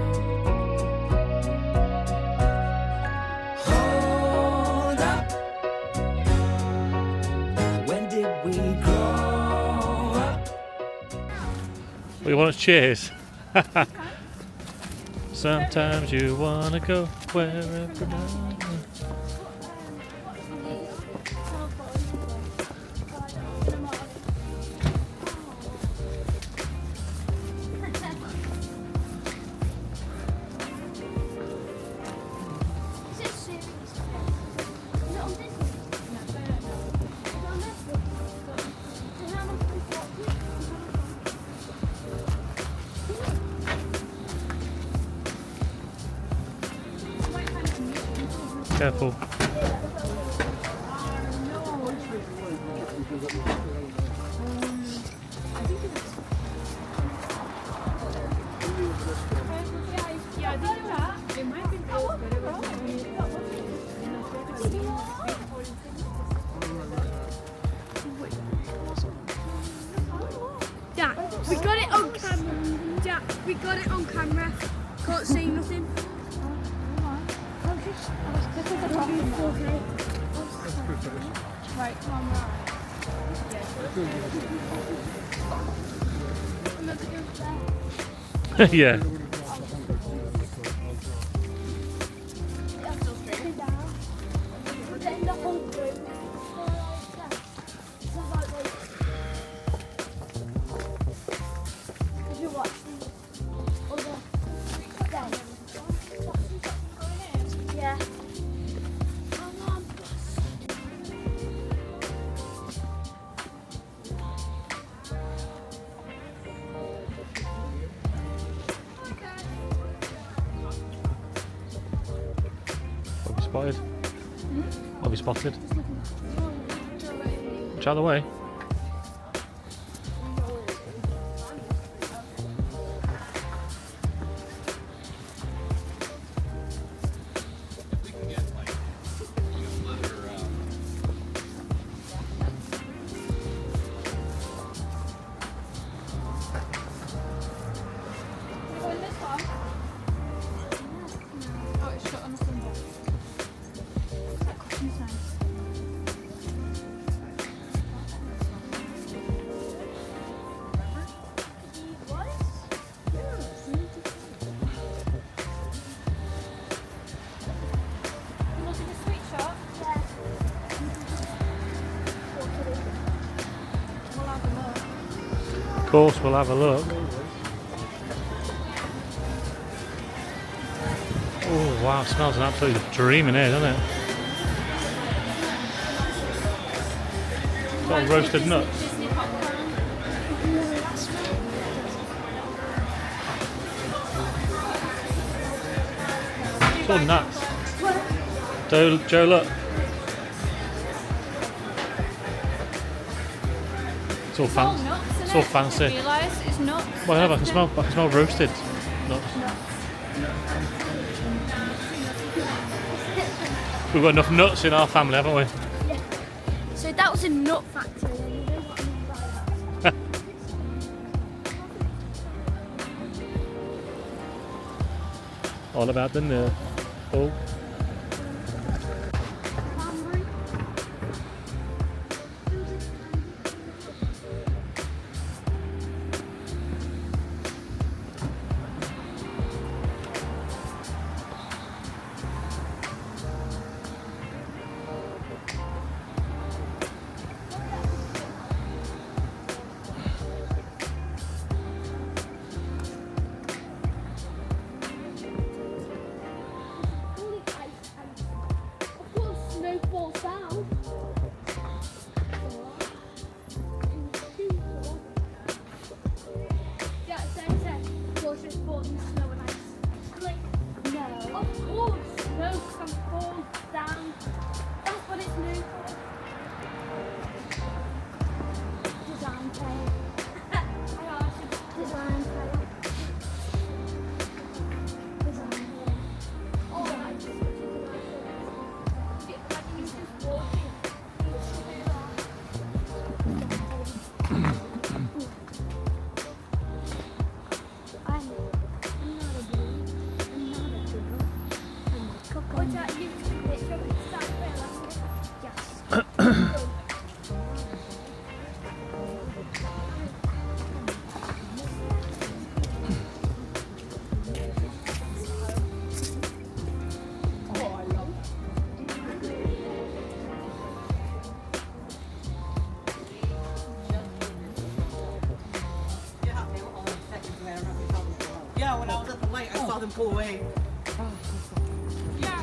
A: What you want to cheers? Sometimes you wanna go wherever. Careful.
C: Jack, we got it on camera. Jack, we got it on camera. Can't say nothing. Right, come on, right.
A: Yeah.
C: Yeah.
A: I'll be spotted. I'll be spotted. Watch out of the way. Of course, we'll have a look. Oh wow, smells an absolute dream in here, doesn't it? Got roasted nuts. It's all nuts. Joe, look. It's all fancy. It's all fancy.
F: Realise it's nuts.
A: Well, I can smell roasted nuts. We've got enough nuts in our family, haven't we?
C: Yeah. So that was a nut factory. Then you know what I mean by that.
A: All about the nut. Oh.
H: saw them pull away.
F: Yeah.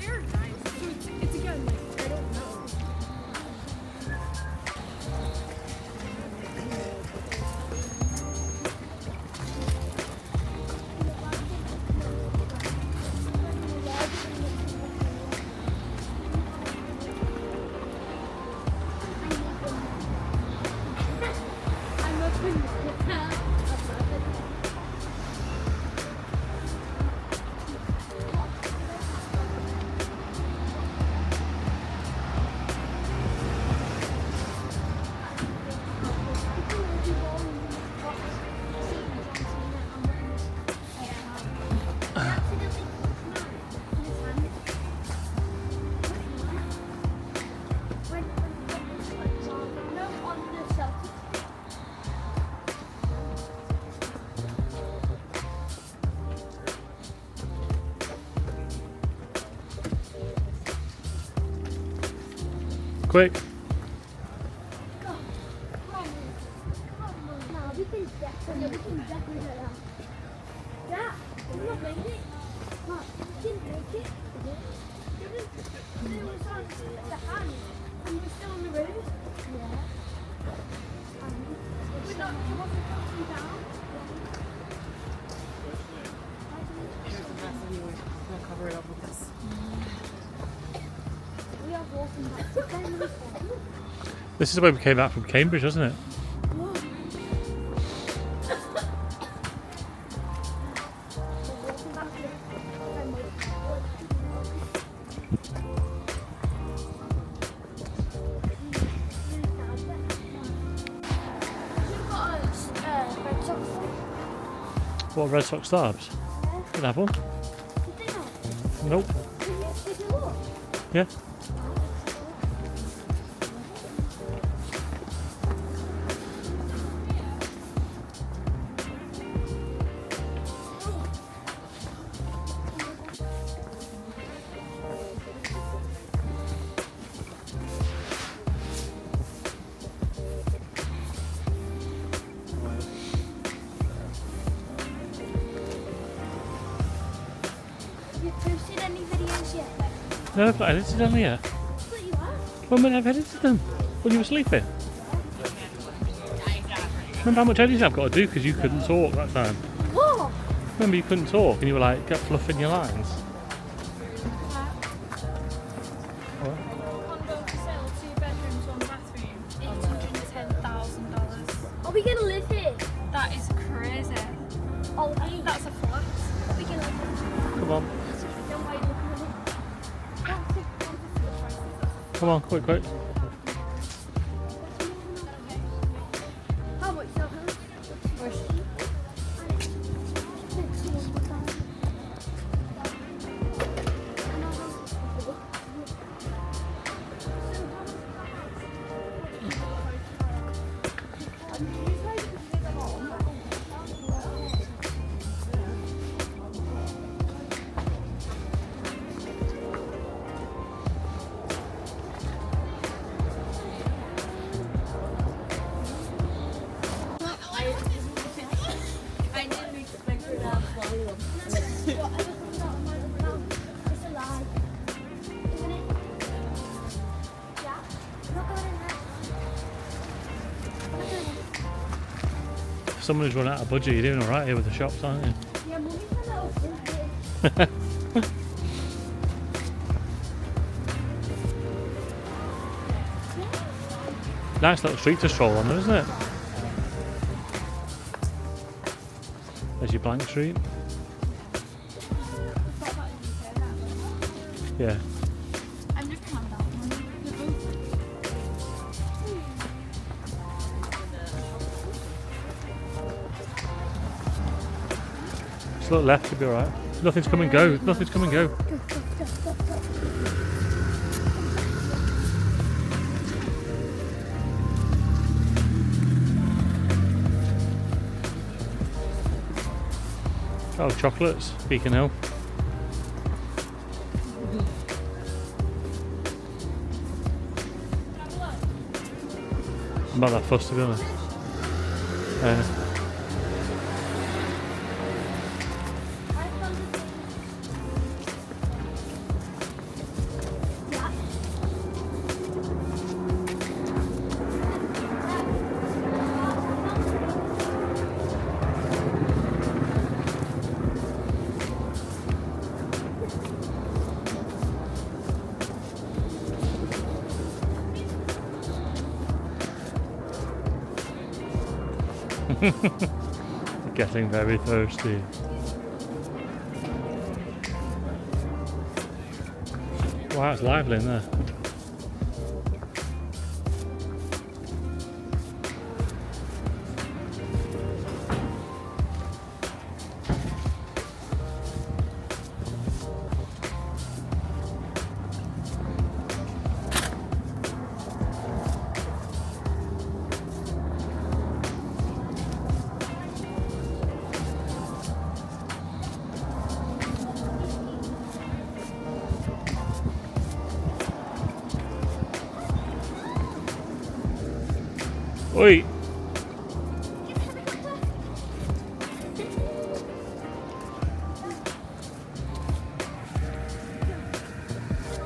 F: They're nice. So it's again, like, I don't know.
A: Quick.
H: Cover it up with this.
A: This is where we came back from Cambridge, wasn't it? What, Red Sox starbs? Didn't have one. Nope. Yeah. No, I've not edited them yet. When I've edited them? When you were sleeping? Remember how much editing I've got to do because you couldn't talk that time?
C: What?
A: Remember you couldn't talk and you were like, get fluffing your lines?
F: Condo for sale, 2 bedrooms, 1 bathroom, $810,000.
C: Are we gonna live here?
F: That is crazy.
C: Oh, hey.
F: That's a flat.
C: Are we gonna live here?
A: Come on.
C: Don't wait, look at it.
A: Come on, quick, quick.
C: How much your house?
F: I didn't expect her to have volume.
C: It's a lie. Isn't it? Yeah? Not going in there. Not going in.
A: Someone who's run out of budget, you're doing alright here with the shops, aren't you?
C: Yeah, mummy's a little busy.
A: Nice little street to stroll on, though, isn't it? There's your blank street. Yeah.
F: I'm just coming down.
A: Just look left, you'll be alright. Nothing's come and go. Nothing's come and go. Oh, chocolates, Beacon Hill. I'm not that fussed, to be honest. Getting very thirsty. Wow, it's lively in there. Oi!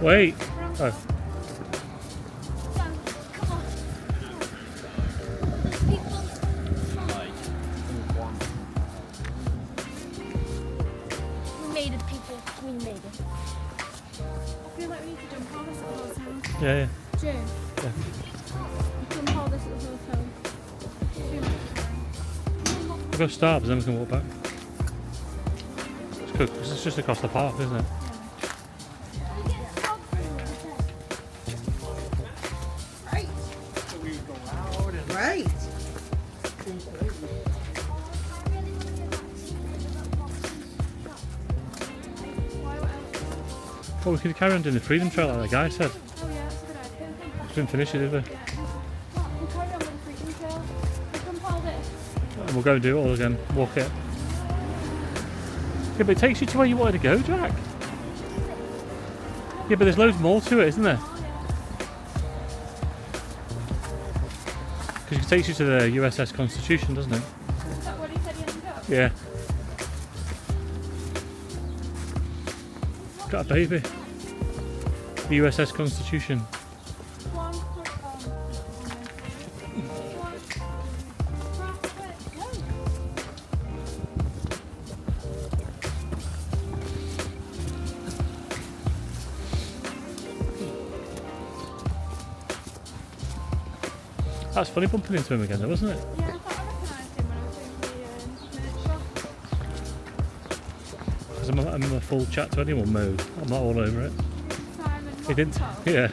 A: Wait! Oh.
C: Come on. There's people. We made it, people. We made it.
F: I feel like we need to jump on this at the hotel.
A: Yeah, yeah.
F: Jim.
A: Yeah.
F: Jump on this at the hotel.
A: We'll go Starbucks, then we can walk back. It's good, 'cause it's just across the park, isn't it?
H: Right.
A: Well, we could carry on doing the Freedom Trail like the guy said.
F: Oh yeah, that's a good idea.
A: We didn't finish it, did we?
F: We'll carry on with the freedom trail. We'll jump all this.
A: And we'll go and do it all again, walk it. Yeah, but it takes you to where you wanted to go, Jack. Yeah, but there's loads more to it, isn't there? Because it takes you to the USS Constitution, doesn't it?
F: Is that what he said he had to go?
A: Yeah. Got a baby. The USS Constitution.
F: One quick
A: That's funny bumping into him again, though, wasn't it?
F: Yeah, I thought I recognised him when I was doing the minute shop.
A: Because I'm in a full chat to anyone mode. I'm not all over it.
F: Simon
A: He didn't.
F: Rockefeller.
A: Yeah.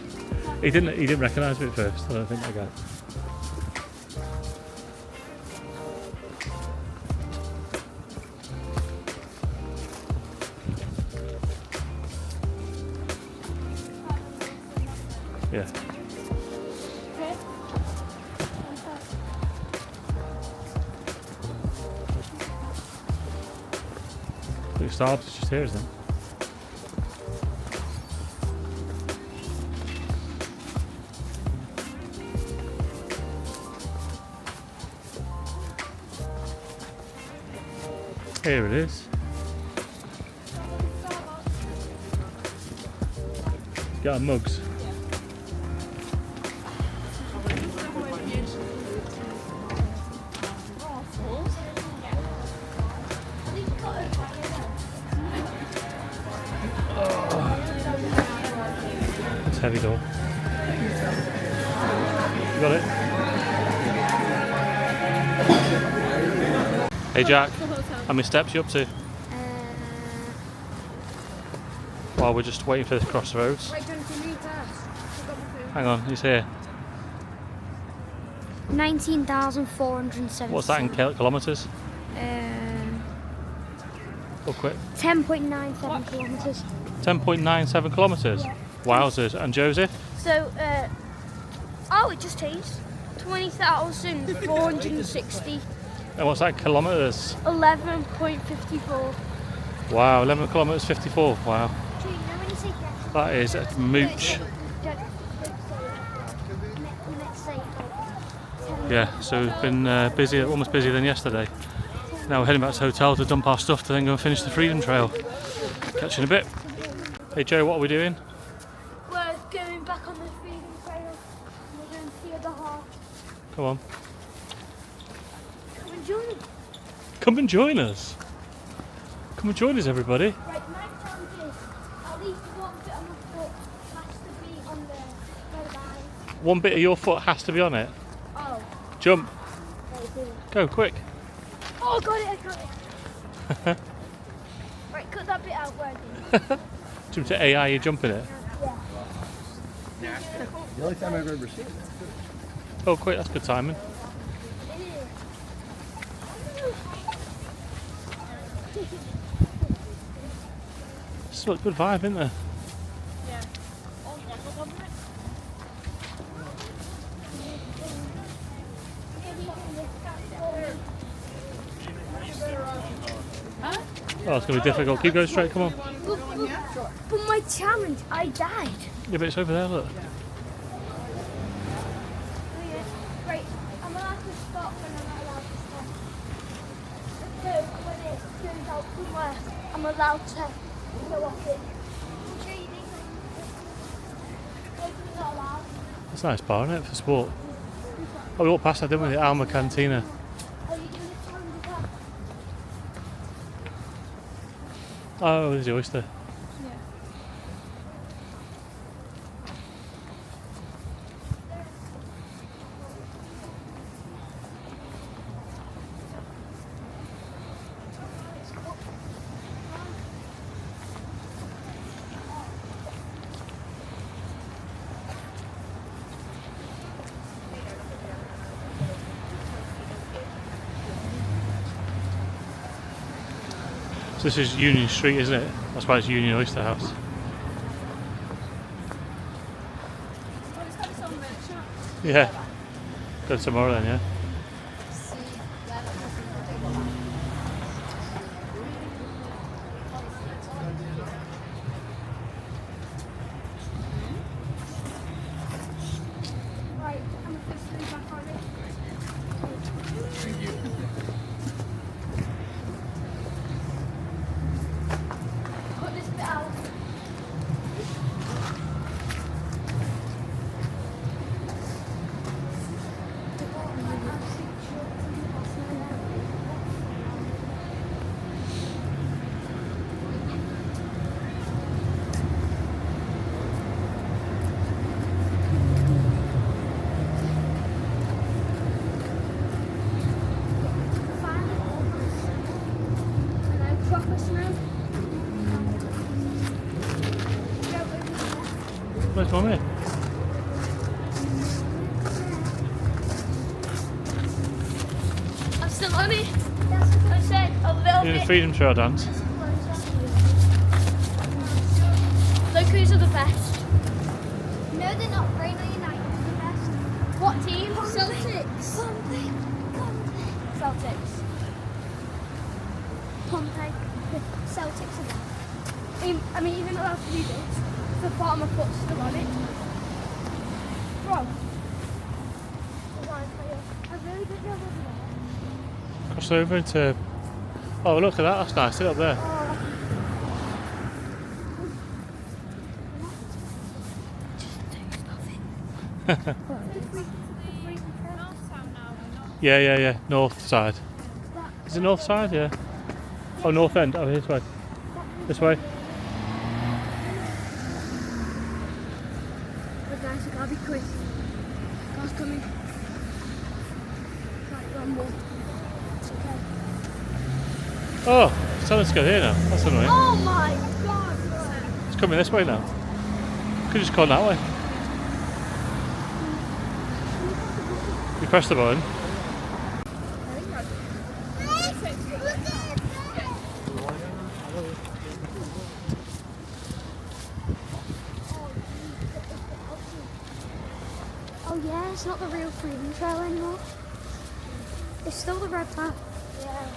A: He didn't recognise me at first. I don't think that guy. Yeah.
F: Okay.
A: Look, Starbucks is just here, isn't it? Here it is. Got our mugs. It's heavy door. You got it? Hey Jack, how many steps you up to? While we're just waiting for this crossroads.
C: Wait, don't you need that? I've got my phone.
A: Hang on, he's here.
C: 19,470.
A: What's that in kilometres? Real quick.
C: 10.97 kilometres.
A: 10.97 kilometres?
C: Yeah.
A: Wowzers. And Joseph?
C: So, oh, it just changed. 20,460.
A: And what's that in kilometres?
C: 11.54.
A: Wow, 11 kilometres 54. Wow.
C: So, you know when you say that?
A: That is a mooch. Yeah, so we've been busy, almost busier than yesterday. Now we're heading back to the hotel to dump our stuff to then go and finish the Freedom Trail. Catch you in a bit. Hey Joe, what are we doing?
C: We're going back on the Freedom Trail. We're going to see the heart.
A: Come on.
C: Come and join us.
A: Come and join us. Come and join us, everybody.
C: Right, my challenge is at least one bit of my foot has to be on the line.
A: One bit of your foot has to be on it.
C: Oh,
A: Jump.
C: right, here.
A: Go, quick.
C: Oh, got it, I got it. Right, cut that bit out where I did.
A: Jump to AI, you're jumping it.
C: Yeah.
K: The only time I've ever seen it.
A: Oh, quick, that's good timing. It's a good vibe, isn't there?
F: Yeah.
A: Oh, it's going to be difficult. Keep going straight, come on.
C: But my challenge, I died.
A: Yeah, but it's over there, look.
C: Right, I'm allowed to stop when I'm not allowed to stop. So when it turns out somewhere, I'm allowed to go off it. Not allowed.
A: It's a nice bar, isn't it, for sport? Oh, we walked past that, didn't we? The Alma Cantina.
C: Are you going to tell me that?
A: Oh, there's the oyster. So this is Union Street, isn't it? That's why it's Union Oyster House.
F: Well, it's got its own merch shop.
A: Yeah. Go tomorrow then, yeah?
C: Right, I'm officially back on it.
K: Thank you.
C: Cut this bit out.
A: Where's Mummy?
C: I'm still on it. I said a little
A: Doing a
C: bit.
A: Freedom Trail dance.
C: Look who's the best. No, they're not. Rainbow United are the best. What team? Celtics. Celtics. Pompey. Celtics are best. I mean, even allowed to do this. The bottom of foot's still on it. Bro. I really didn't know what
A: Cross over into... Oh, look at that. That's nice. Sit up there. Yeah. North side. Is it north side? Yeah. Oh, north end. Oh, this way. This way.
C: But guys, I gotta be quick. Car's coming. Right, one more. It's okay.
A: Oh, it's telling us to go here now. That's annoying.
C: Oh my god!
A: It's coming this way now. Could just gone that way. You press the button.
C: Oh yeah, it's not the real Freedom Trail anymore. It's still the red path. Yeah.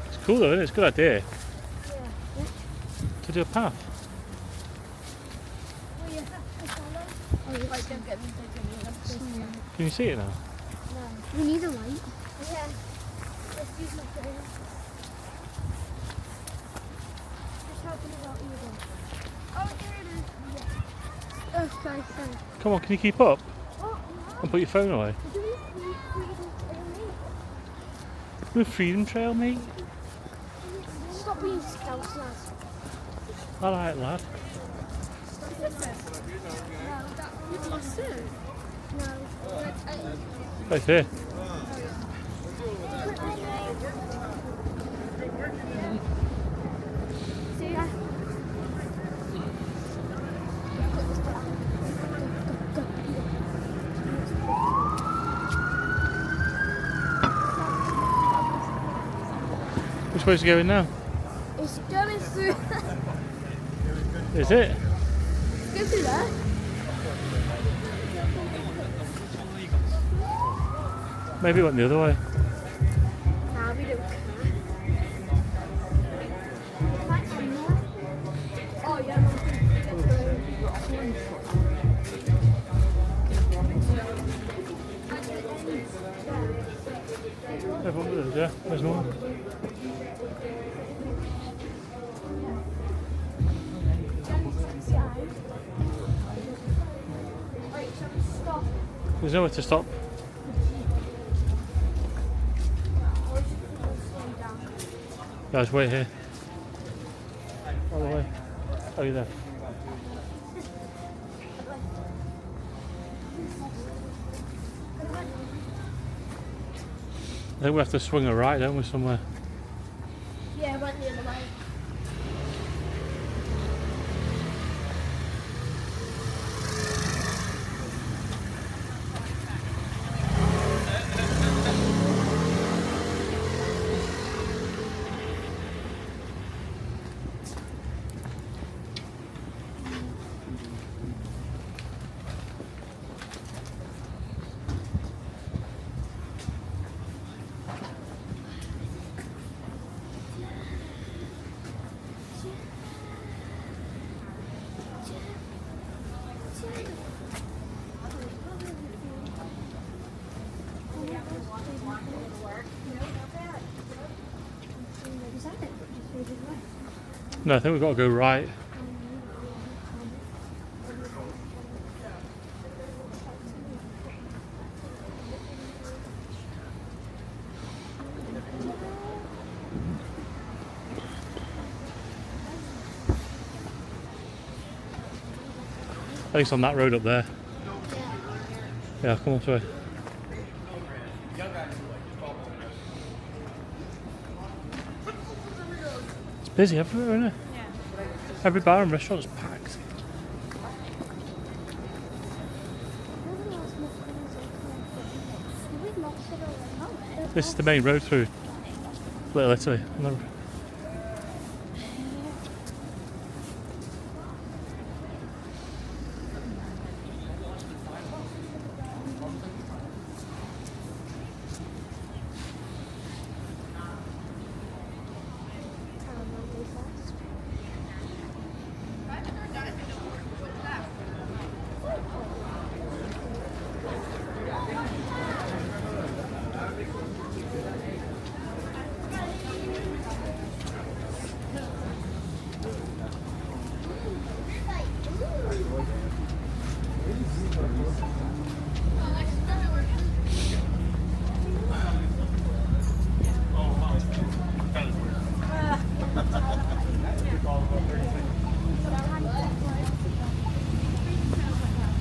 A: It's cool though, isn't it? It's a good idea
C: Yeah.
A: to do a path.
C: Oh yeah. Oh, yeah.
F: Right, don't get me taken.
A: Can you see it now?
C: No. We need a light. Yeah. Let's use my phone. Just helping us out either. Oh, there it is. Yeah. Oh, sorry.
A: Come on, can you keep up?
C: Oh, no.
A: And put your phone away.
C: Do we need Freedom Trail, mate?
A: We're Freedom Trail, mate.
C: Stop being scouts, lads.
A: I like that.
F: You've lost it.
C: No.
A: Right here. Which way's it going now?
C: It's going through.
A: Is it?
C: Go through there.
A: Maybe it went the other way.
C: Nah, we don't care. Oh, yeah, no.
A: Yeah, there's no one. There's nowhere to stop. Guys, wait here. All the way. Oh, you're there. I think we have to swing a right, don't we, somewhere?
C: Yeah, went the other way.
A: No, I think we've got to go right. I think it's on that road up there. Yeah, come on this way. It's busy everywhere, isn't it?
F: Yeah.
A: Every bar and restaurant is packed. This is the main road through Little Italy.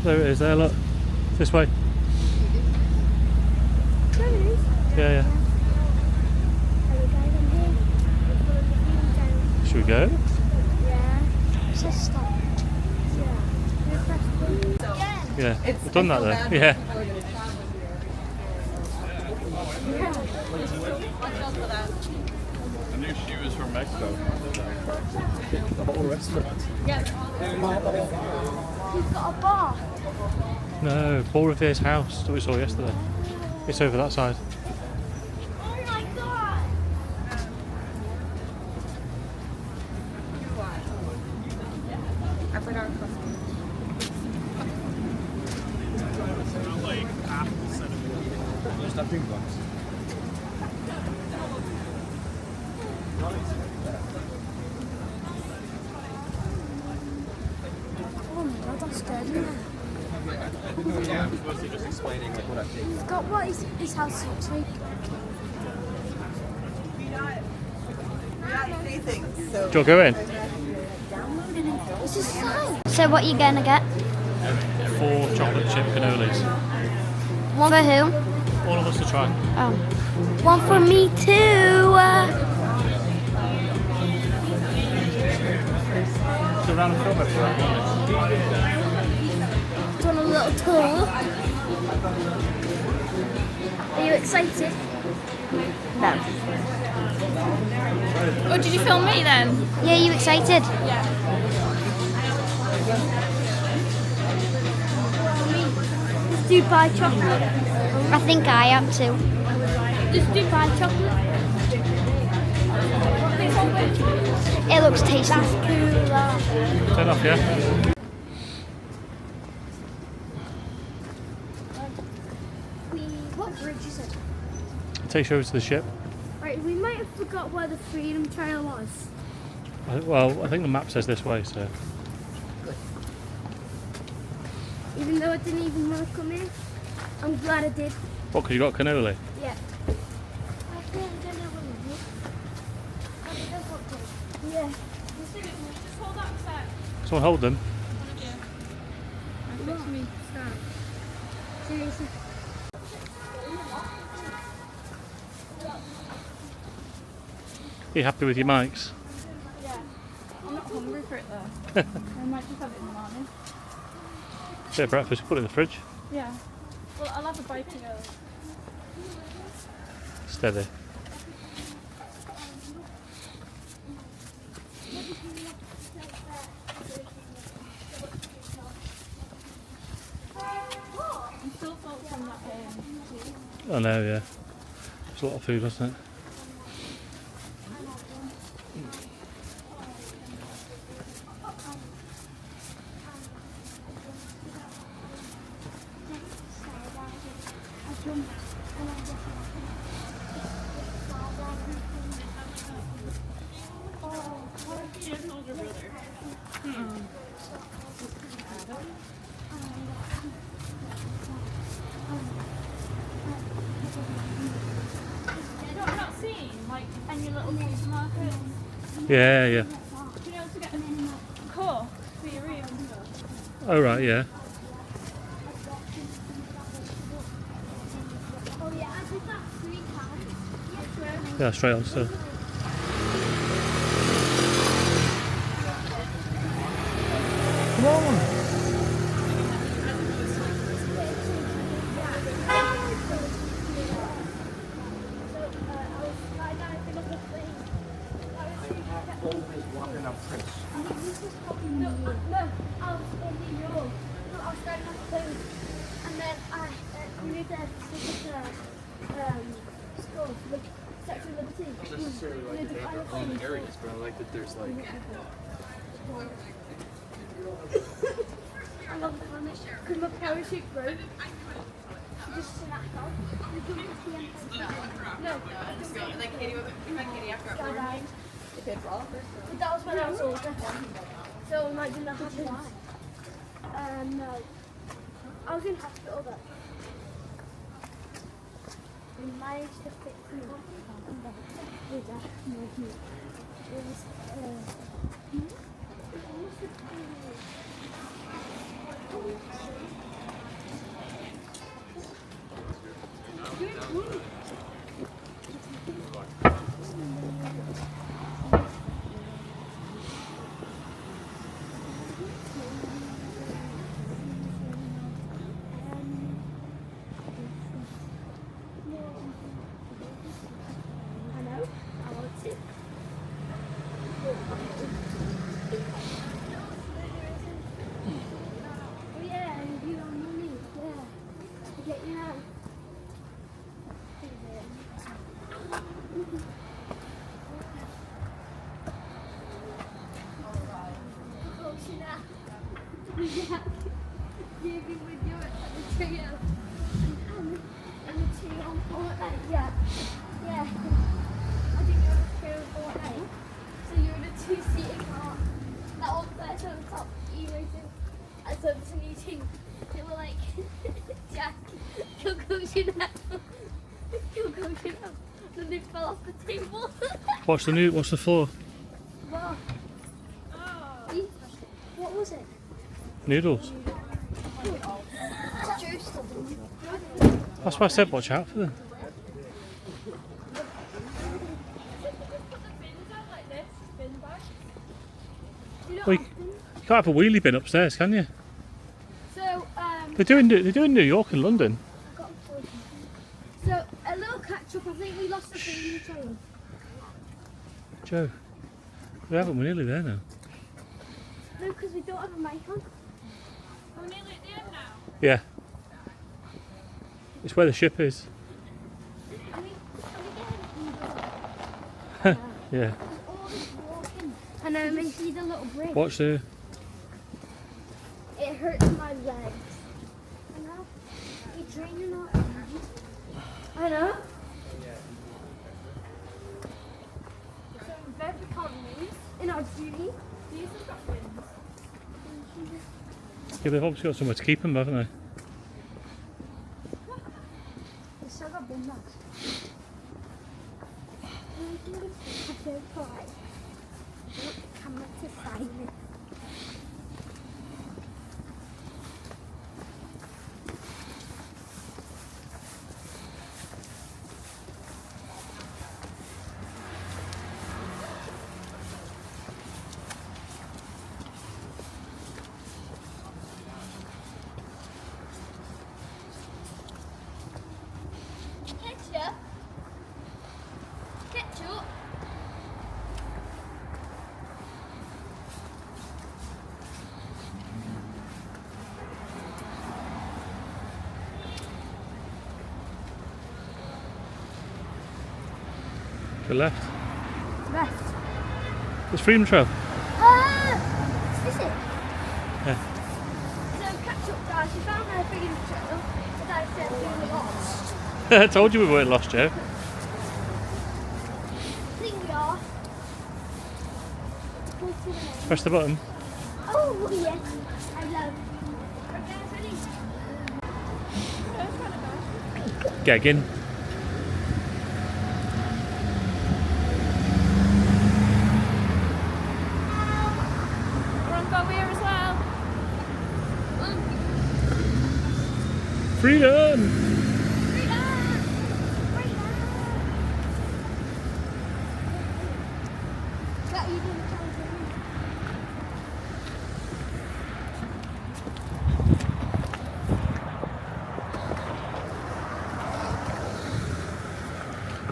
A: There it is, there, look. This way.
C: There it is.
A: Yeah, yeah. Should we go?
C: Yeah. It says stop. Yeah.
A: Yeah, we've done that there. Yeah.
K: I knew she was from Mexico. The whole restaurant.
C: He's got a bar.
A: No, Paul Revere's house that we saw yesterday. It's over that side.
C: Oh my god.
K: Just that big ones.
C: Oh my god, that's scared me.
K: Yeah, I'm supposed to just explaining like what I've taken.
C: Forgot what his house looks like.
A: Do you want to go in?
C: This is fine. So what are you gonna get?
A: 4 chocolate chip cannolis.
C: One for who?
A: All of us to try.
C: Oh. One for me too.
A: It's around the film everywhere.
C: On a little tour. Are you excited? No.
F: Oh, did you film me then?
C: Yeah, you excited?
F: Yeah.
C: Just buy chocolate. I think I am too. Just buy chocolate. It looks tasty. That's cool.
A: Turn off, yeah?
C: What bridge is it?
A: Takes you over to the ship.
C: Right, we might have forgot where the Freedom Trail was.
A: Well, I think the map says this way, so.
C: Even though I didn't even want to come in, I'm glad I did.
A: What, because you got cannoli?
C: Yeah. Yeah.
F: Just hold that a sec.
A: Someone hold them.
C: Fix me. Stop. Seriously.
A: Are you happy with your mics?
F: Yeah. I'm not hungry for it though. I might just have it in the morning.
A: Bit of breakfast, put it in the fridge.
F: Yeah. Well, I'll have a bite to go.
A: Steady.
F: I'm still full from that tea.
A: I know, yeah. It's a lot of food, wasn't it?
F: I'm not seeing like any little supermarkets.
A: Yeah, yeah.
F: Do you know to get a core for your room?
A: Oh, right, yeah.
C: Oh yeah, I did that 3 times.
A: Yeah, straight on still. Come on!
E: Always walking up Prince.
C: No, I was in New York. No, I was starting off the plane, and then I moved there to school, like Statue of Liberty.
E: Not necessarily like that they have their own areas, but I like that there's like.
C: I love the fun because my parachute broke. Just snapped off. You jumped at the end. No,
B: Like Katie, after
C: skydiving. But that was when I was older. So I might do that after that. No. I was in hospital though. We managed to fix me up with that. It was, I know, I want to. Oh yeah, and you on money, yeah. I get you now. Yeah, we would do it at the trail. And the tree on Fortnite, yeah. Yeah. I think you're on the trail on Fortnite. So you're in a 2-seater car. That one that's on the top, you were too. And so there's a new team. They were like, Jack, you'll go shoot now. You'll go shoot now. Then they fell off the table.
A: What's the floor?
C: Wow. What was it?
A: Noodles.
C: Juice.
A: That's why I said watch out for them. Well, you can't have a wheelie bin upstairs, can you?
C: So,
A: They're doing New York and London.
C: so a little catch up. I think we lost the Freedom Trail.
A: Joe. We haven't. We're nearly there now.
C: No, because we don't have a mic on.
F: We're nearly at the end now.
A: Yeah. It's where the ship is.
C: Are we getting
A: Yeah.
C: There's all this walking. And then we see the little bridge.
A: Watch there.
C: It hurts my legs. I know. You're draining our energy. I know. So in bed we can't move. In our duty. These have got wings.
A: Yeah, they've obviously got somewhere to keep them, haven't they?
C: They've still got bin bags. I think it's a good price. Come up to side it. Ketchup. Ketchup.
A: To the left.
C: Left.
A: It's Freedom Trail.
C: Is it?
A: Yeah.
C: So ketchup guys, we found our friggin' trail. But I said we were lost.
A: I told you we weren't lost, Joe.
C: I think we are. Go to the end.
A: Press the button.
C: Oh yes, I love.
A: Gagging.
F: We're on go here as well.
A: Freedom!
C: Got you didn't tell me.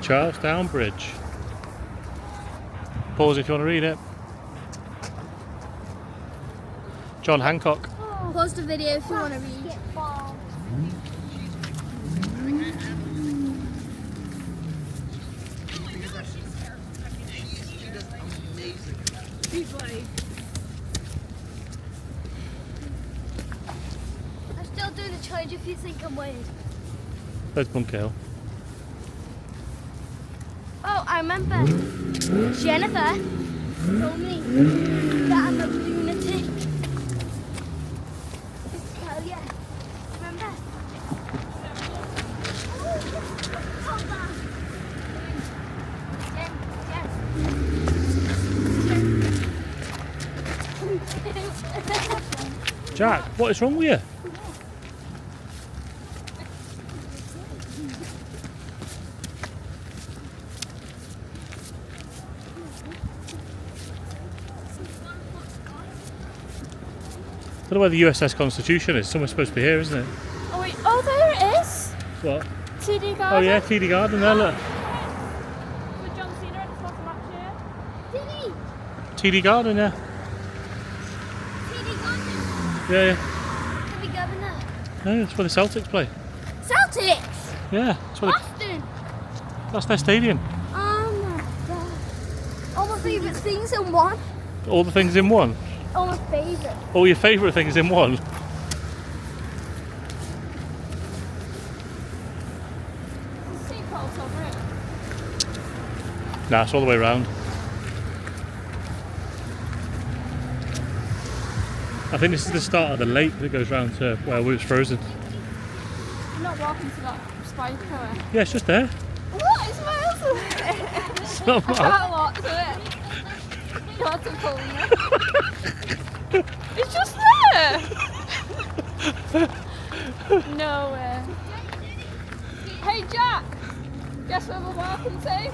A: Charlestown Bridge. Pause if you want to read it. John Hancock.
C: Pause the video if you want to read. I'm still doing the challenge if you think I'm weird.
A: There's Bunker Hill.
C: Oh, I remember. Jennifer told me that I'm a lunatic. Oh yeah. Remember?
A: Jack, what is wrong with you? I don't know where the USS Constitution is. Somewhere supposed to be here, isn't it?
F: Oh wait, oh there it is.
A: What?
F: TD Garden.
A: Oh yeah, TD Garden there, look.
F: With John Cena at the top of that chair.
C: Did he?
A: TD Garden, yeah.
C: TD Garden.
A: Yeah, yeah.
C: Have you gone there?
A: No, that's where the Celtics play.
C: Celtics!
A: Yeah, that's, where
C: Boston!
A: that's their stadium.
C: Oh my god. All my favourite things in one.
A: All the things in one.
C: All my favourite.
A: All your favourite things in one.
F: The seatbelt's over it.
A: Nah, it's all the way around. I think this is the start of the lake that goes round to where it's frozen.
F: You're not walking to that spike, are we?
A: Yeah, it's just there.
F: What? It's miles away.
A: It's not
F: I
A: bad.
F: can't walk to it. You have to pull me. It's just there! No way. Hey Jack! Guess where we're walking to?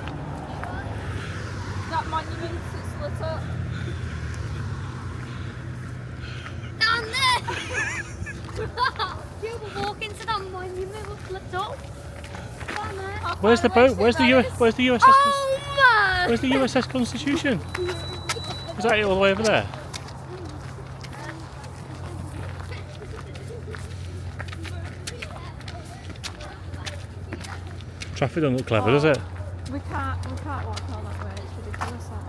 F: That monument that's lit up.
C: Down there! You were walking to that monument with flipped up.
A: Where's the boat? Where's the USS?
C: Oh my!
A: Where's the USS Constitution? Is that it all the way over there? Traffic don't look clever, does it?
F: We can't walk all that way. It's ridiculous. That.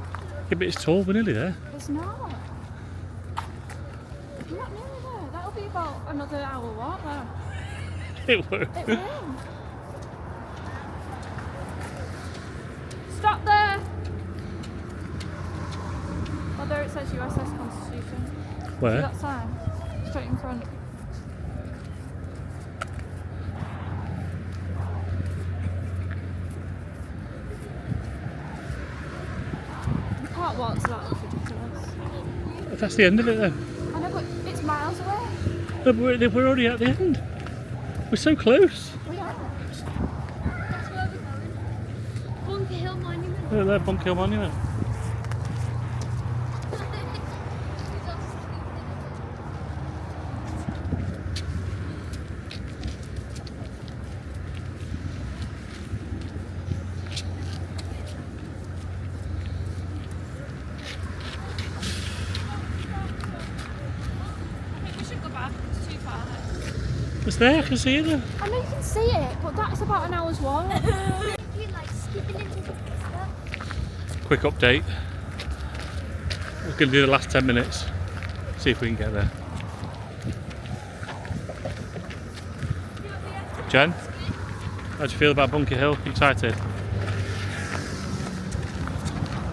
A: Yeah, but it's tall. We're nearly there.
F: It's not. You're not nearly there. That'll be about another hour walk there.
A: It won't.
F: It will. Stop there. Oh, there it says USS Constitution.
A: Where?
F: See that sign? Straight in front. You can't walk to that, it's ridiculous.
A: That's the end of it, though.
F: I know, but it's miles away.
A: No, but we're already at the end. We're so close.
F: We are.
C: That's where we're going. Bunker Hill Monument.
A: Look there, Bunker Hill Monument.
F: We should go back. It's too far.
A: It's there, I can see it there.
F: I know you can see it, but that's about an hour's walk.
C: You like skipping into the stuff.
A: Quick update. We're going to do the last 10 minutes. See if we can get there. Jen, how do you feel about Bunker Hill? You excited?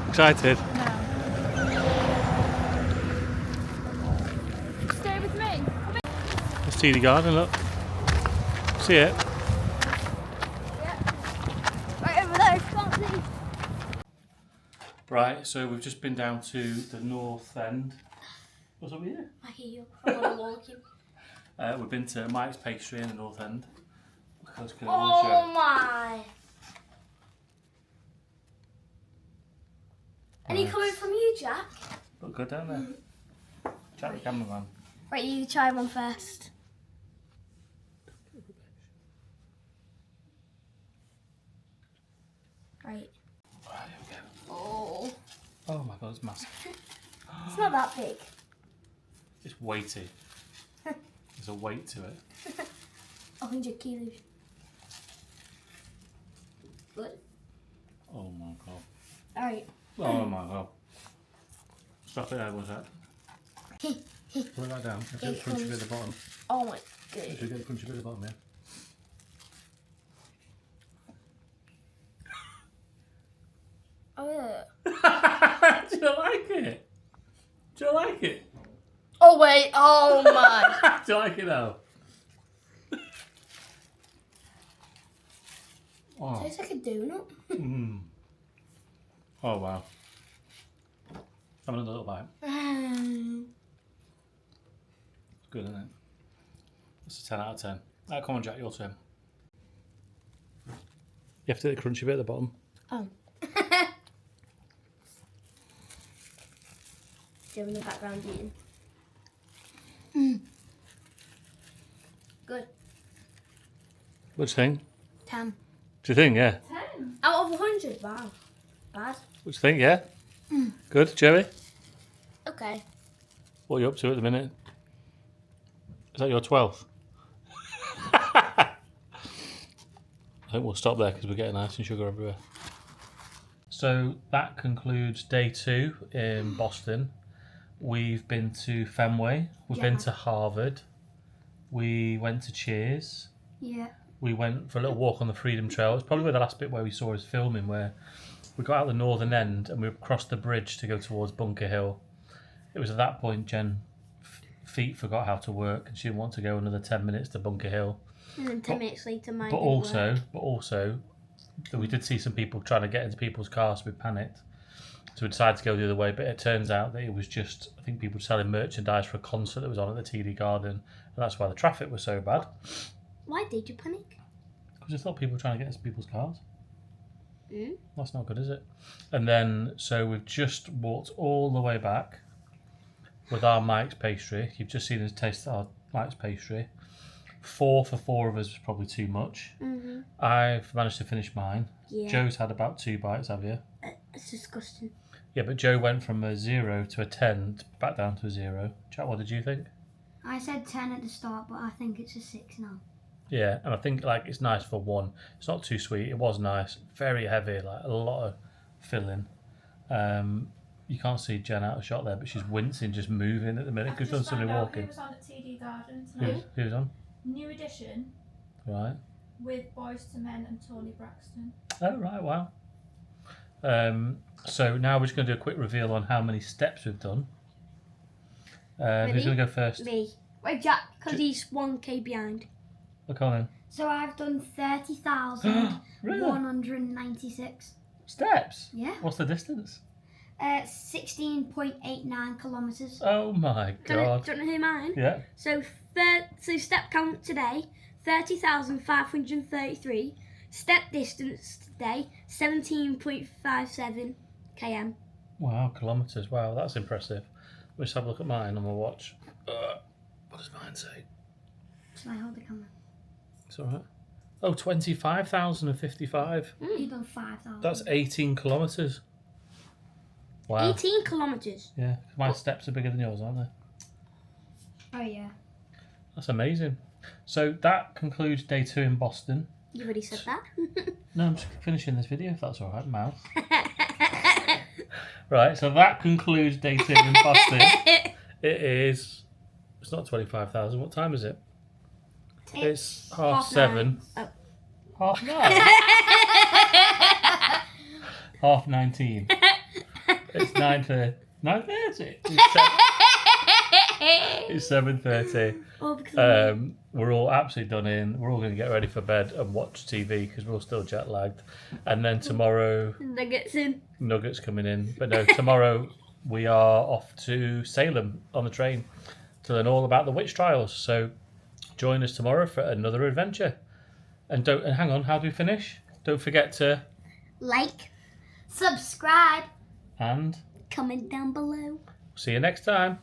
A: Excited?
F: Stay with me.
A: It's TD Garden, look. See it?
C: Right over there, can't see.
A: Right, so we've just been down to the north end. What's up here?
C: I hear you. I want to walk you.
A: We've been to Mike's Pastry in the north end. Because
C: Oh my! Any comment from you, Jack?
A: look good, don't they? Jack the cameraman.
C: Right, you try one first. Right.
A: Right, here we go.
C: Oh.
A: Oh my god, it's massive.
C: It's not that big.
A: It's weighty. There's a weight to it.
C: 100 kilos. Good.
A: Oh my god.
C: Alright.
A: Oh my god. Stop it there, was that? Put that down. If it's crunchy bit at the bottom.
C: Oh my
A: If you
C: god.
A: get the crunchy bit at the bottom, yeah.
C: Oh yeah.
A: Do you like it? Do you like it?
C: Oh wait, oh my.
A: Do you like it though? Oh.
C: Tastes like a donut.
A: Mm. Oh wow. Have another little bite. It's good, isn't it? It's a 10 out of 10. Right, come on Jack, your turn. You have to hit the crunchy bit at the bottom.
C: Oh. Joe in the background eating. Good.
A: What do you think?
C: 10.
A: Do you think, yeah?
C: Out of 100, wow. Bad.
A: What do you think, yeah? Good, Jerry?
C: Okay.
A: What are you up to at the minute? Is that your 12th? I think we'll stop there because we're getting ice and sugar everywhere. So that concludes day 2 in Boston. We've been to Fenway. We've been to Harvard. We went to Cheers.
C: Yeah.
A: We went for a little walk on the Freedom Trail. It's probably where the last bit where we saw us filming, where we got out the northern end and we crossed the bridge to go towards Bunker Hill. It was at that point Jen feet forgot how to work and she didn't want to go another 10 minutes to Bunker Hill.
C: And then 10 minutes later, mine
A: But
C: didn't work.
A: also, we did see some people trying to get into people's cars, so we panicked. So we decided to go the other way, but it turns out that it was just, I think people selling merchandise for a concert that was on at the TD Garden, and that's why the traffic was so bad.
C: Why did you panic?
A: Because I thought people were trying to get into people's cars.
C: Mm.
A: That's not good, is it? And then, so we've just walked all the way back with our Mike's Pastry. You've just seen us taste our Mike's Pastry. 4 for 4 of us was probably too much. I've managed to finish mine.
C: Yeah.
A: Joe's had about 2 bites, have you?
C: It's disgusting.
A: Yeah, but Joe went from a 0 to a 10, back down to a 0. Chat, what did you think?
C: I said 10 at the start, but I think it's a 6 now.
A: Yeah, and I think like it's nice for one. It's not too sweet. It was nice. Very heavy, like a lot of filling. You can't see Jen out of shot there, but she's wincing, just moving at the minute because she's done somebody walking.
F: Who was on at TD Garden tonight?
A: Who's on?
F: New edition
A: Right.
F: with Boys to Men and Tony Braxton.
A: Oh, right, wow. So now we're just going to do a quick reveal on how many steps we've done. Who's going to go first?
C: Me. Wait, Jack, because he's 1k behind.
A: Look on then.
C: So I've done
A: Really?
C: 30,196.
A: Steps?
C: Yeah.
A: What's the distance?
C: 16.89 kilometres.
A: Oh my god.
C: Do you want to hear mine?
A: Yeah.
C: So step count today, 30,533. Step distance today, 17.57 km.
A: Wow, kilometres. Wow, that's impressive. Let's have a look at mine on my watch. What does mine say?
C: Shall I hold the camera?
A: It's alright. Oh, 25,055.
C: You've done 5,000.
A: That's 18 kilometres. Wow.
C: 18 kilometres.
A: Yeah, my steps are bigger than yours, aren't they?
C: Oh yeah.
A: That's amazing. So that concludes day 2 in Boston.
C: You already said that.
A: No, I'm just finishing this video if that's alright, mouse. Right, so that concludes day 2 in Boston. It's not 25,000. What time is it? It's 7:30.
C: Oh.
A: 9:30. 19:30. It's 9:30. 9:30. It's 7:30.
C: Oh, because
A: We're all absolutely done in. We're all going to get ready for bed and watch TV because we're all still jet lagged. And then tomorrow, Nuggets coming in. But no, tomorrow we are off to Salem on the train to learn all about the witch trials. So join us tomorrow for another adventure. And hang on, how do we finish? Don't forget to
C: like, subscribe,
A: and
C: comment down below.
A: see you next time.